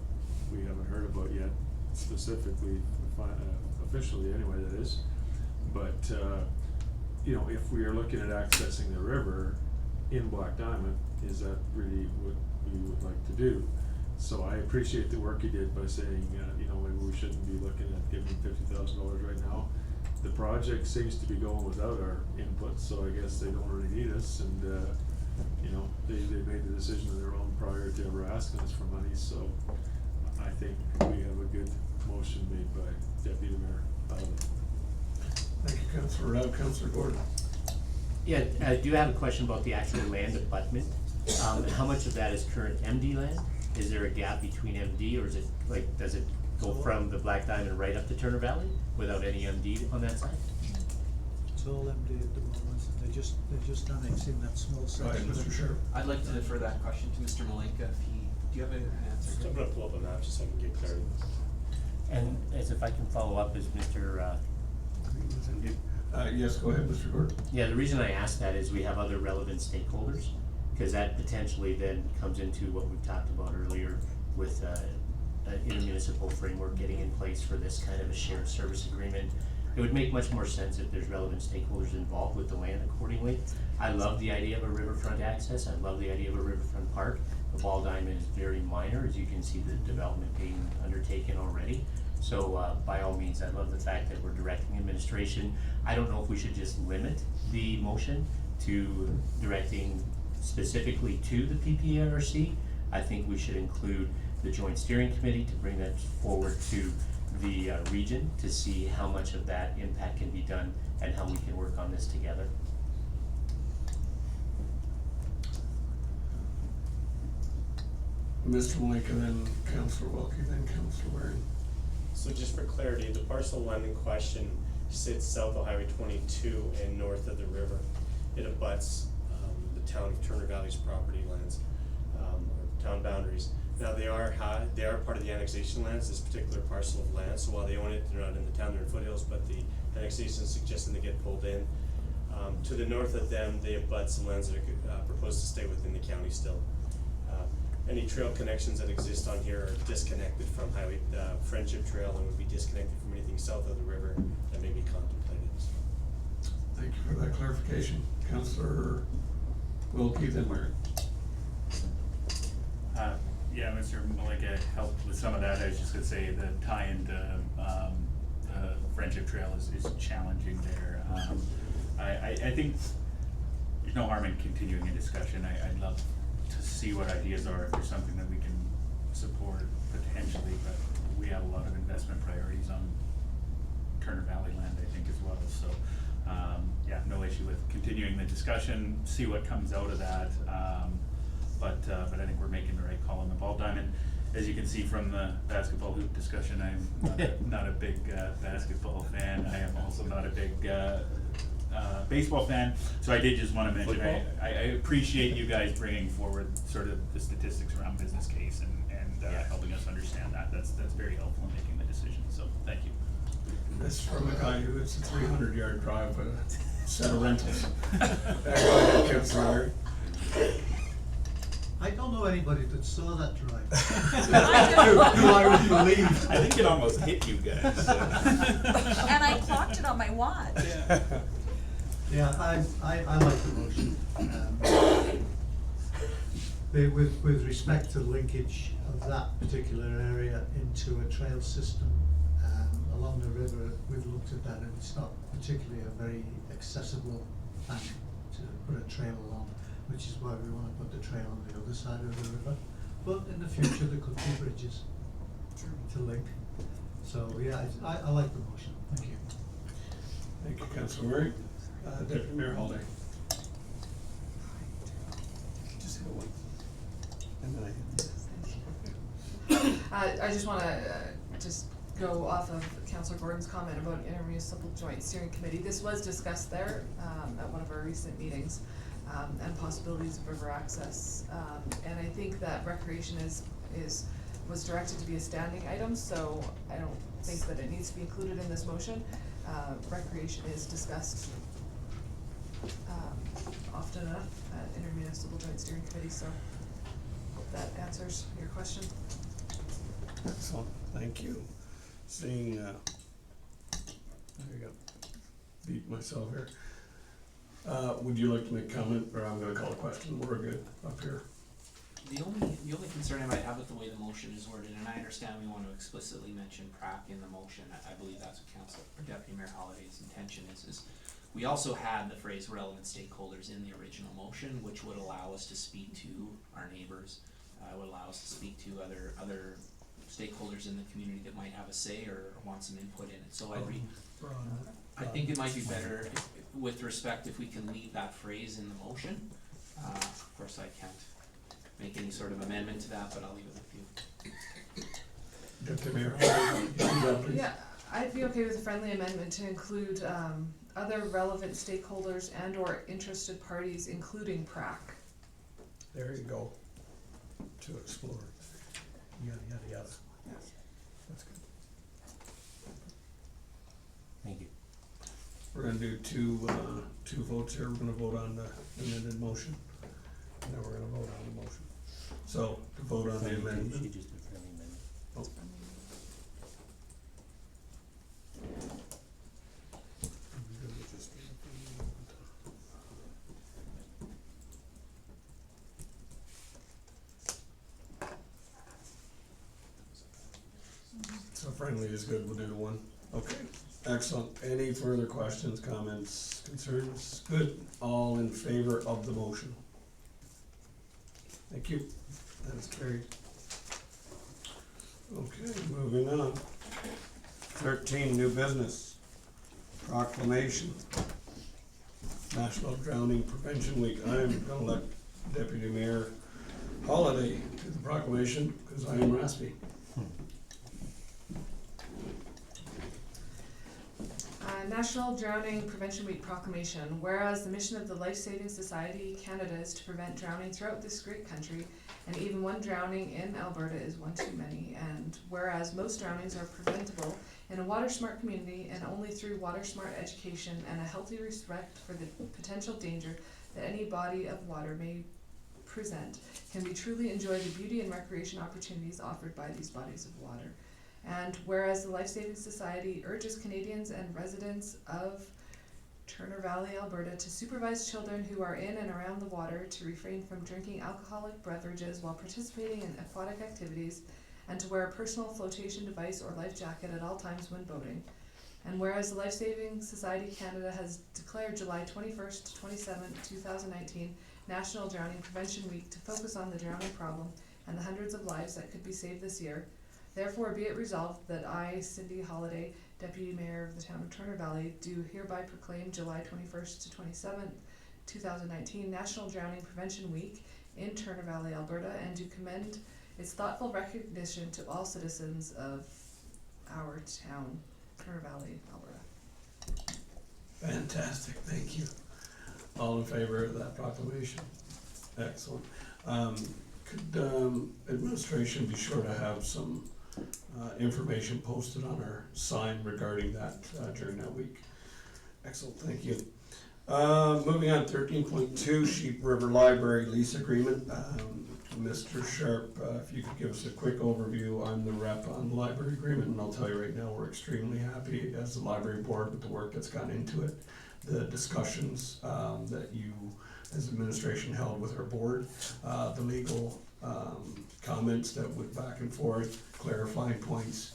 we haven't heard about yet, specifically, officially anyway, that is. But, you know, if we are looking at accessing the river in Black Diamond, is that really what we would like to do? So I appreciate the work he did by saying, you know, maybe we shouldn't be looking at giving $50,000 right now. The project seems to be going without our input, so I guess they don't really need us, and, you know, they made the decision on their own prior to ever asking us for money, so I think we have a good motion made by Deputy Mayor Holladay. Thank you, Councillor Rob. Councillor Gordon. Yeah, I do have a question about the actual land abutment. How much of that is current MD land? Is there a gap between MD, or is it, like, does it go from the Black Diamond right up to Turner Valley without any MD on that side? It's all MD at the moment, they're just annexing that small Go ahead, section. Mr. Sharpe. I'd like to defer that question to Mr. Malenka if he, do you have an answer? I'm gonna pull up a map just so I can get clarity. And as if I can follow up, is Mr. Yes, go ahead, Mr. Gordon. Yeah, the reason I ask that is we have other relevant stakeholders, cause that potentially then comes into what we talked about earlier with, an intermunicipal framework getting in place for this kind of a shared service agreement. It would make much more sense if there's relevant stakeholders involved with the land accordingly. I love the idea of a riverfront access, I love the idea of a riverfront park. The Wall Diamond is very minor, as you can see the development being undertaken already. So, by all means, I love the fact that we're directing administration. I don't know if we should just limit the motion to directing specifically to the PPRC. I think we should include the Joint Steering Committee to bring that forward to the region to see how much of that impact can be done and how we can work on this together. Mr. Malenka, then Councillor Wilkie, then Councillor Waring. So just for clarity, the parcel land in question sits south of Highway 22 and north of the river. It abuts the town of Turner Valley's property lands, or town boundaries. Now, they are part of the annexation lands, this particular parcel of land, so while they own it, they're not in the town, they're in foothills, but the annexation is suggesting they get pulled in. To the north of them, they abut some lands that are proposed to stay within the county still. Any trail connections that exist on here are disconnected from Highway Friendship Trail and would be disconnected from anything south of the river that may be contemplated. Thank you for that clarification. Councillor Wilkie, then Waring. Yeah, Mr. Malenka helped with some of that. I was just gonna say the tie-in to Friendship Trail is challenging there. I think there's no harm in continuing a discussion. I'd love to see what ideas are, if there's something that we can support potentially, but we have a lot of investment priorities on Turner Valley land, I think, as well, so, yeah, no issue with continuing the discussion, see what comes out of that, but I think we're making the right call on the Ball Diamond. As you can see from the basketball hoop discussion, I'm not a big basketball fan. I am also not a big baseball fan, so I did just wanna mention, Football? I appreciate you guys bringing forward sort of the statistics around business case and helping us understand that. That's very helpful in making the decision, so thank you. This is from a guy who hits a 300-yard drive with a set of rentals. That guy kept firing. I don't know anybody that saw that drive. Who I would believe. I think it almost hit you guys, so. And I clocked it on my watch. Yeah. Yeah, I like the motion. With respect to linkage of that particular area into a trail system along the river, we've looked at that and it's not particularly a very accessible bank to put a trail along, which is why we want to put the trail on the other side of the river. But in the future, there could be bridges to link. So yeah, I like the motion. Thank you. Thank you, Councillor Murray. Deputy Mayor Holladay. Just hit one. And then I hit this. I just wanna, just go off of Councillor Gordon's comment about intermunicipal joint steering committee. This was discussed there, at one of our recent meetings, and possibilities of river access. And I think that recreation was directed to be a standing item, so I don't think that it needs to be included in this motion. Recreation is discussed, often enough at intermunicipal joint steering committee, so hope that answers your question. Excellent, thank you. Seeing, there you go, beat myself here. Would you like to make comment, or I'm gonna call a question, we're good up here? The only concern I might have with the way the motion is worded, and I understand we want to explicitly mention PrAC in the motion, I believe that's what Council or Deputy Mayor Holladay's intention is we also had the phrase relevant stakeholders in the original motion, which would allow us to speak to our neighbors, would allow us to speak to other stakeholders in the community that might have a say or want some input in it. So I think it might be better with respect if we can leave that phrase in the motion. Of course, I can't make any sort of amendment to that, but I'll leave it with you. Deputy Mayor Holladay, please. Yeah, I'd be okay with a friendly amendment to include, other relevant stakeholders and or interested parties, including PrAC. There you go, to explore. Yada, yada, yada. That's good. Thank you. We're gonna do two votes here. We're gonna vote on the amended motion, and then we're gonna vote on the motion. So, to vote on the amendment. She just did friendly amendment. Oh. So friendly is good, we'll do the one. Okay, excellent. Any further questions, comments, concerns? Good, all in favor of the motion? Thank you, that is carried. Okay, moving on. 13, new business. Proclamation. National Drowning Prevention Week. I'm gonna let Deputy Mayor Holladay do the proclamation, because I am raspy. National Drowning Prevention Week proclamation. Whereas the mission of the Life Saving Society Canada is to prevent drowning throughout this great country, and even one drowning in Alberta is one too many. And whereas most drownings are preventable in a water-smart community, and only through water-smart education and a healthy respect for the potential danger that any body of water may present, can we truly enjoy the beauty and recreation opportunities offered by these bodies of water. And whereas the Life Saving Society urges Canadians and residents of Turner Valley, Alberta, to supervise children who are in and around the water to refrain from drinking alcoholic beverages while participating in aquatic activities, and to wear a personal flotation device or life jacket at all times when boating. And whereas the Life Saving Society Canada has declared July 21st to 27th, 2019 National Drowning Prevention Week to focus on the drowning problem and the hundreds of lives that could be saved this year. Therefore, be it resolved that I, Cindy Holladay, Deputy Mayor of the Town of Turner Valley, do hereby proclaim July 21st to 27th, 2019 National Drowning Prevention Week in Turner Valley, Alberta, and do commend its thoughtful recognition to all citizens of our town, Turner Valley, Alberta. Fantastic, thank you. All in favor of that proclamation? Excellent. Could administration be sure to have some information posted on our sign regarding that during that week? Excellent, thank you. Moving on, 13.2, Sheep River Library lease agreement. Mr. Sharpe, if you could give us a quick overview. I'm the rep on the library agreement, and I'll tell you right now, we're extremely happy as the library board with the work that's gone into it, the discussions that you as administration held with our board, the legal comments that went back and forth, clarifying points.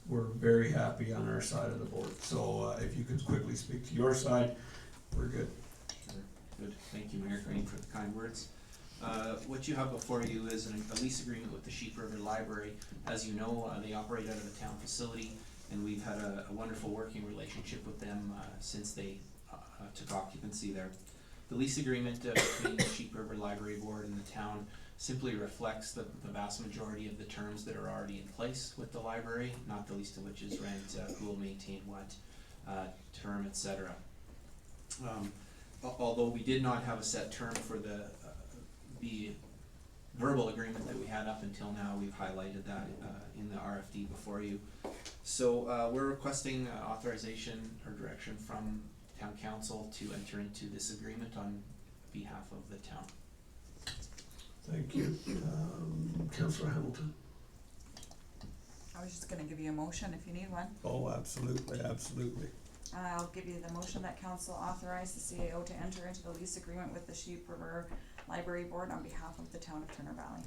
We're very happy on our side of the board. So if you could quickly speak to your side, we're good. Sure. Good. Thank you, Mayor Crane, for the kind words. What you have before you is a lease agreement with the Sheep River Library. As you know, they operate out of a town facility, and we've had a wonderful working relationship with them since they took occupancy there. The lease agreement between the Sheep River Library Board and the town simply reflects the vast majority of the terms that are already in place with the library, not the least of which is rent, who will maintain what, term, etc. Although we did not have a set term for the verbal agreement that we had up until now, we've highlighted that in the RFD before you. So we're requesting authorization or direction from Town Council to enter into this agreement on behalf of the town. Thank you. Councillor Hamilton. I was just gonna give you a motion if you need one. Oh, absolutely, absolutely. I'll give you the motion that council authorize the CAO to enter into the lease agreement with the Sheep River Library Board on behalf of the town of Turner Valley.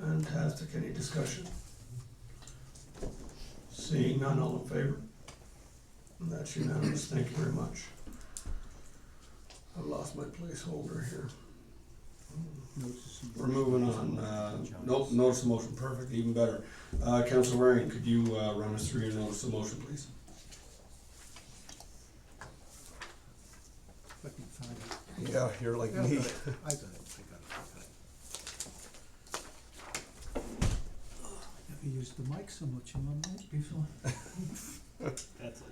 Fantastic. Any discussion? Seeing none, all in favor? That's unanimous. Thank you very much. I've lost my placeholder here. We're moving on. Nope, notice of motion. Perfect, even better. Councillor Waring, could you run us through your notice of motion, please? If I can find it. Yeah, you're like Yeah, me. I got it. Never used the mic so much in my night before. That's a lie.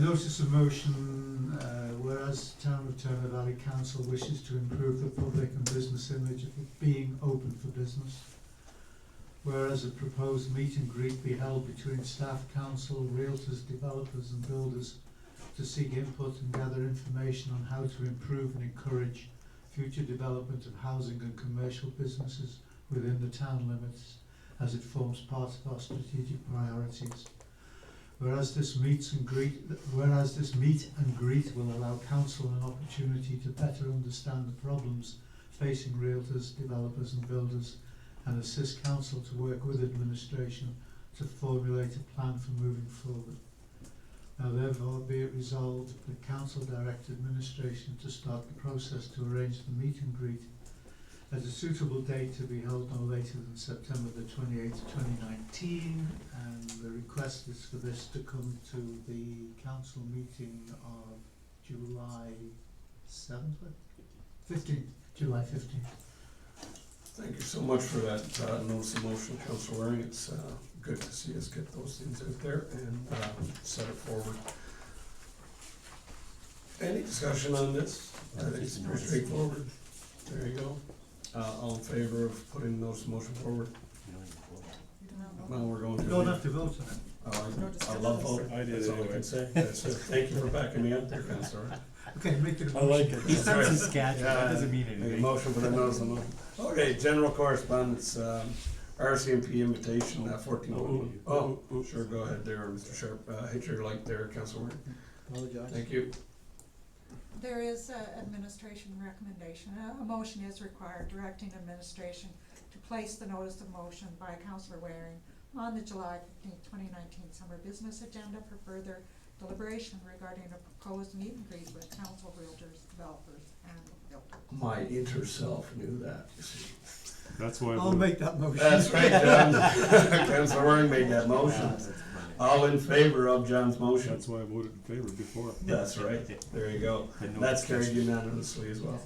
Notice of motion, whereas Town of Turner Valley Council wishes to improve the public and business image of it being open for business. Whereas a proposed meet and greet be held between staff, council, realtors, developers and builders to seek input and gather information on how to improve and encourage future development of housing and commercial businesses within the town limits as it forms part of our strategic priorities. Whereas this meet and greet will allow council an opportunity to better understand the problems facing realtors, developers and builders, and assist council to work with administration to formulate a plan for moving forward. Now therefore be it resolved that council direct administration to start the process to arrange the meet and greet at a suitable date to be held no later than September the 28th, 2019, and the request is for this to come to the council meeting of July 7th? 15th, July 15th. Thank you so much for that notice of motion, Councillor Waring. It's good to see us get those things out there and set it forward. Any discussion on this? I think it's pretty straightforward. There you go. All in favor of putting notice of motion forward? Well, we're going to. You don't have to vote on it. I love voting. I did That's all I anyway. can say. That's it. Thank you for backing me up there, Councillor. Okay, make it a I like motion. it. He starts his schedule, that doesn't mean A anything. motion for the notice of motion. Okay, general correspondence, RCMP invitation, 14. Oh, sure, go ahead there, Mr. Sharpe. Hit your light there, Councillor Waring. Apologize. Thank you. There is an administration recommendation. A motion is required directing administration to place the notice of motion by Councillor Waring on the July 15th, 2019 summer business agenda for further deliberation regarding a proposed meet and greet with council, realtors, developers, and builders. My inner self knew that, you see. That's why. I'll make that motion. That's right, John. Councillor Waring made that motion. All in favor of John's motion? That's why I voted in favor before. That's right. There you go. That's carried unanimously as well.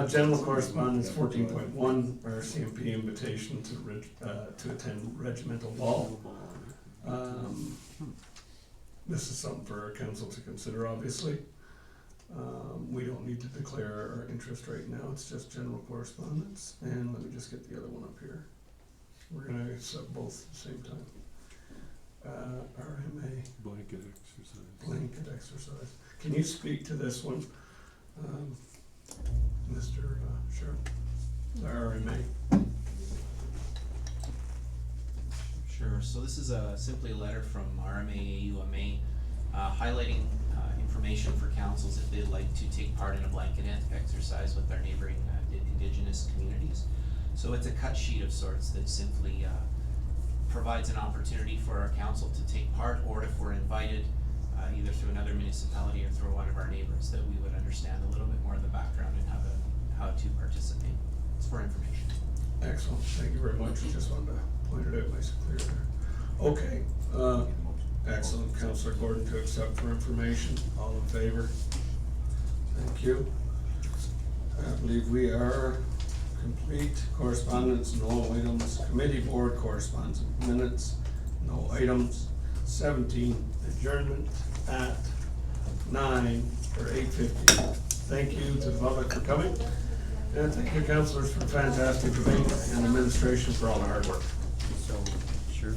General correspondence 14.1, RCMP invitation to attend regimental ball. This is something for our council to consider, obviously. We don't need to declare our interest right now, it's just general correspondence, and let me just get the other one up here. We're gonna accept both at the same time. RMA, Blanket exercise. blanket exercise. Can you speak to this one, Mr. Sharpe? RMA. Sure, so this is simply a letter from RMA-AUMA highlighting information for councils if they'd like to take part in a blanket exercise with our neighboring Indigenous communities. So it's a cut sheet of sorts that simply provides an opportunity for our council to take part, or if we're invited either through another municipality or through one of our neighbors, that we would understand a little bit more of the background and how to participate. It's for information. Excellent, thank you very much, just wanted to point it out nice and clear there. Okay, excellent, Councillor Gordon to accept for information, all in favor? Thank you. I believe we are complete. Correspondence, no items. Committee board correspondence, minutes, no items. 17, adjournment at 8:50. Thank you to the public for coming, and thank you councillors for fantastic debate, and administration for all the hard work. So, surely